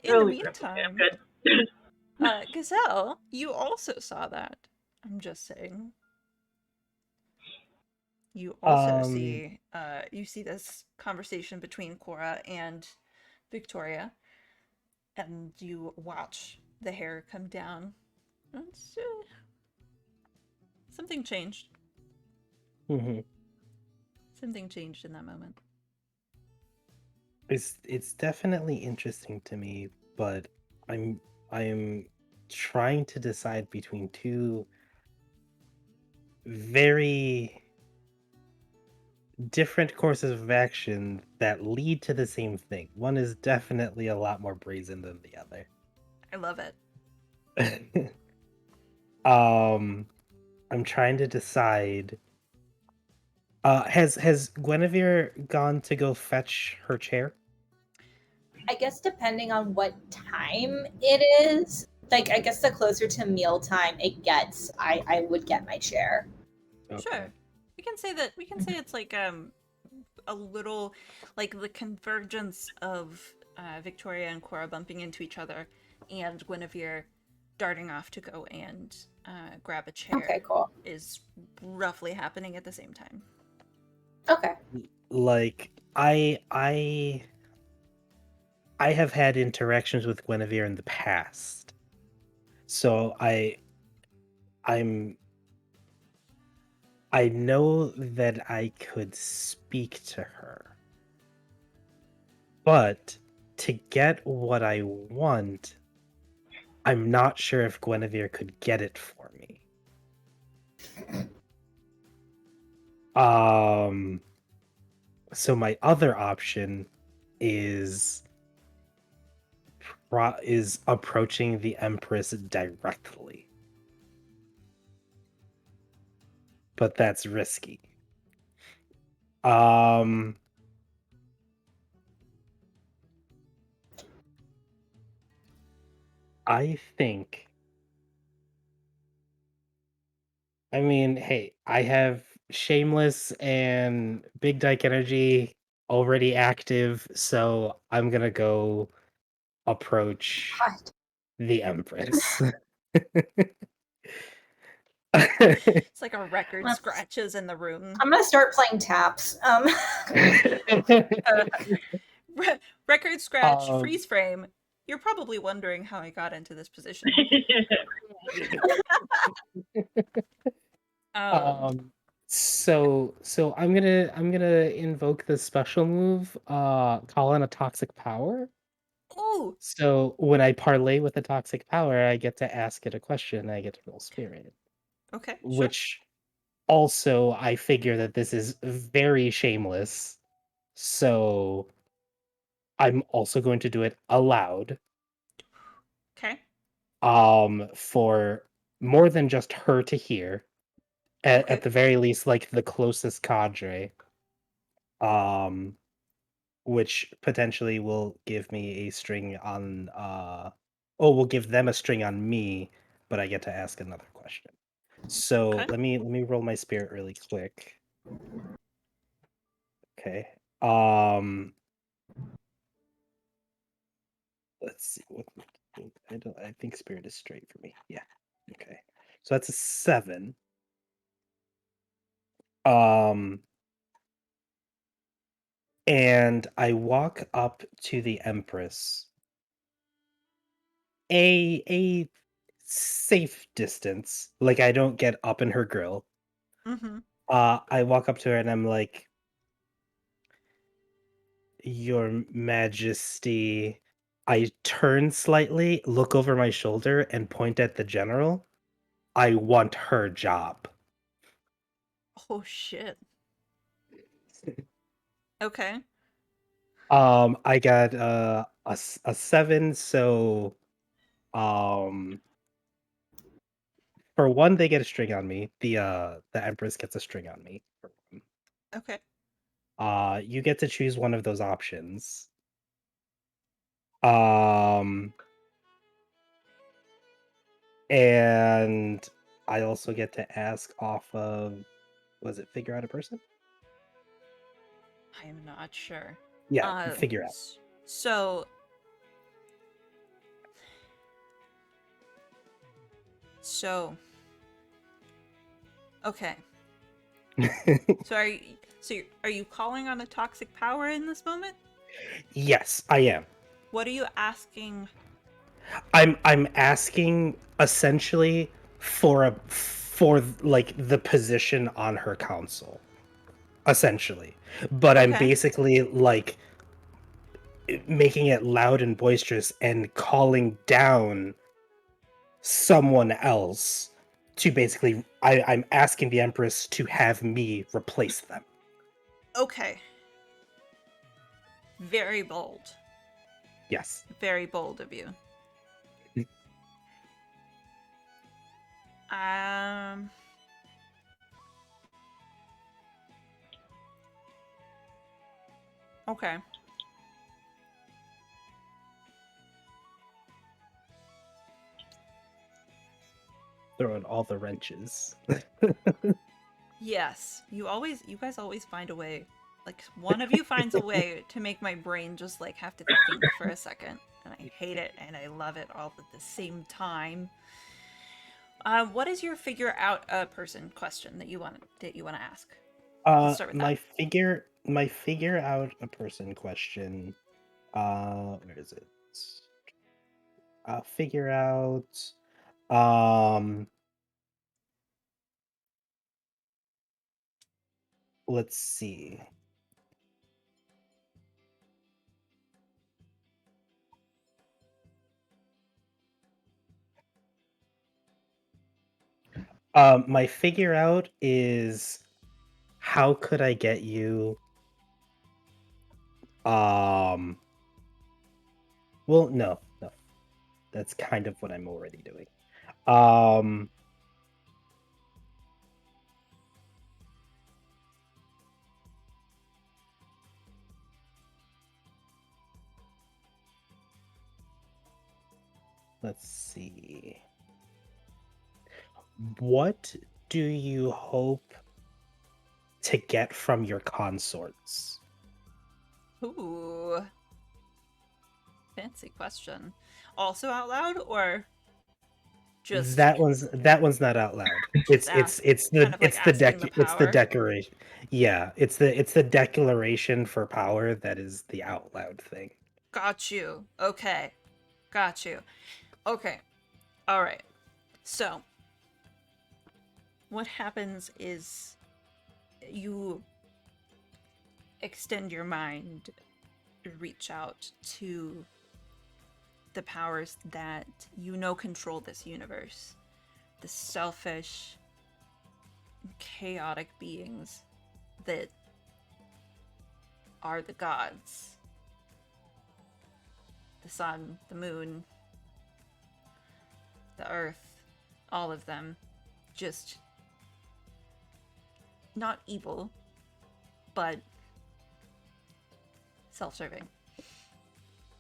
In the meantime, Gazelle, you also saw that. I'm just saying. You also see you see this conversation between Cora and Victoria, and you watch the hair come down. It's, something changed. Something changed in that moment. It's definitely interesting to me, but I'm trying to decide between two very different courses of action that lead to the same thing. One is definitely a lot more brazen than the other. I love it. I'm trying to decide. Has Guinevere gone to go fetch her chair? I guess depending on what time it is, like I guess the closer to mealtime it gets, I would get my chair. Okay. Sure. We can say it's like a little like the convergence of Victoria and Cora bumping into each other and Guinevere darting off to go and grab a chair. Okay, cool. Is roughly happening at the same time. Okay. Like I have had interactions with Guinevere in the past. So I know that I could speak to her. But to get what I want, I'm not sure if Guinevere could get it for me. So my other option is approaching the Empress directly. But that's risky. I think. I mean, hey, I have Shameless and Big Dyke Energy already active, so I'm gonna go approach God. the Empress. It's like a record scratches in the room. I'm gonna start playing taps. Record scratch, freeze frame. You're probably wondering how I got into this position. So I'm gonna invoke the special move, call in a toxic power. Ooh. So when I parlay with a toxic power, I get to ask it a question and I get to roll spirit. Okay. Which also I figure that this is very shameless. So I'm also going to do it aloud. Okay. For more than just her to hear. At the very least, like the closest cadre. Which potentially will give me a string on will give them a string on me, but I get to ask another question. So let me roll my spirit really quick. Okay. Let's see. I think spirit is straight for me. Yeah. So that's a 7. Um, and I walk up to the Empress a safe distance. Like I don't get up in her grill. Mm-hmm. I walk up to her and I'm like, Your Majesty. I turn slightly, look over my shoulder, and point at the general. I want her job. Oh shit. Okay. I got a 7, so um for one, they get a string on me. The Empress gets a string on me. For one. Okay. You get to choose one of those options. Um and I also get to ask off of, was it figure out a person? I am not sure. Yeah, figure out. So so okay. So are you calling on a toxic power in this moment? Yes, I am. What are you asking? I'm asking essentially for like the position on her council. Essentially. But I'm Okay. basically like making it loud and boisterous and calling down someone else to basically I'm asking the Empress to have me replace them. Okay. Very bold. Yes. Very bold of you. Um Okay. Throwing all the wrenches. Yes. You guys always find a way. Like one of you finds a way to make my brain just like have to think for a second. And I hate it and I love it all at the same time. What is your figure out a person question that you want to ask? Let's start with that. My figure out a person question. Where is it? Figure out. Um, let's see. My figure out is how could I get you? Um, well, no. That's kind of what I'm already doing. Um, let's see. What do you hope to get from your consorts? Ooh. Fancy question. Also out loud or just That one's not out loud. just ask kind of like asking the It's the power? declaration. Yeah, it's the declaration for power that is the out loud thing. Got you. Okay. Got you. Okay. All right. So, what happens is you extend your mind, reach out to the powers that you know control this universe. The selfish, chaotic beings that are the gods. The sun, the moon, the earth, all of them. Just not evil, but self-serving.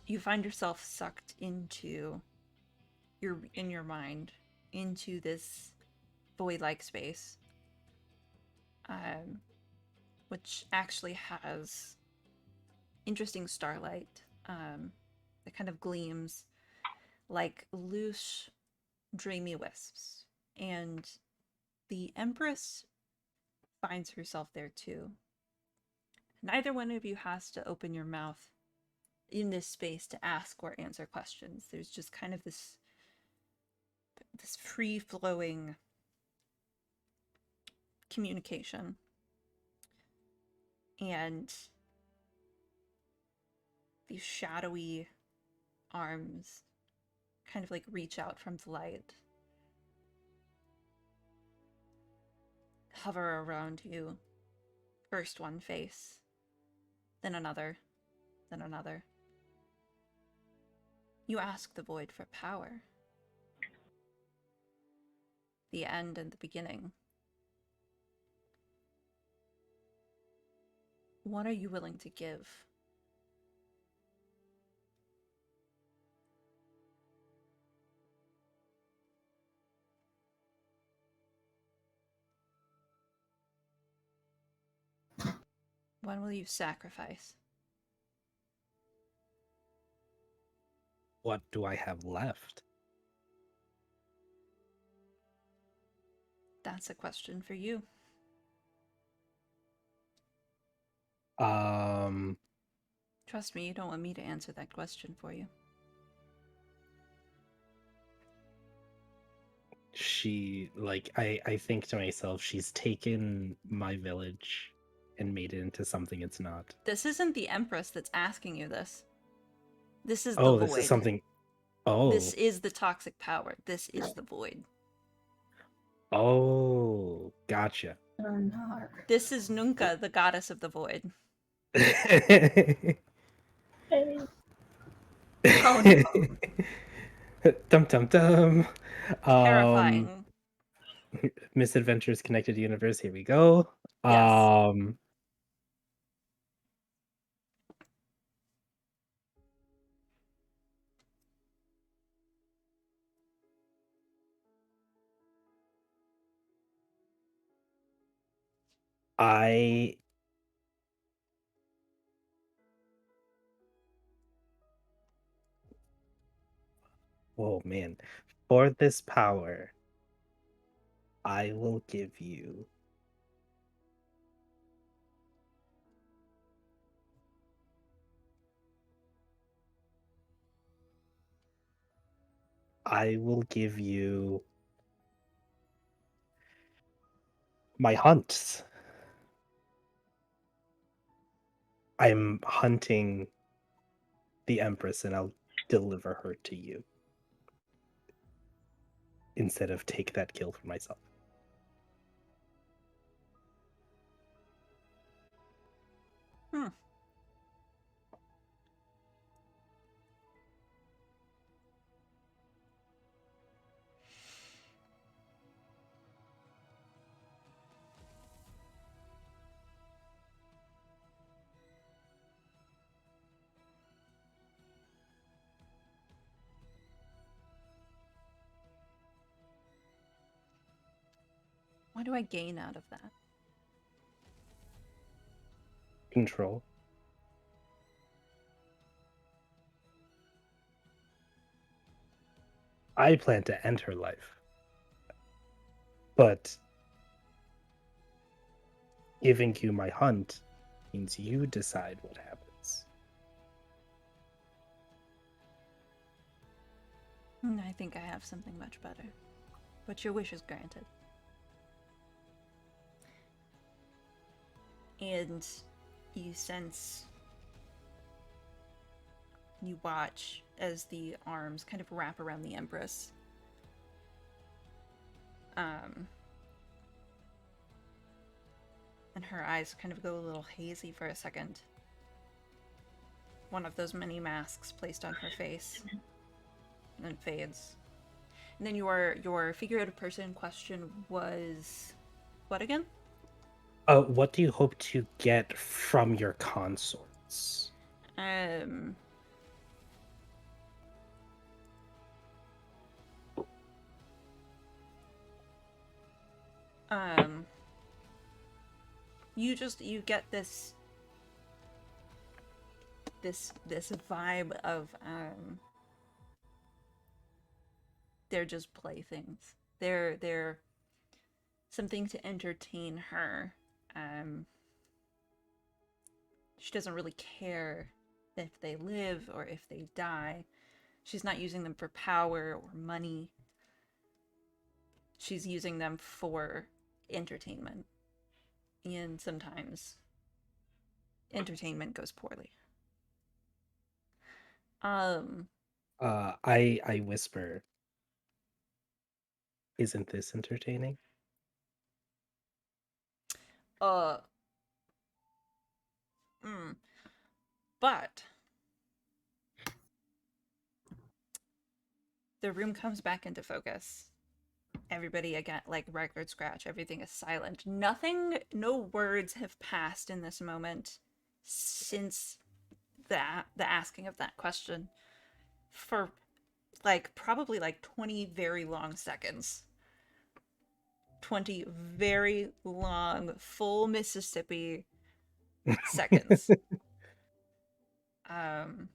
You find yourself sucked into your mind into this void-like space, um, which actually has interesting starlight that kind of gleams like loose, dreamy wisps. And the Empress finds herself there too. Neither one of you has to open your mouth in this space to ask or answer questions. There's just kind of this free-flowing communication. And these shadowy arms kind of like reach out from the light, hover around you. First one face, then another, then another. You ask the void for power. The end and the beginning. What are you willing to give? What will you sacrifice? What do I have left? That's a question for you. Trust me, you don't want me to answer that question for you. I think to myself, she's taken my village and made it into something it's not. This isn't the Empress that's asking you this. This is the Oh, void. this is something. Oh. This is the toxic power. This is the void. Oh, gotcha. Oh, no. This is Nunca, the goddess of the void. Hey. Oh, no. Dum dum dum. Terrifying. Misadventures Connected Universe. Here we go. Yes. Oh man. For this power, I will give you my hunts. I'm hunting the Empress and I'll deliver her to you. Instead of take that kill for myself. What do I gain out of that? Control. I plan to end her life. But giving you my hunt means you decide what happens. I think I have something much better. But your wish is granted. And you sense, you watch as the arms kind of wrap around the Empress. And her eyes kind of go a little hazy for a second. One of those many masks placed on her face. And then fades. And then your figurative person question was what again? What do you hope to get from your consorts? You get this vibe of they're just playthings. They're something to entertain her. She doesn't really care if they live or if they die. She's not using them for power or money. She's using them for entertainment. And sometimes entertainment goes poorly. I whisper, isn't this entertaining? Uh, mm. But the room comes back into focus. Everybody again, like record scratch, everything is silent. Nothing, no words have passed in this moment since the asking of that question for like probably like 20 very long seconds. 20 very long, full Mississippi seconds. And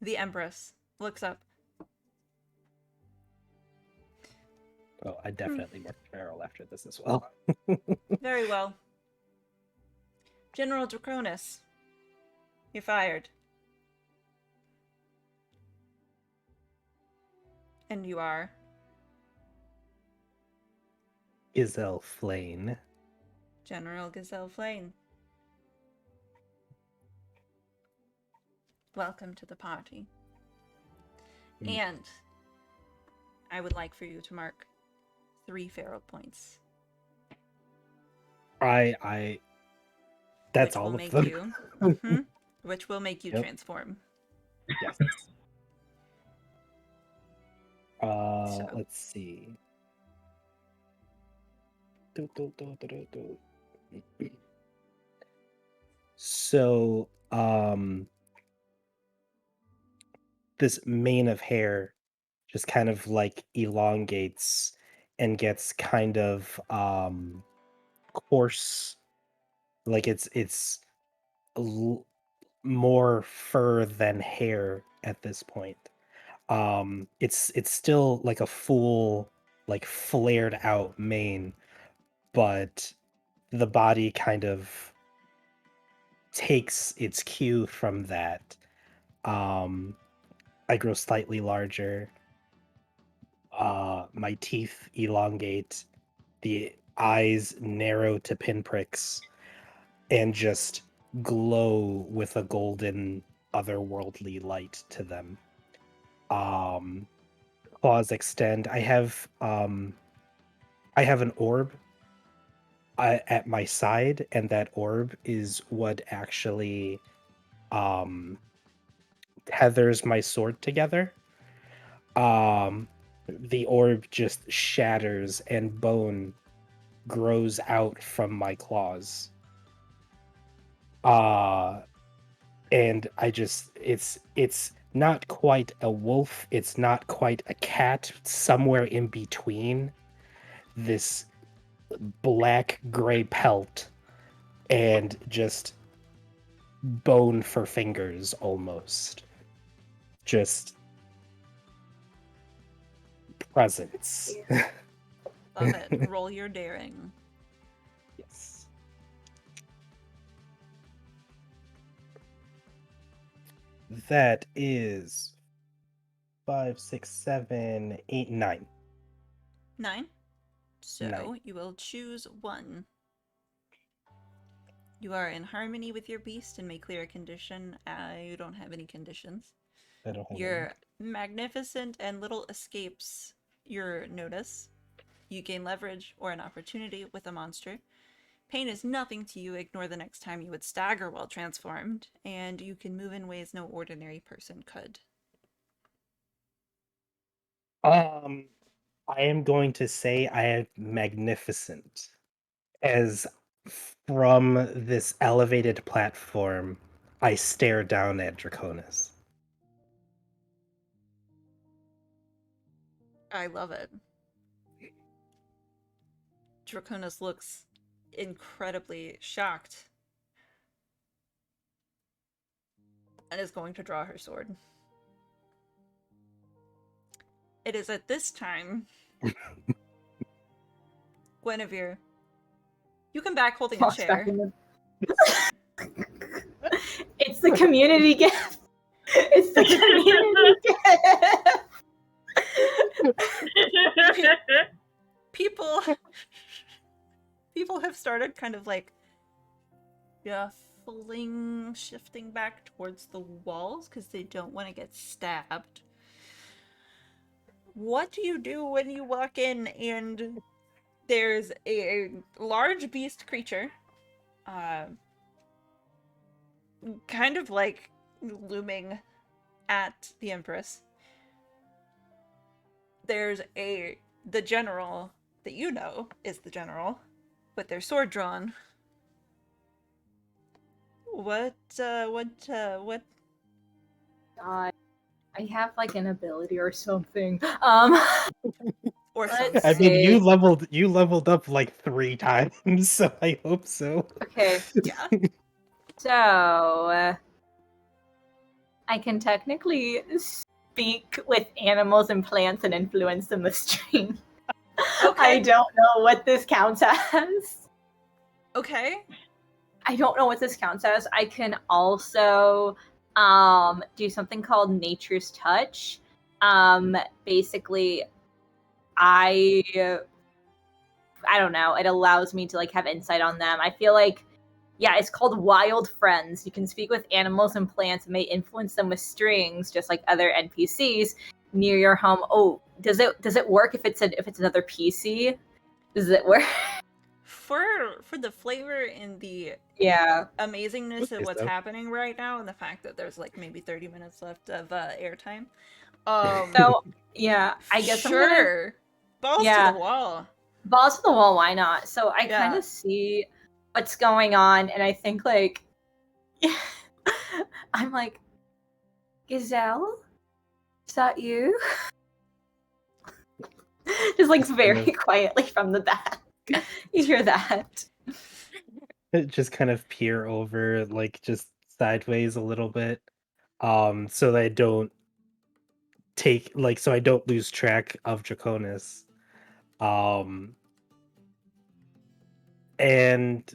the Empress looks up. Oh, I definitely work feral after this as well. Very well. General Draconis, you're fired. And you are? Gazelle Flane. General Gazelle Flane. Welcome to the party. And I would like for you to mark 3 feral points. That's which all will of make them. you, which will make you Yep. transform. Yes. Let's see. So, this mane of hair just kind of like elongates and gets kind of coarse, like it's more fur than hair at this point. It's still like a full, like flared out mane, but the body kind of takes its cue from that. I grow slightly larger. My teeth elongate, the eyes narrow to pinpricks, and just glow with a golden, otherworldly light to them. Claws extend. I have an orb at my side, and that orb is what actually tethers my sword together. The orb just shatters and bone grows out from my claws. And I just it's not quite a wolf, it's not quite a cat, somewhere in between this black gray pelt and just bone for fingers almost. Just presence. Love it. Roll your daring. Yes. That is 5, 6, 7, 8, 9. 9. So 9. you will choose 1. You are in harmony with your beast and may clear a condition. You don't have any conditions. I don't have Your magnificent and little escapes your notice. You gain leverage or an opportunity with a monster. Pain is nothing to you. Ignore the next time you would stagger while transformed, and you can move in ways no ordinary person could. I am going to say I have magnificent, as from this elevated platform, I stare down at Draconis. I love it. Draconis looks incredibly shocked and is going to draw her sword. It is at this time, Guinevere, you come back holding a Walks back chair. in the... It's the community gift. It's the community gift. People have started kind of like shifting back towards the walls because they don't want to get stabbed. What do you do when you walk in and there's a large beast creature, kind of like looming at the Empress? There's the general that you know is the general, with their sword drawn. What? God, I have like an ability or something. Or Let's something. I mean, see. you leveled up like 3 times, so I hope so. Okay, Yeah. so I can technically speak with animals and plants and influence them with string. Okay. I don't know what this counts as. Okay. I don't know what this counts as. I can also do something called Nature's Touch. Basically, I don't know. It allows me to like have insight on them. I feel like, yeah, it's called Wild Friends. You can speak with animals and plants and may influence them with strings, just like other NPCs near your home. Oh, does it work if it's another PC? Does it work? For the flavor and the Yeah. amazingness of Okay, what's so. happening right now, and the fact that there's like maybe 30 minutes left of airtime. So yeah, I guess I'm gonna sure. Balls to the wall. balls to the wall. Why not? So I Yeah. kind of see what's going on, and I think like I'm like, Gazelle, is that you? Just like very quietly from the back. You hear that? Just kind of peer over, like just sideways a little bit, so that I don't so I don't lose track of Draconis. And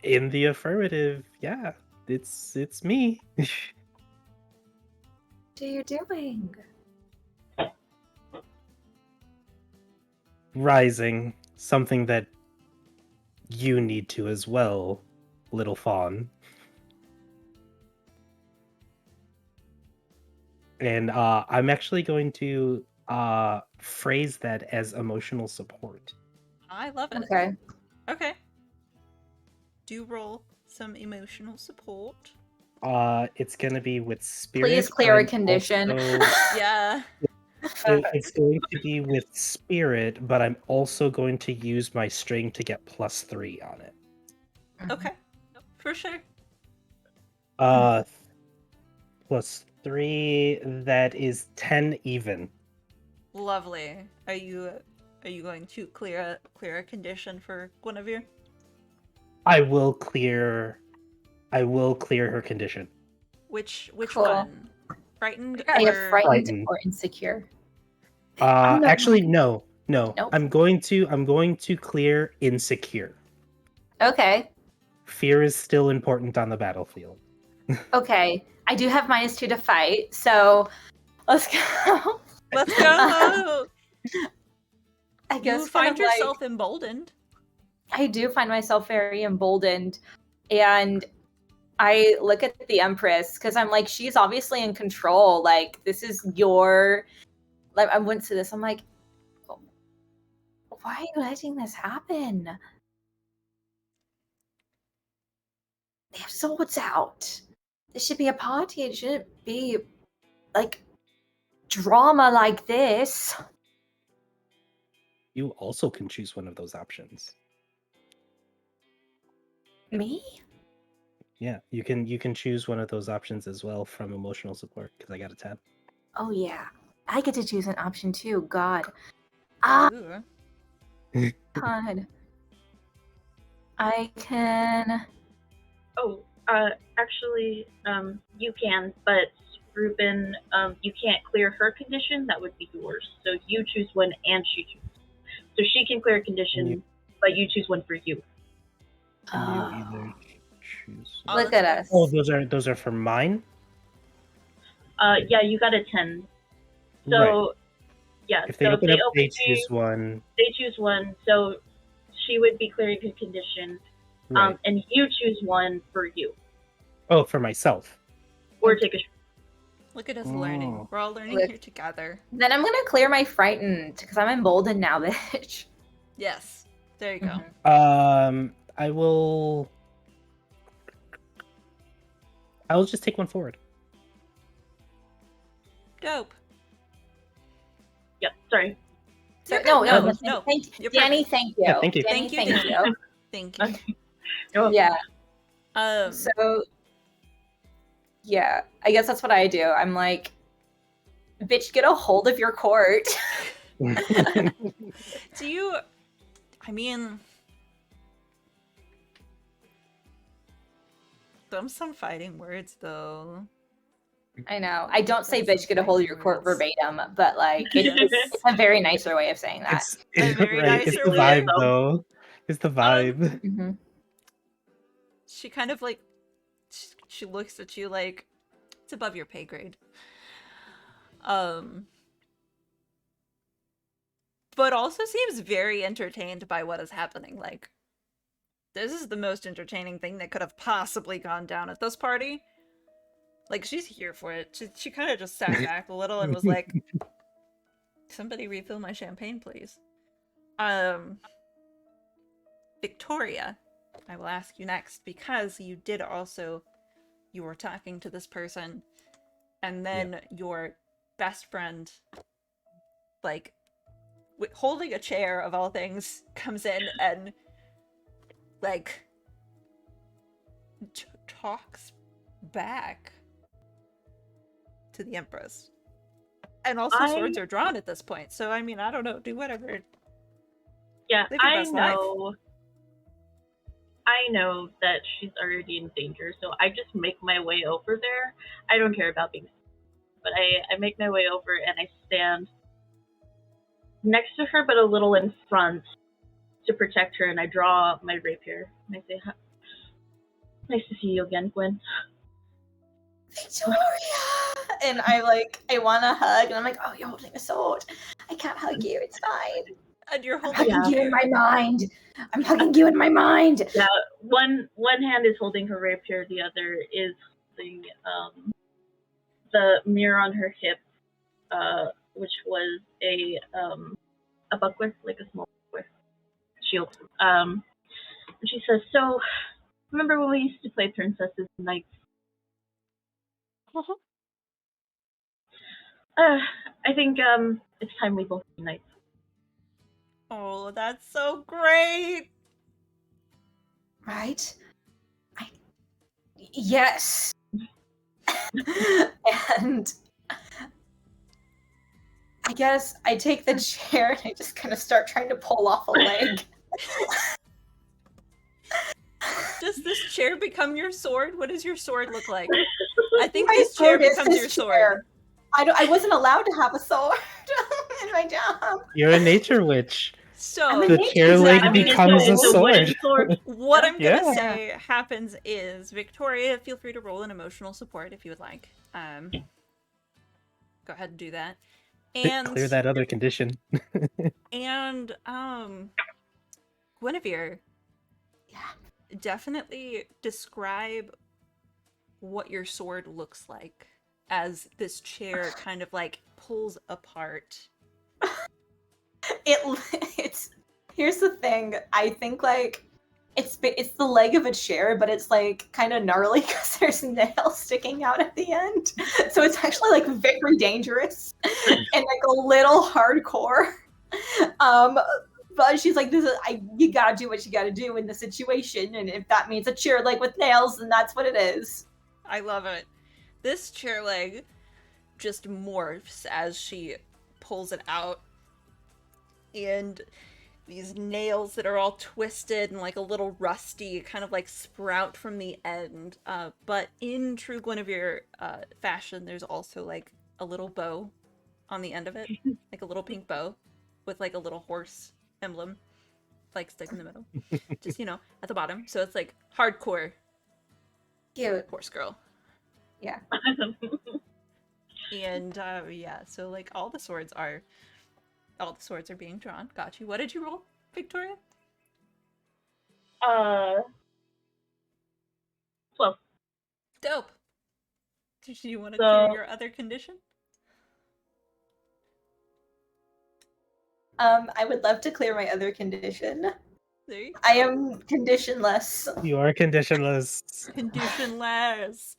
in the affirmative, yeah, it's me. What are you doing? Rising, something that you need to as well, little fawn. And I'm actually going to phrase that as emotional support. I love it. Okay. Okay. Do roll some emotional support. It's gonna be with spirit. Please clear a I'm condition. also- Yeah. It's going to be with spirit, but I'm also going to use my string to get +3 on it. Okay. For sure. +3, that is 10 even. Lovely. Are you going to clear a condition for Guinevere? I will clear her condition. Which Cool. one? Frightened I have or frightened Frightened. or insecure. I'm not Actually, lying. no. Nope. I'm going to clear insecure. Okay. Fear is still important on the battlefield. Okay. I do have -2 to fight, so let's go. Let's go. I guess You find kind of like- yourself emboldened. I do find myself very emboldened, and I look at the Empress because I'm like, she's obviously in control. Like, this is your. Like, I wouldn't say this. I'm like, why are you letting this happen? They have swords out. This should be a party. It shouldn't be like drama like this. You also can choose one of those options. Me? Yeah, you can choose one of those options as well from emotional support because I got a 10. Oh yeah, I get to choose an option too. God, Ooh. God, I can. Oh, actually, you can, but Ruben, you can't clear her condition. That would be yours. So you choose one, and she chooses. So she can clear a condition, but you choose one for you. And you Oh, either choose. Oh, look that's at fair. us. Oh, those are for mine. Yeah, you got a 10. So Right. yeah, If they so open they up, open they to choose you, one. they choose one. So she would be clearing a condition, Right. and you choose one for you, Oh, for myself. or take a. Look at us learning. Oh. We're all learning Look. here together. Then I'm gonna clear my frightened because I'm emboldened now, bitch. Yes. There you go. Mhm. I will. I will just take one forward. Dope. Yeah, sorry. So, You're no, good. no, No, no, no. Thank, You're Danny, perfect. thank you. Yeah, thank you. Danny, Thank you, thank Danny. you. Thank you. You're welcome. Yeah. So, yeah, I guess that's what I do. I'm like, bitch, get a hold of your court. Do you? I mean, some fighting words though. I know. I don't say That's bitch, get a hold of your court words. verbatim, but like, Yes. it's a very nicer way of saying that. It's A very right. It's nicer the way. vibe, though. It's the vibe. Mhm. She kind of like, she looks at you like, it's above your pay grade. But also seems very entertained by what is happening. Like, this is the most entertaining thing that could have possibly gone down at this party. Like, she's here for it. She kind of just sat back a little and was like, somebody refill my champagne, please. Victoria, I will ask you next, because you did also, you were talking to this person, and then your best friend, like, holding a chair of all things, comes in and, like, talks back to the Empress. And also swords are drawn at this point, so I mean, I don't know, do whatever. Yeah, Live your I best life. know. I know that she's already in danger, so I just make my way over there. I don't care about being, but I make my way over and I stand next to her, but a little in front to protect her, and I draw my rapier and I say, "Nice to see you again, Gwen." Victoria! And I want to hug, and I'm like, oh, you're holding a sword. I can't hug you. It's fine. And you're I'm holding hugging you in my mind. I'm hugging you in my mind. Yeah, one hand is holding her rapier, the other is holding the mirror on her hip, which was a buckler, like a small buckler shield. And she says, "So, remember when we used to play princesses and knights? I think it's time we both be knights." Oh, that's so great! Right? Yes. And I guess I take the chair and I just kind of start trying to pull off a leg. Does this chair become your sword? What does your sword look like? I think My this chair sword is becomes this your chair. sword. I wasn't allowed to have a sword in my job. You're a nature witch. So, I'm a The nature chair leg witch. becomes a it's a wooden sword. sword. what I'm gonna Yeah. say happens is, Victoria, feel free to roll an emotional support if you would like. Go ahead and do that. And Clear that other condition. and Guinevere, Yeah. definitely describe what your sword looks like as this chair kind of like pulls apart. It's here's the thing. I think like it's the leg of a chair, but it's like kind of gnarly because there's nails sticking out at the end. So it's actually like very dangerous and like a little hardcore. But she's like, you gotta do what you gotta do in the situation, and if that means a chair leg with nails, then that's what it is. I love it. This chair leg just morphs as she pulls it out, and these nails that are all twisted and like a little rusty, kind of like sprout from the end. But in true Guinevere fashion, there's also like a little bow on the end of it, like a little pink bow with like a little horse emblem, like stick in the middle, just at the bottom. So it's like hardcore Cute. horse girl. Yeah. And yeah, so like all the swords are being drawn. Got you. What did you roll, Victoria? 12. Dope. Do you want to So- clear your other condition? I would love to clear my other condition. There you go. I am conditionless. You are conditionless. Conditionless.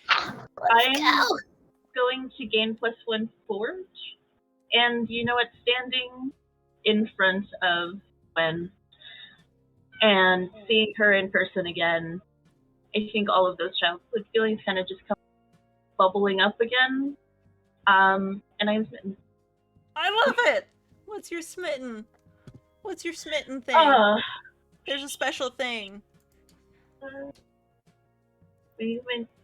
Let's I'm go. going to gain +1 forge, and it's standing in front of Gwen and seeing her in person again. I think all of those childhood feelings kind of just come bubbling up again. And I'm smitten. I love it. What's your smitten? What's your smitten thing? There's a special thing. When you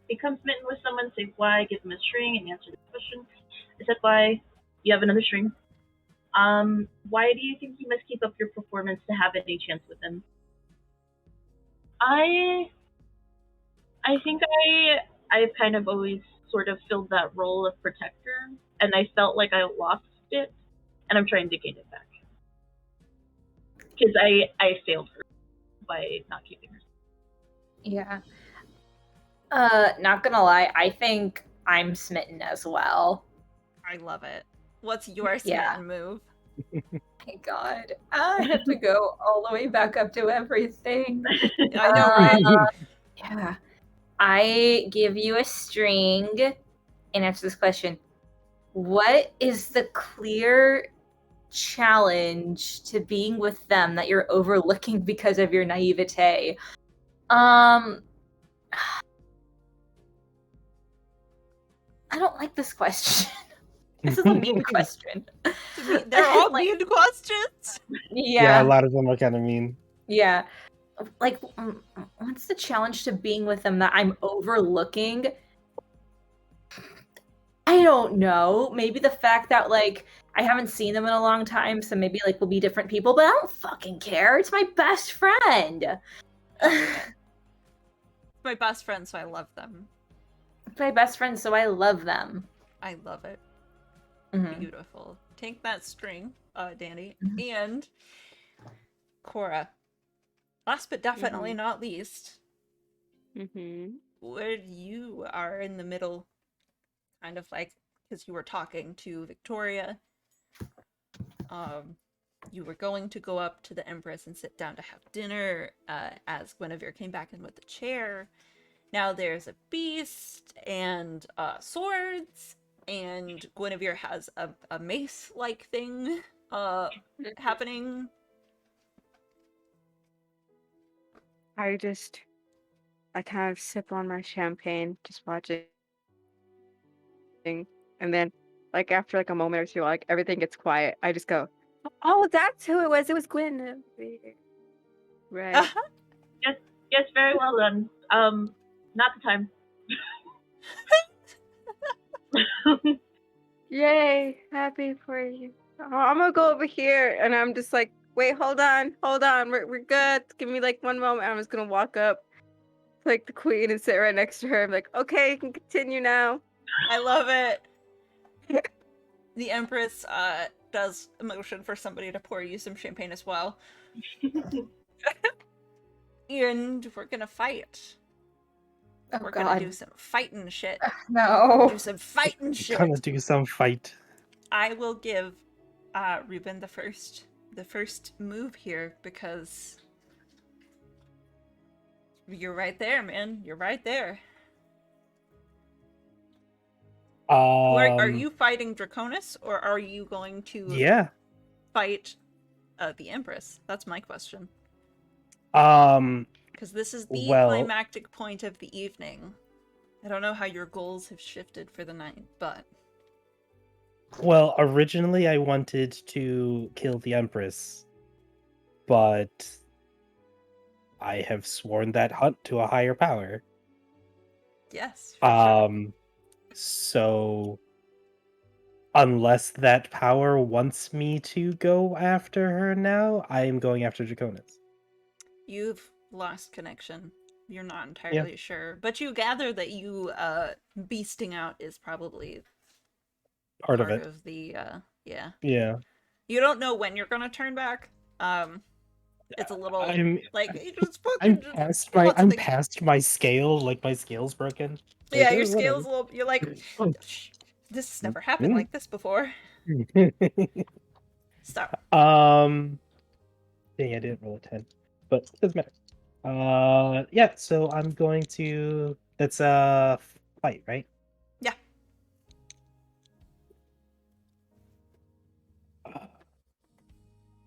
become smitten with someone, say why, give them a string, and answer the question. I said why. You have another string. Why do you think you must keep up your performance to have any chance with them? I think I've kind of always sort of filled that role of protector, and I felt like I lost it, and I'm trying to gain it back. Because I failed her by not keeping her. Yeah. Not gonna lie, I think I'm smitten as well. I love it. What's your smitten move? My God, I have to go all the way back up to everything. I know, right? Yeah. I give you a string and answer this question. What is the clear challenge to being with them that you're overlooking because of your naivete? I don't like this question. This is a mean question. They're all mean questions. Yeah, a Yeah. lot of them are kind of mean. Yeah. Like, what's the challenge to being with them that I'm overlooking? I don't know. Maybe the fact that, like, I haven't seen them in a long time, so maybe, like, we'll be different people, but I don't fucking care. It's my best friend. My best friend, so I love them. It's my best friend, so I love them. I love it. Mhm. Beautiful. Take that string, Danny. And Cora. Last but definitely not least, where you are in the middle, kind of like, because you were talking to Victoria. You were going to go up to the Empress and sit down to have dinner as Guinevere came back in with the chair. Now there's a beast and swords, and Guinevere has a mace-like thing happening. I kind of sip on my champagne, just watching. And then, like, after like a moment or two, like everything gets quiet. I just go, "Oh, that's who it was. It was Gwen." Right. Yes, very well done. Not the time. Yay! Happy for you. Oh, I'm gonna go over here, and I'm just like, wait, hold on. We're good. Give me like one moment. I'm just gonna walk up, to, like the queen, and sit right next to her. I'm like, okay, you can continue now. I love it. The Empress does a motion for somebody to pour you some champagne as well. And we're gonna fight. Oh, We're God. gonna do some fighting shit. No. Do some fighting shit. Gonna do some fight. I will give Ruben the first move here because you're right there, man. You're right there. Are you fighting Draconis, or are you going to fight the Empress? That's my question. Because this is the climactic point of the evening. I don't know how your goals have shifted for the night, but... Well, originally I wanted to kill the Empress. but I have sworn that hunt to a higher power. Yes, for sure. So unless that power wants me to go after her now, I am going after Draconis. You've lost connection. You're not Yeah. entirely sure, but you gather that you beasting out is probably Part of part it. of the yeah. Yeah. You don't know when you're gonna turn back. It's a little I'm like you just I'm fucking past my lots of I'm things. past my scale, like my scale's broken. Yeah, Like, your oh, scale's whatever. a little. You're like, "Shh, this has never happened Mm. like this before. Stop. Dang, I didn't roll a 10. But it doesn't matter. Yeah, so I'm going to that's fight, right? Yeah.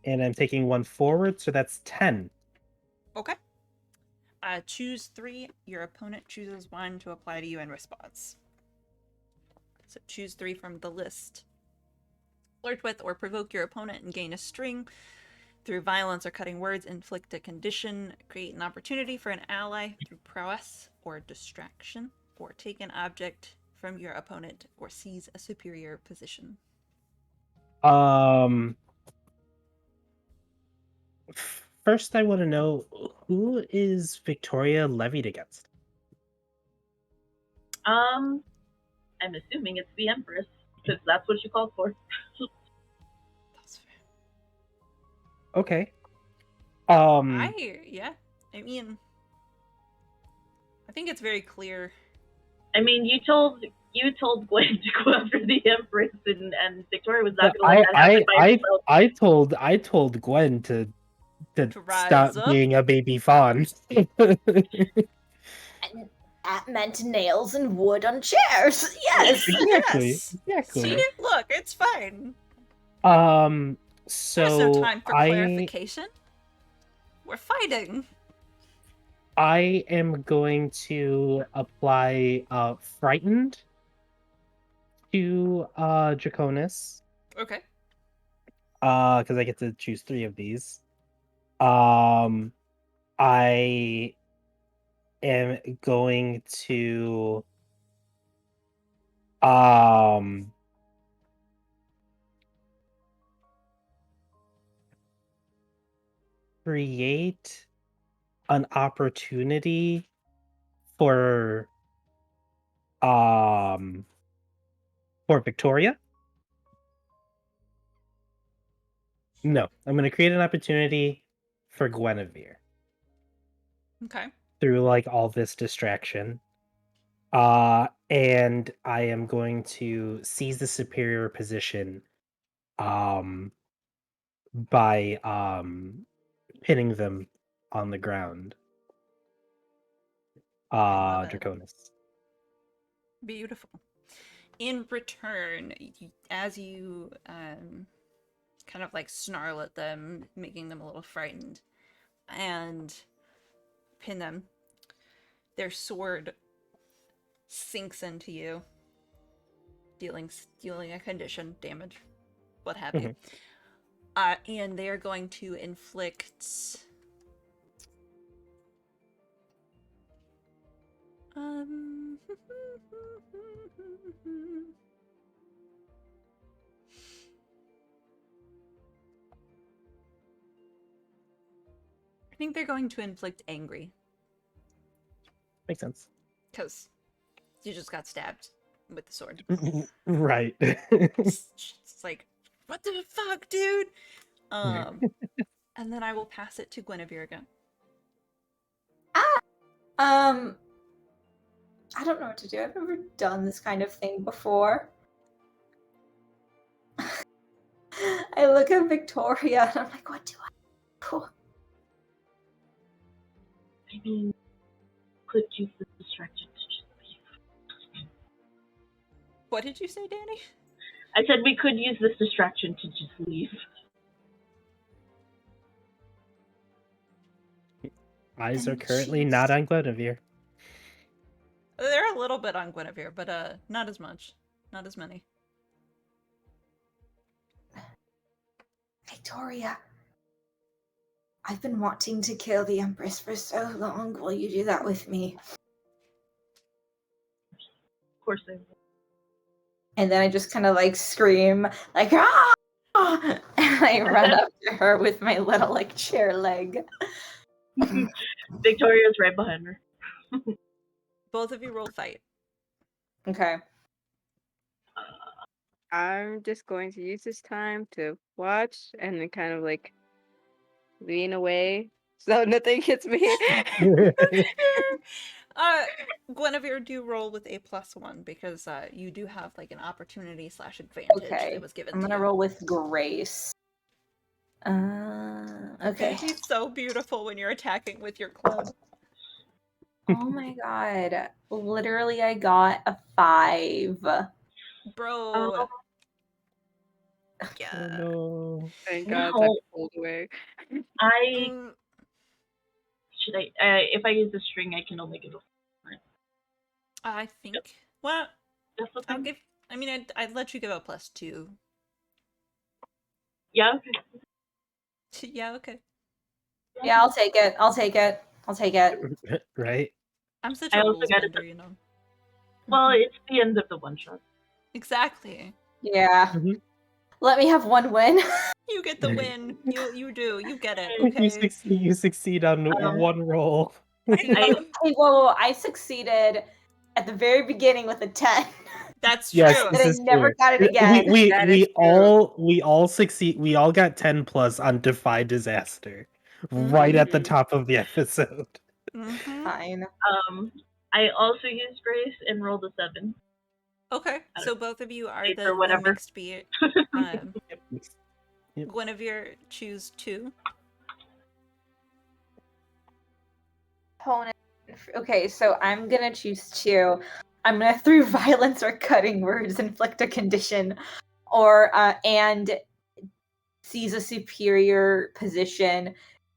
And I'm taking one forward, so that's 10. Okay. Choose 3. Your opponent chooses 1 to apply to you in response. So choose 3 from the list. Flirt with or provoke your opponent and gain a string. Through violence or cutting words, inflict a condition, create an opportunity for an ally through prowess or distraction, or take an object from your opponent or seize a superior position. First, I want to know who is Victoria levied against? I'm assuming it's the Empress, because that's what she called for. That's fair. Okay. I mean, I think it's very clear. I mean, you told Gwen to go after the Empress, and Victoria was not going to let that happen by herself. I told Gwen to To stop rise up. being a baby fawn. And that meant nails and wood on chairs. Yes. Exactly. Yes. Exactly. See? Look, it's fine. So There's no time for I clarification. We're fighting. I am going to apply frightened to Draconis. Okay. Because I get to choose 3 of these. I am going to create an opportunity for Victoria. No, I'm going to create an opportunity for Guinevere Okay. through like all this distraction. And I am going to seize the superior position by pinning them on the ground. I love it. Draconis. Beautiful. In return, as you kind of like snarl at them, making them a little frightened, and pin them, their sword sinks into you, dealing a condition, damage, what have you. And they are going to inflict I think they're going to inflict angry. Makes sense. Because you just got stabbed with the sword. Right. It's like, what the fuck, dude? And then I will pass it to Guinevere again. I don't know what to do. I've never done this kind of thing before. I look at Victoria and I'm like, what do I do? I mean, could use the distraction to just leave. What did you say, Danny? I said we could use this distraction to just leave. Eyes are And currently she's- not on Guinevere. They're a little bit on Guinevere, but not as much. Not as many. Victoria, I've been wanting to kill the Empress for so long. Will you do that with me? Of course I will. And then I just kind of like scream, like, ah! And I run up to her with my little like chair leg. Victoria's right behind her. Both of you roll fight. Okay. I'm just going to use this time to watch and then kind of like lean away so nothing hits me. Guinevere, do roll with a +1 because you do have like an opportunity / advantage Okay. that was given I'm to gonna you. roll with grace. Okay. It'd be so beautiful when you're attacking with your club. Oh my god. Literally, I got a 5. Bro. Oh. Yeah. No. Thank God No. that pulled away. Should I? If I use the string, I can only get a. I think. Well, That's the I'll thing. give. I mean, I'd let you give a +2. Yeah. Okay. Yeah, okay. Yeah, I'll take it. I'll take it. I'll take it. Right? I'm such I a also rules got bender, you know. Well, it's the end of the one shot. Exactly. Yeah. Mhm. Let me have one win. You get the win. You do. You get it. You Okay. succeed on one roll. Whoa. I succeeded at the very beginning with a 10. That's Yes, true. And this I is never true. got it again. That is true. We all succeed. We all got 10 plus on Defy Disaster, right at the Mhm. top of the episode. Mm-hmm. Fine. I also used grace and rolled a 7. Okay, so both of you are Wait the for whatever. mixed beat. Yep. Guinevere, choose 2. Opponent. Okay, so I'm gonna choose 2. I'm gonna through violence or cutting words inflict a condition, or and seize a superior position.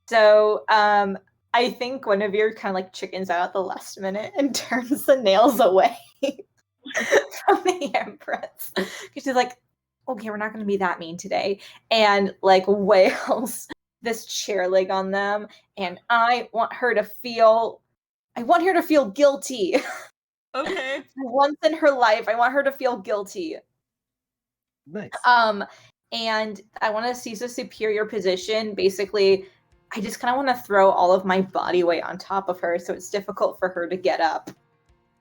So I think Guinevere kind of like chickens out at the last minute and turns the nails away from the Empress. Because she's like, okay, we're not going to be that mean today. And like wails this chair leg on them. And I want her to feel guilty. Okay. Once in her life, I want her to feel guilty. Nice. And I want to seize a superior position. Basically, I just kind of want to throw all of my body weight on top of her, so it's difficult for her to get up.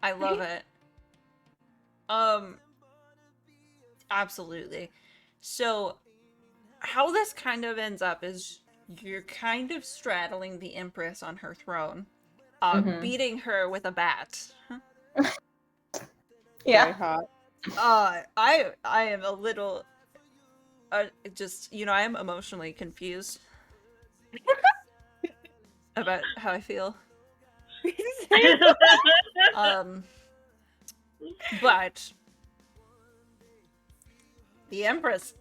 I love it. Absolutely. So, how this kind of ends up is you're kind of straddling the Empress on her throne, beating her with a bat. Yeah. Very hot. I am a little, just, I am emotionally confused about how I feel. But the Empress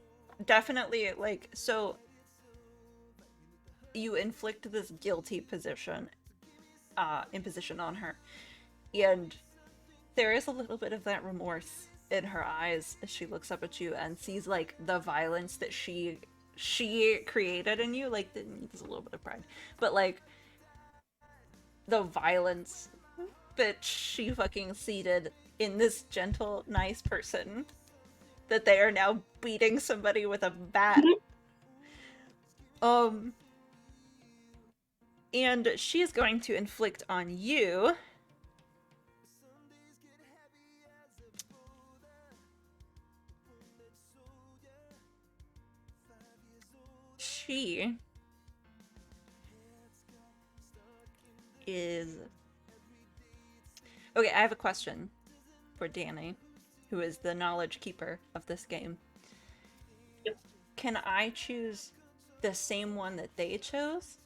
definitely, like, so you inflict this guilty imposition on her, and there is a little bit of that remorse in her eyes as she looks up at you and sees like the violence that she created in you. Like, there's a little bit of pride, but like the violence that she fucking seeded in this gentle, nice person, that they are now beating somebody with a bat. And she is going to inflict on you she is... Okay, I have a question for Danny, who is the knowledge keeper of this game. Yep. Can I choose the same one that they chose?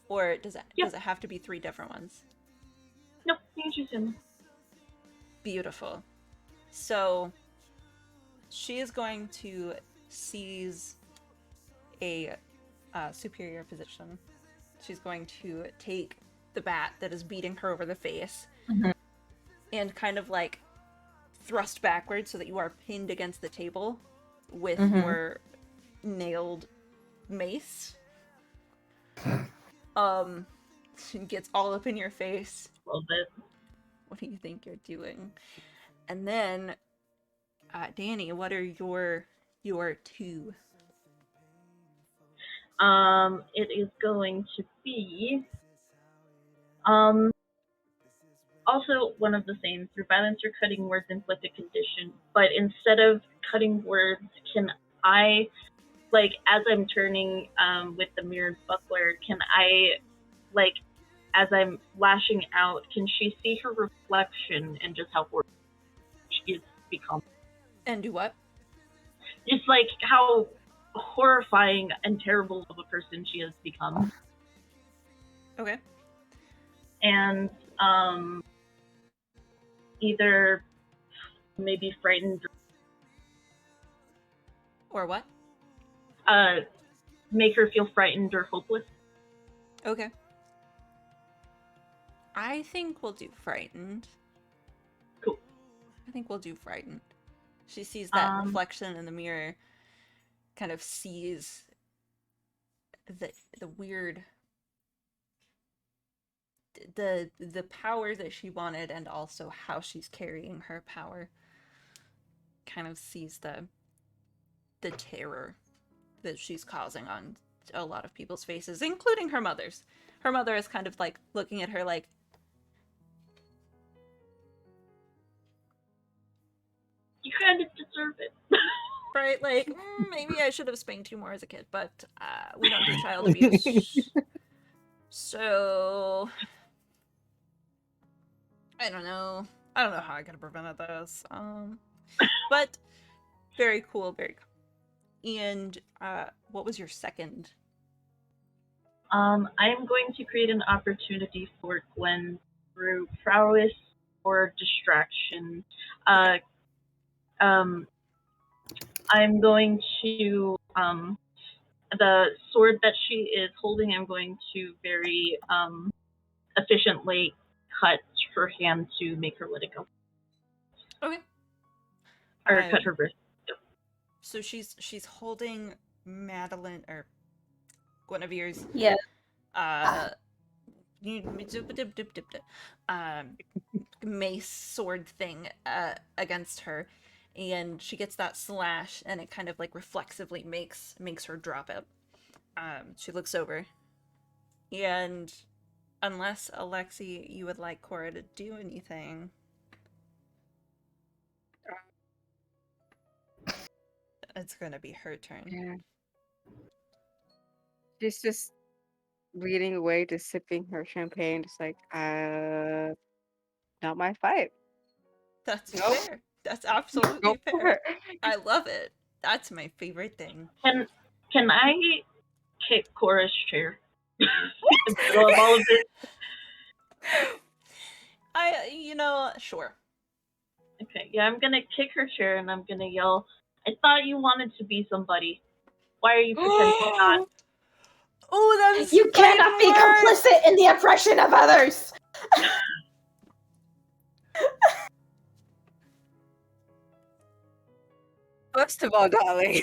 Or does it have to be 3 different ones? Nope, you can choose him. Beautiful. So, she is going to seize a superior position. She's going to take the bat that is beating her over the face and kind of like thrust backwards so that you are pinned against the table with your nailed mace. She gets all up in your face. A little bit. What do you think you're doing? And then, Danny, what are your two? It is going to be also one of the same through violence or cutting words inflict a condition. But instead of cutting words, can I, like, as I'm turning with the mirrored buckler, can I, like, as I'm lashing out, can she see her reflection and just how horrible she has become? And do what? Just like how horrifying and terrible of a person she has become. Okay. And either maybe frightened Or what? make her feel frightened or hopeless. Okay. I think we'll do frightened. Cool. I think we'll do frightened. She sees that reflection in the mirror, kind of sees the weird, the power that she wanted, and also how she's carrying her power. Kind of sees the terror that she's causing on a lot of people's faces, including her mother's. Her mother is kind of like looking at her like, You kind of deserve it. right? Like, maybe I should have spanked you more as a kid, but we don't do child abuse. So, I don't know. I don't know how I could have prevented this. But very cool, very cool. And what was your second? I am going to create an opportunity for Gwen through prowess or distraction. I'm going to the sword that she is holding. I'm going to very efficiently cut her hand to make her let it go. Okay. Or cut her wrist. So she's holding Madeline or Guinevere's Yeah. mace sword thing against her, and she gets that slash, and it kind of like reflexively makes her drop it. She looks over, and unless Alexi, you would like Cora to do anything, it's gonna be her turn. Yeah. She's just leading away, just sipping her champagne, just like, not my fight. That's Nope. fair. That's absolutely Go for fair. it. I love it. That's my favorite thing. Can I kick Cora's chair in the middle of all of this? Sure. Okay, yeah, I'm gonna kick her chair and I'm gonna yell, I thought you wanted to be somebody. Why are you pretending not? Oh, that's You cannot be complicit in the oppression of others. First of all, darling,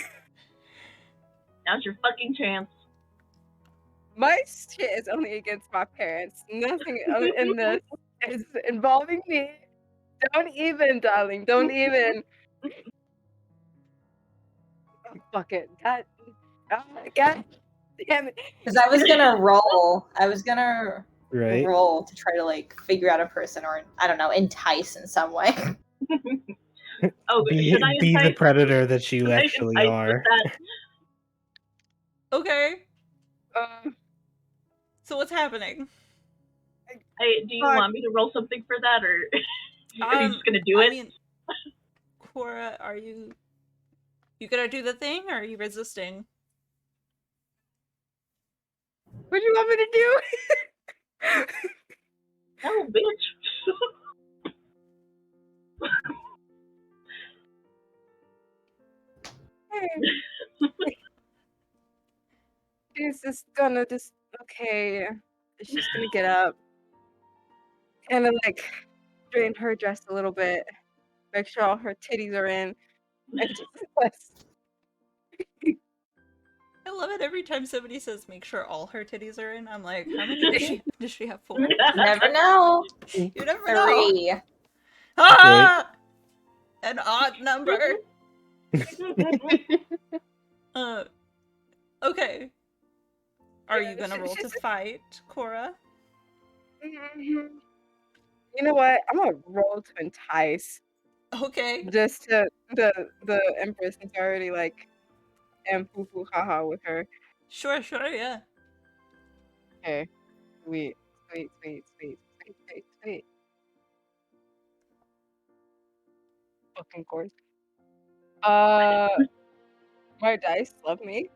Now's your fucking chance. my shit is only against my parents. Nothing in this is involving me. Don't even, darling. Don't even. Oh, fuck it. God damn it. Because I was gonna roll. I was gonna Right. roll to try to like figure out a person, or I don't know, entice in some way. Oh, should I Be the entice? predator that you Should I actually entice are. with that? Okay. So what's happening? Do you want me to roll something for that, or are you just gonna do it? I mean, Cora, are you gonna do the thing, or are you resisting? What do you want me to do? Oh, bitch. She's just gonna okay. She's gonna get up and then like straighten her dress a little bit, make sure all her titties are in, and just love it every time somebody says make sure all her titties are in. I'm like, how many does she have? 4? You never know. You never know. 3. Ah! An odd number. Okay. Are Yeah, you gonna roll to she's- fight, Cora? You know what? I'm gonna roll to entice. Okay. Just to the Empress is already like and foo foo haha with her. Sure, yeah. Okay. Sweet. Sweet, sweet, sweet, sweet, sweet, sweet. Fucking course. My dice love me.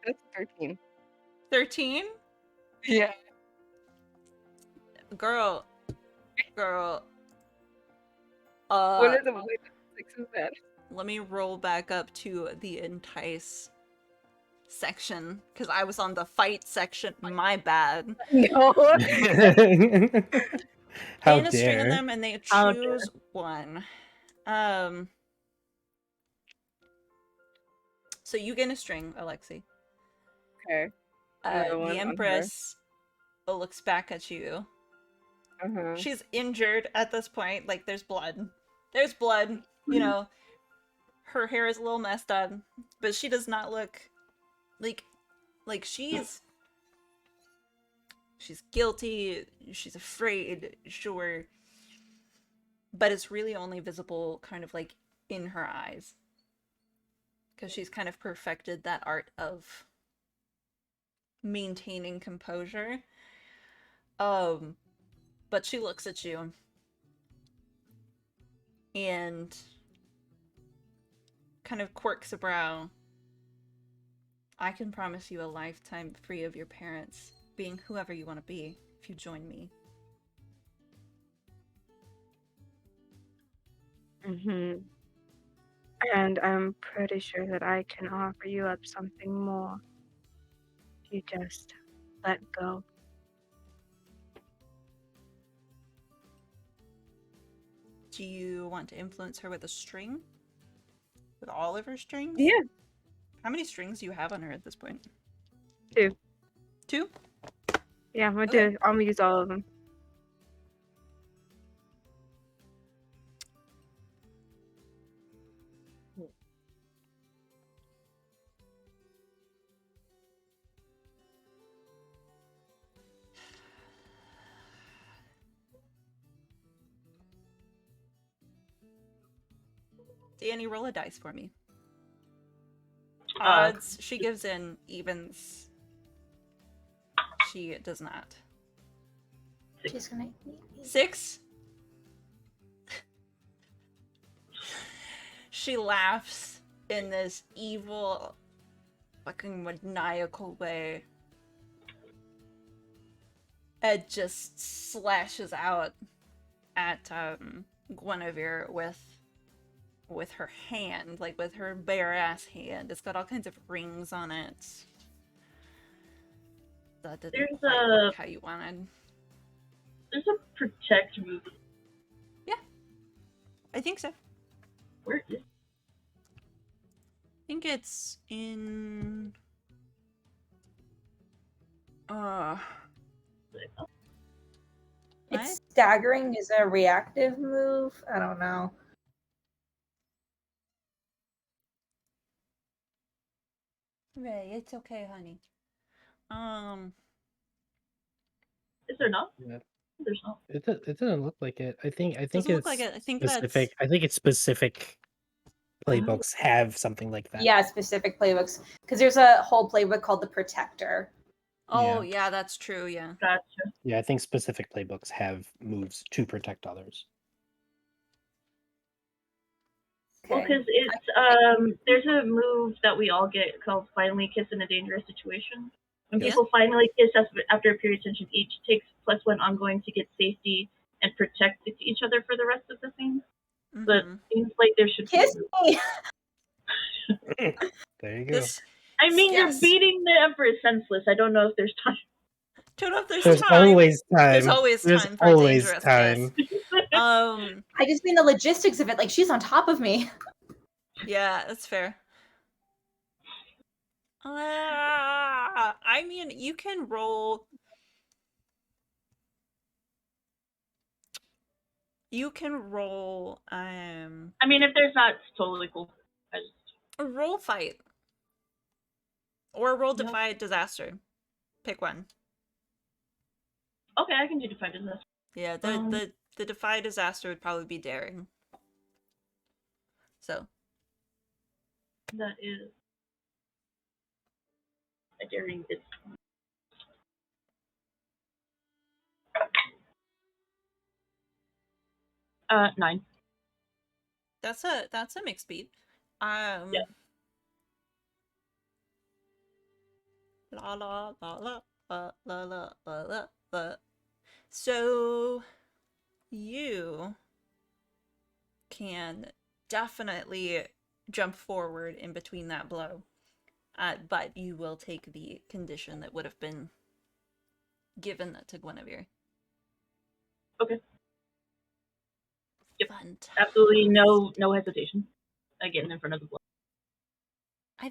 That's 13. 13? Yeah. Girl. What are the wait, 6 is that? Let me roll back up to the entice section, because I was on the fight section. My bad. No. How Gain a string of dare? them, and they How choose one. So you gain a string, Alexi. Okay. Another one The on her. Empress looks back at you. Uh-huh. She's injured at this point. Like, there's blood. There's blood. You know, her hair is a little messed up, but she does not look like she's guilty. She's afraid, sure, but it's really only visible kind of like in her eyes, because she's kind of perfected that art of maintaining composure. But she looks at you and kind of quirks a brow. I can promise you a lifetime free of your parents being whoever you want to be if you join me. Mm-hmm. And I'm pretty sure that I can offer you up something more. You just let go. Do you want to influence her with a string? With all of her strings? Yeah. How many strings do you have on her at this point? 2. 2? Yeah, I'm gonna Okay. do. I'm gonna use all of them. Danny, roll a dice for me. Uh, Odds, she gives in. Evens, she does not. She's gonna. 6? She laughs in this evil, fucking maniacal way. It just slashes out at Guinevere with her hand, like with her bare ass hand. It's got all kinds of rings on it. That didn't There's quite a- work how you wanted. There's a protect move. I think so. Where is I think it's in it? It's staggering is a reactive move. I don't know. Ray, it's okay, honey. Is there not? Yeah. There's not. It doesn't look like it. I think Doesn't it's look like it. I think specific. I think it's specific playbooks have something like that. Yeah, specific playbooks. Because there's a whole playbook called the Protector. Oh, yeah, that's true, yeah. Gotcha. Yeah, I think specific playbooks have moves to protect others. Well, Okay. because it's there's a move that we all get called "Finally Kiss in a Dangerous Situation." When Yeah. people finally kiss after a period of tension, each takes +1 ongoing to get safety and protect each other for the rest of the scene. But Mhm. seems like there should be. Kiss me! There you go. This, I mean, yes. you're beating the Emperor senseless. I don't know if there's time. Don't know if there's There's time. always time. There's always time for a always dangerous time. kiss. I just mean the logistics of it. Like, she's on top of me. Yeah, that's fair. I mean, you can roll. You can roll. I mean, if there's not, it's totally cool. I just, A roll fight or roll Yep. defy disaster. Pick one. okay, I can do defy disaster. Yeah, the defy disaster would probably be daring. So That is a daring bit. 9. that's a mixed beat. Yeah. La la la la la la la la la. So you can definitely jump forward in between that blow, but you will take the condition that would have been given to Guinevere. Okay. Yep. Fantastic. Absolutely no hesitation. Getting in front of the blow. I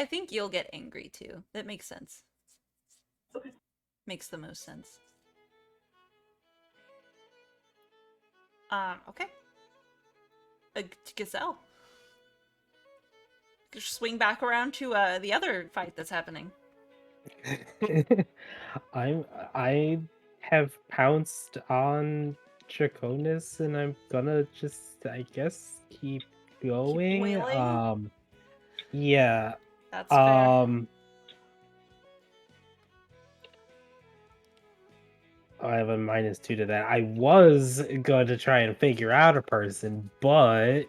think you'll get angry too. That makes sense. Okay. Makes the most sense. Okay. Gazelle. Just swing back around to the other fight that's happening. I have pounced on Draconis, and I'm gonna just, I guess, keep going. wailing? Yeah. That's fair. I have a -2 to that. I was going to try and figure out a person, but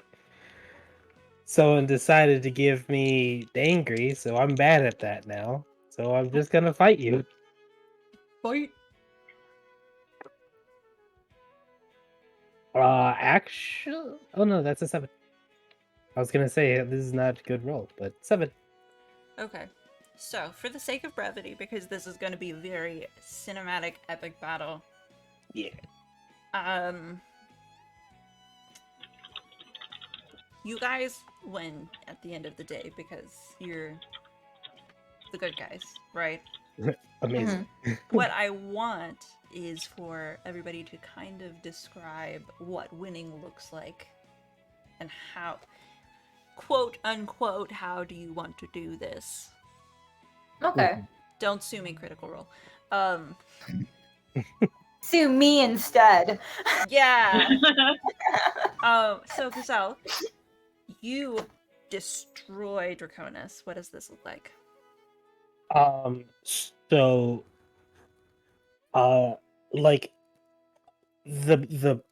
someone decided to give me angry, so I'm bad at that now. So I'm just gonna fight you. Fight. Actually, oh no, that's a 7. I was gonna say this is not a good roll, but 7. Okay. So, for the sake of brevity, because this is going to be a very cinematic, epic battle. Yeah. You guys win at the end of the day because you're the good guys, right? Amazing. What I want is for everybody to kind of describe what winning looks like and how, quote unquote, how do you want to do this? Okay. Don't sue me, Critical Role. Sue me instead. Yeah. So Gazelle, you destroy Draconis. What does this look like? So, like the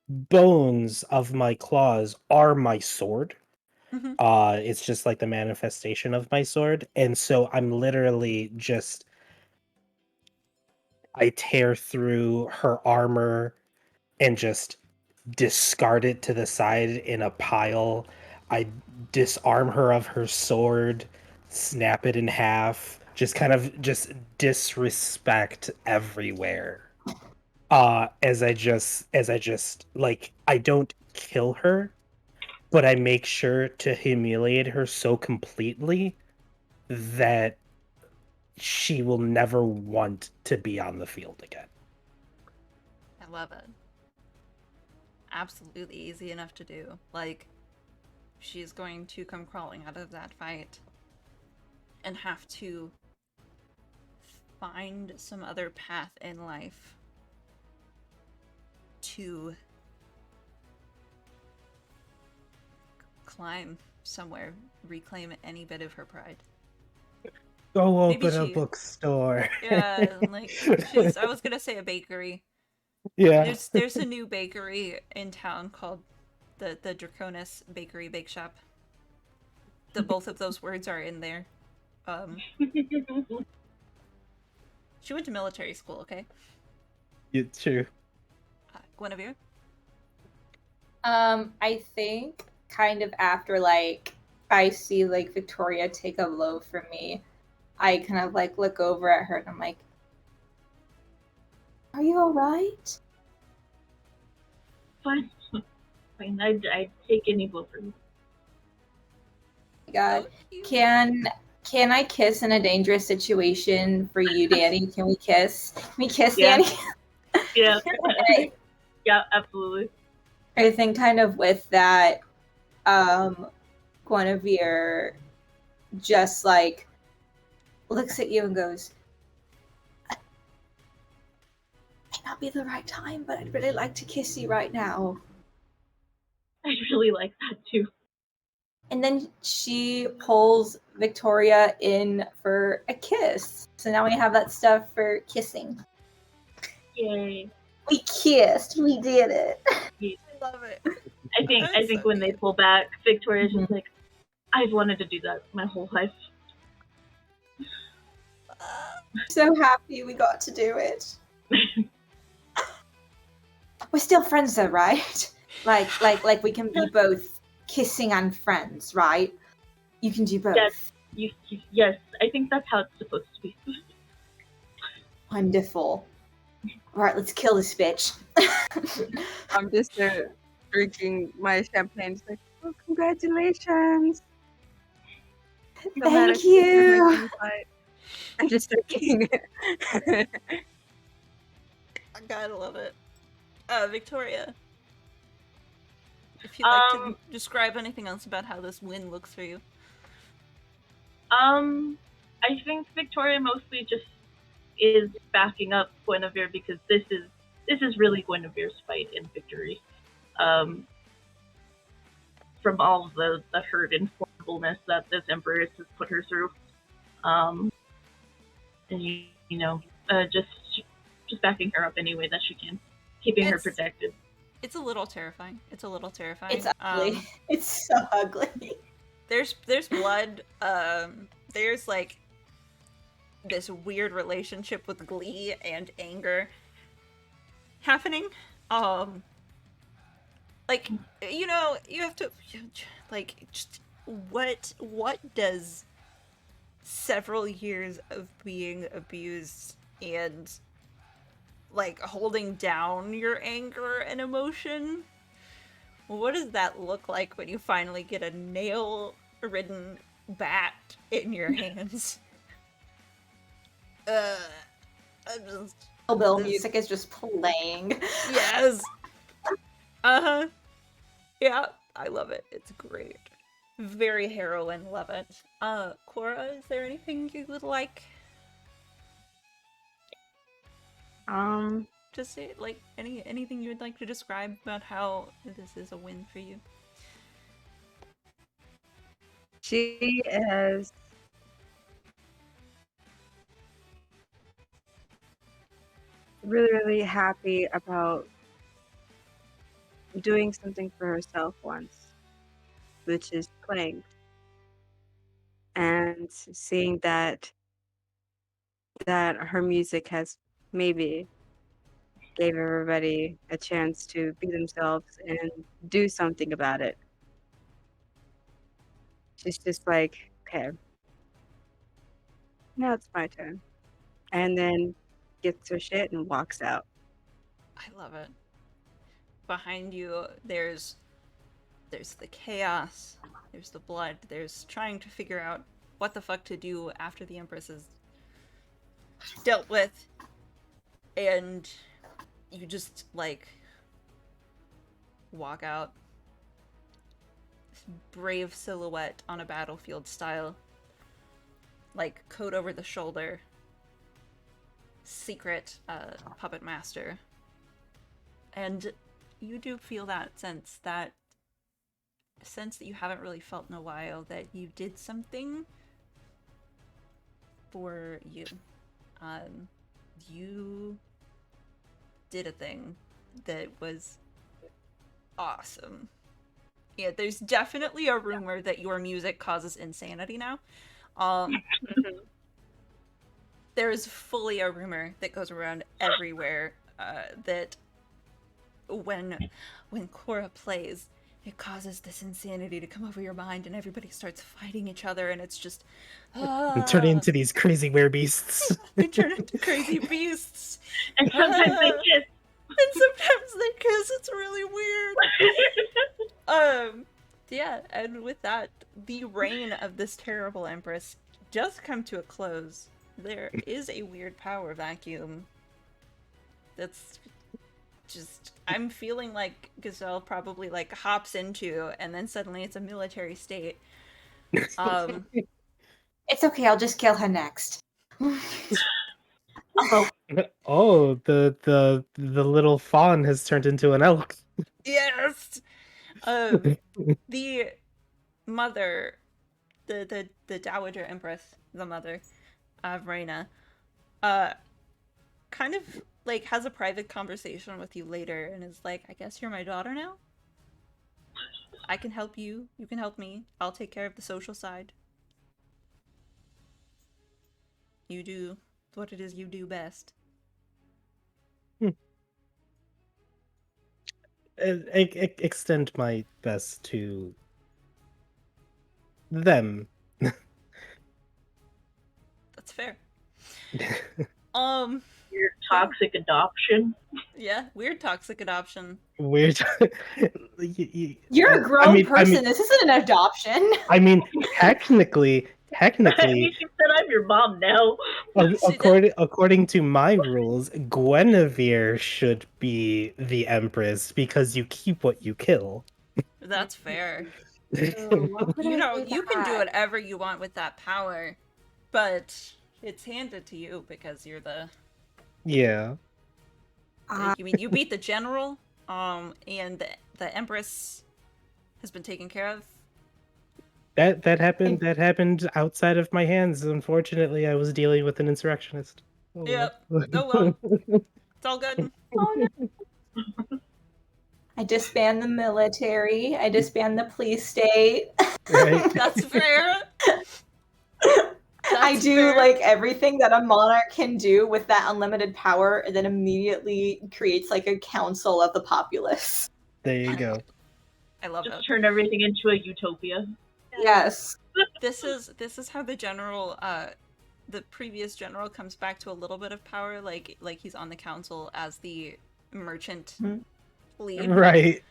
bones of my claws are my sword. Mhm. It's just like the manifestation of my sword, and so I'm literally just I tear through her armor and just discard it to the side in a pile. I disarm her of her sword, snap it in half, just kind of just disrespect everywhere. As I just like I don't kill her, but I make sure to humiliate her so completely that she will never want to be on the field again. I love it. Absolutely easy enough to do. Like, she's going to come crawling out of that fight and have to find some other path in life to climb somewhere, reclaim any bit of her pride. Go Maybe open a she- bookstore. Yeah, like I was gonna say a bakery. Yeah. There's a new bakery in town called the Draconis Bakery Bake Shop. Both of those words are in there. She went to military school, okay? It's true. Guinevere? I think kind of after like I see like Victoria take a blow from me, I kind of like look over at her and I'm like, "Are you all right?" Fine. Fine. I'd take any blow for you. God, Oh, you- can Can I kiss in a dangerous situation for you, Danny? Can we kiss? Can we kiss, Yeah. Danny? Yeah. Okay. Yeah, absolutely. I think kind of with that, Guinevere just like looks at you and goes, "Might not be the right time, but I'd really like to kiss you right now." I really like that too. And then she pulls Victoria in for a kiss. So now we have that stuff for kissing. Yay. We kissed. We did it. I love it. I think That's so when they cute. pull back, Victoria's just Mhm. like, I've wanted to do that my whole life. So happy we got to do it. We're still friends though, right? Like we can be both kissing and friends, right? You can do both. Yes. Yes, I think that's how it's supposed to be. Wonderful. All right, let's kill this bitch. I'm just drinking my champagne. It's like, oh, congratulations. No matter Thank if you're you. making me fight. I'm just drinking. I gotta love it. Victoria, if you'd like to describe anything else about how this win looks for you. I think Victoria mostly just is backing up Guinevere because this is really Guinevere's fight and victory. From all of the hurt and horribleness that this Empress has put her through. And just backing her up any way that she can, keeping her protected. It's a little terrifying. It's ugly. It's so ugly. There's blood. There's like this weird relationship with glee and anger happening. Like, you know, you have to like just what does several years of being abused and like holding down your anger and emotion, what does that look like when you finally get a nail-ridden bat in your hands? Bill music is just playing. Yes. Yeah, I love it. It's great. Very heroine, love it. Cora, is there anything you would like? Just say like anything you would like to describe about how this is a win for you. She is really happy about doing something for herself once, which is playing. And seeing that her music has maybe gave everybody a chance to be themselves and do something about it. She's just like, okay, now it's my turn. And then gets her shit and walks out. I love it. Behind you, there's the chaos, there's the blood, there's trying to figure out what the fuck to do after the Empress is dealt with, and you just like walk out, this brave silhouette on a battlefield style, like coat over the shoulder, secret puppet master, and you do feel that sense that you haven't really felt in a while, that you did something for you. You did a thing that was awesome. Yeah, there's definitely a rumor that your music causes insanity now. There's fully a rumor that goes around everywhere that when Cora plays, it causes this insanity to come over your mind and everybody starts fighting each other, and it's just And turn into these crazy werebeasts. they turn into crazy beasts. And sometimes they kiss. And sometimes they kiss. It's really weird. Yeah, and with that, the reign of this terrible Empress does come to a close, there is a weird power vacuum that's just, I'm feeling like Gazelle probably like hops into, and then suddenly it's a military state. It's okay, I'll just kill her next. Oh, Oh, the little fawn has turned into an elk. Yes. The mother, the Dowager Empress, the mother of Reina, kind of like has a private conversation with you later, and is like, "I guess you're my daughter now. I can help you. You can help me. I'll take care of the social side. You do what it is you do best." Extend my best to them. That's fair. your toxic adoption. Yeah, weird toxic adoption. Weird. You're a grown person. This isn't an adoption. I mean, technically, I mean, she said I'm your mom now. according to my rules, Guinevere should be the empress because you keep what you kill. That's fair. What would You I know, do you can do that? whatever you want with that power, but it's handed to you because you're the. Yeah. You mean you beat the general, and the empress has been taken care of. That happened outside of my hands. Unfortunately, I was dealing with an insurrectionist. Oh, Yep. well. Oh well. It's all good. Oh no. I disband the military. I disband the police state. Right. That's fair. I That's do fair. like everything that a monarch can do with that unlimited power, and then immediately creates like a council of the populace. There you go. I love Just it. turn everything into a utopia. Yes. This is how the general, the previous general comes back to a little bit of power, like he's on the council as the merchant lead. Right.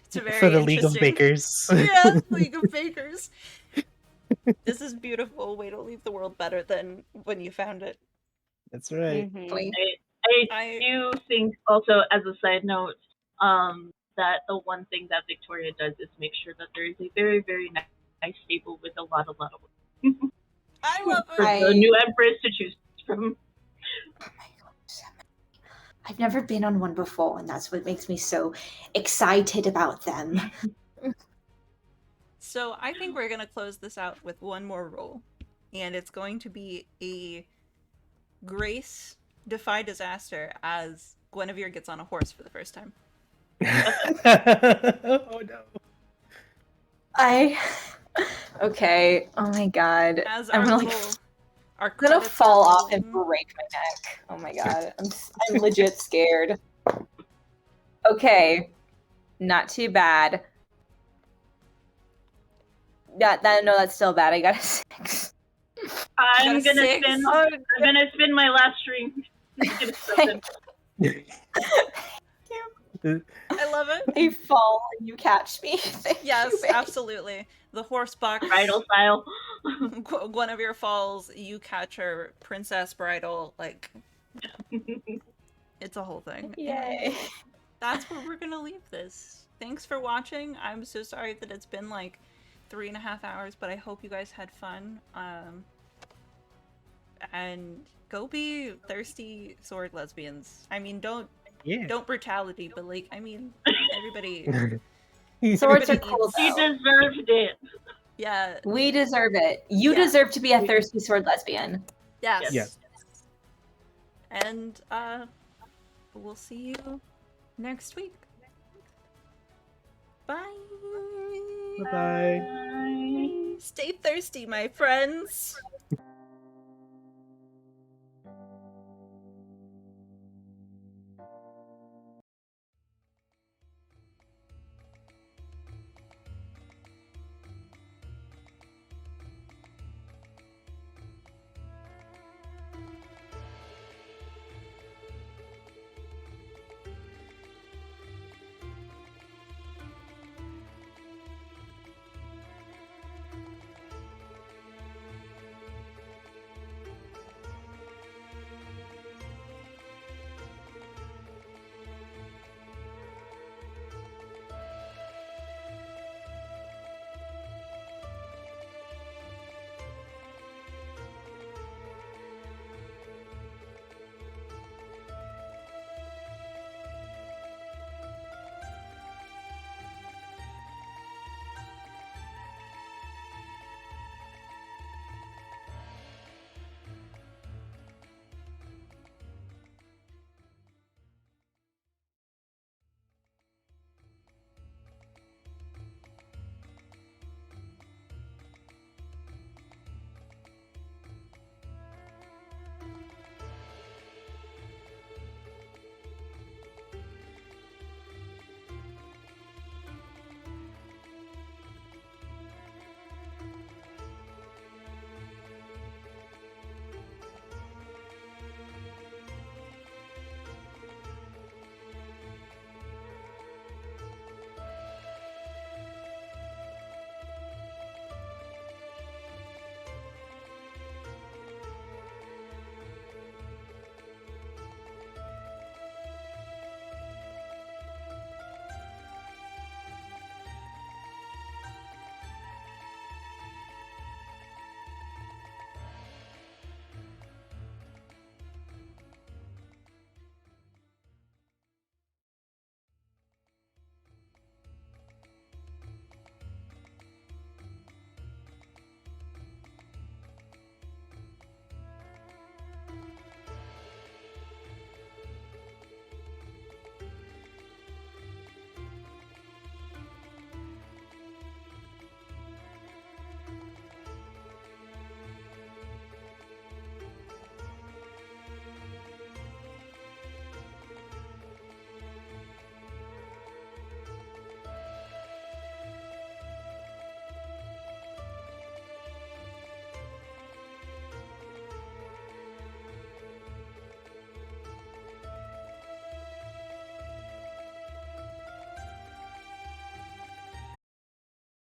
It's a very For the League of interesting- Bakers. Yeah, League of Bakers. This is beautiful. Way to leave the world better than when you found it. That's right. Mhm. I do think also, as a side note, that the one thing that Victoria does is make sure that there is a very, very nice stable with a lot of I love for it. the new empress to choose from. Oh my gosh. I've never been on one before, and that's what makes me so excited about them. So I think we're gonna close this out with one more roll, and it's going to be a Grace Defy Disaster as Guinevere gets on a horse for the first time. Oh no. Okay. Oh my god. As I'm our like, little, our I'm gonna credits fall are off and rolling. break my neck. Oh my god. I'm legit scared. Okay. Not too bad. No, that's still bad. I got a 6. I'm got a gonna 6? spin. Oh, I'm gonna spin my last string. Get a 7. I love it. I fall and you catch me. Thank Yes, you, babe. absolutely. The horse box. Bridal style. Guinevere falls. You catch her princess bridal. Like, it's a whole thing. Yay. That's where we're gonna leave this. Thanks for watching. I'm so sorry that it's been like 3.5 hours, but I hope you guys had fun. And go be thirsty sword lesbians. I mean, don't brutality, but like, I mean, everybody. Swords are everybody cool, needs- She though. deserved it. Yeah. We deserve it. You Yeah. deserve to be a thirsty sword lesbian. Yes. Yes. And we'll see you next week. Bye. Bye. Bye. Stay thirsty, my friends.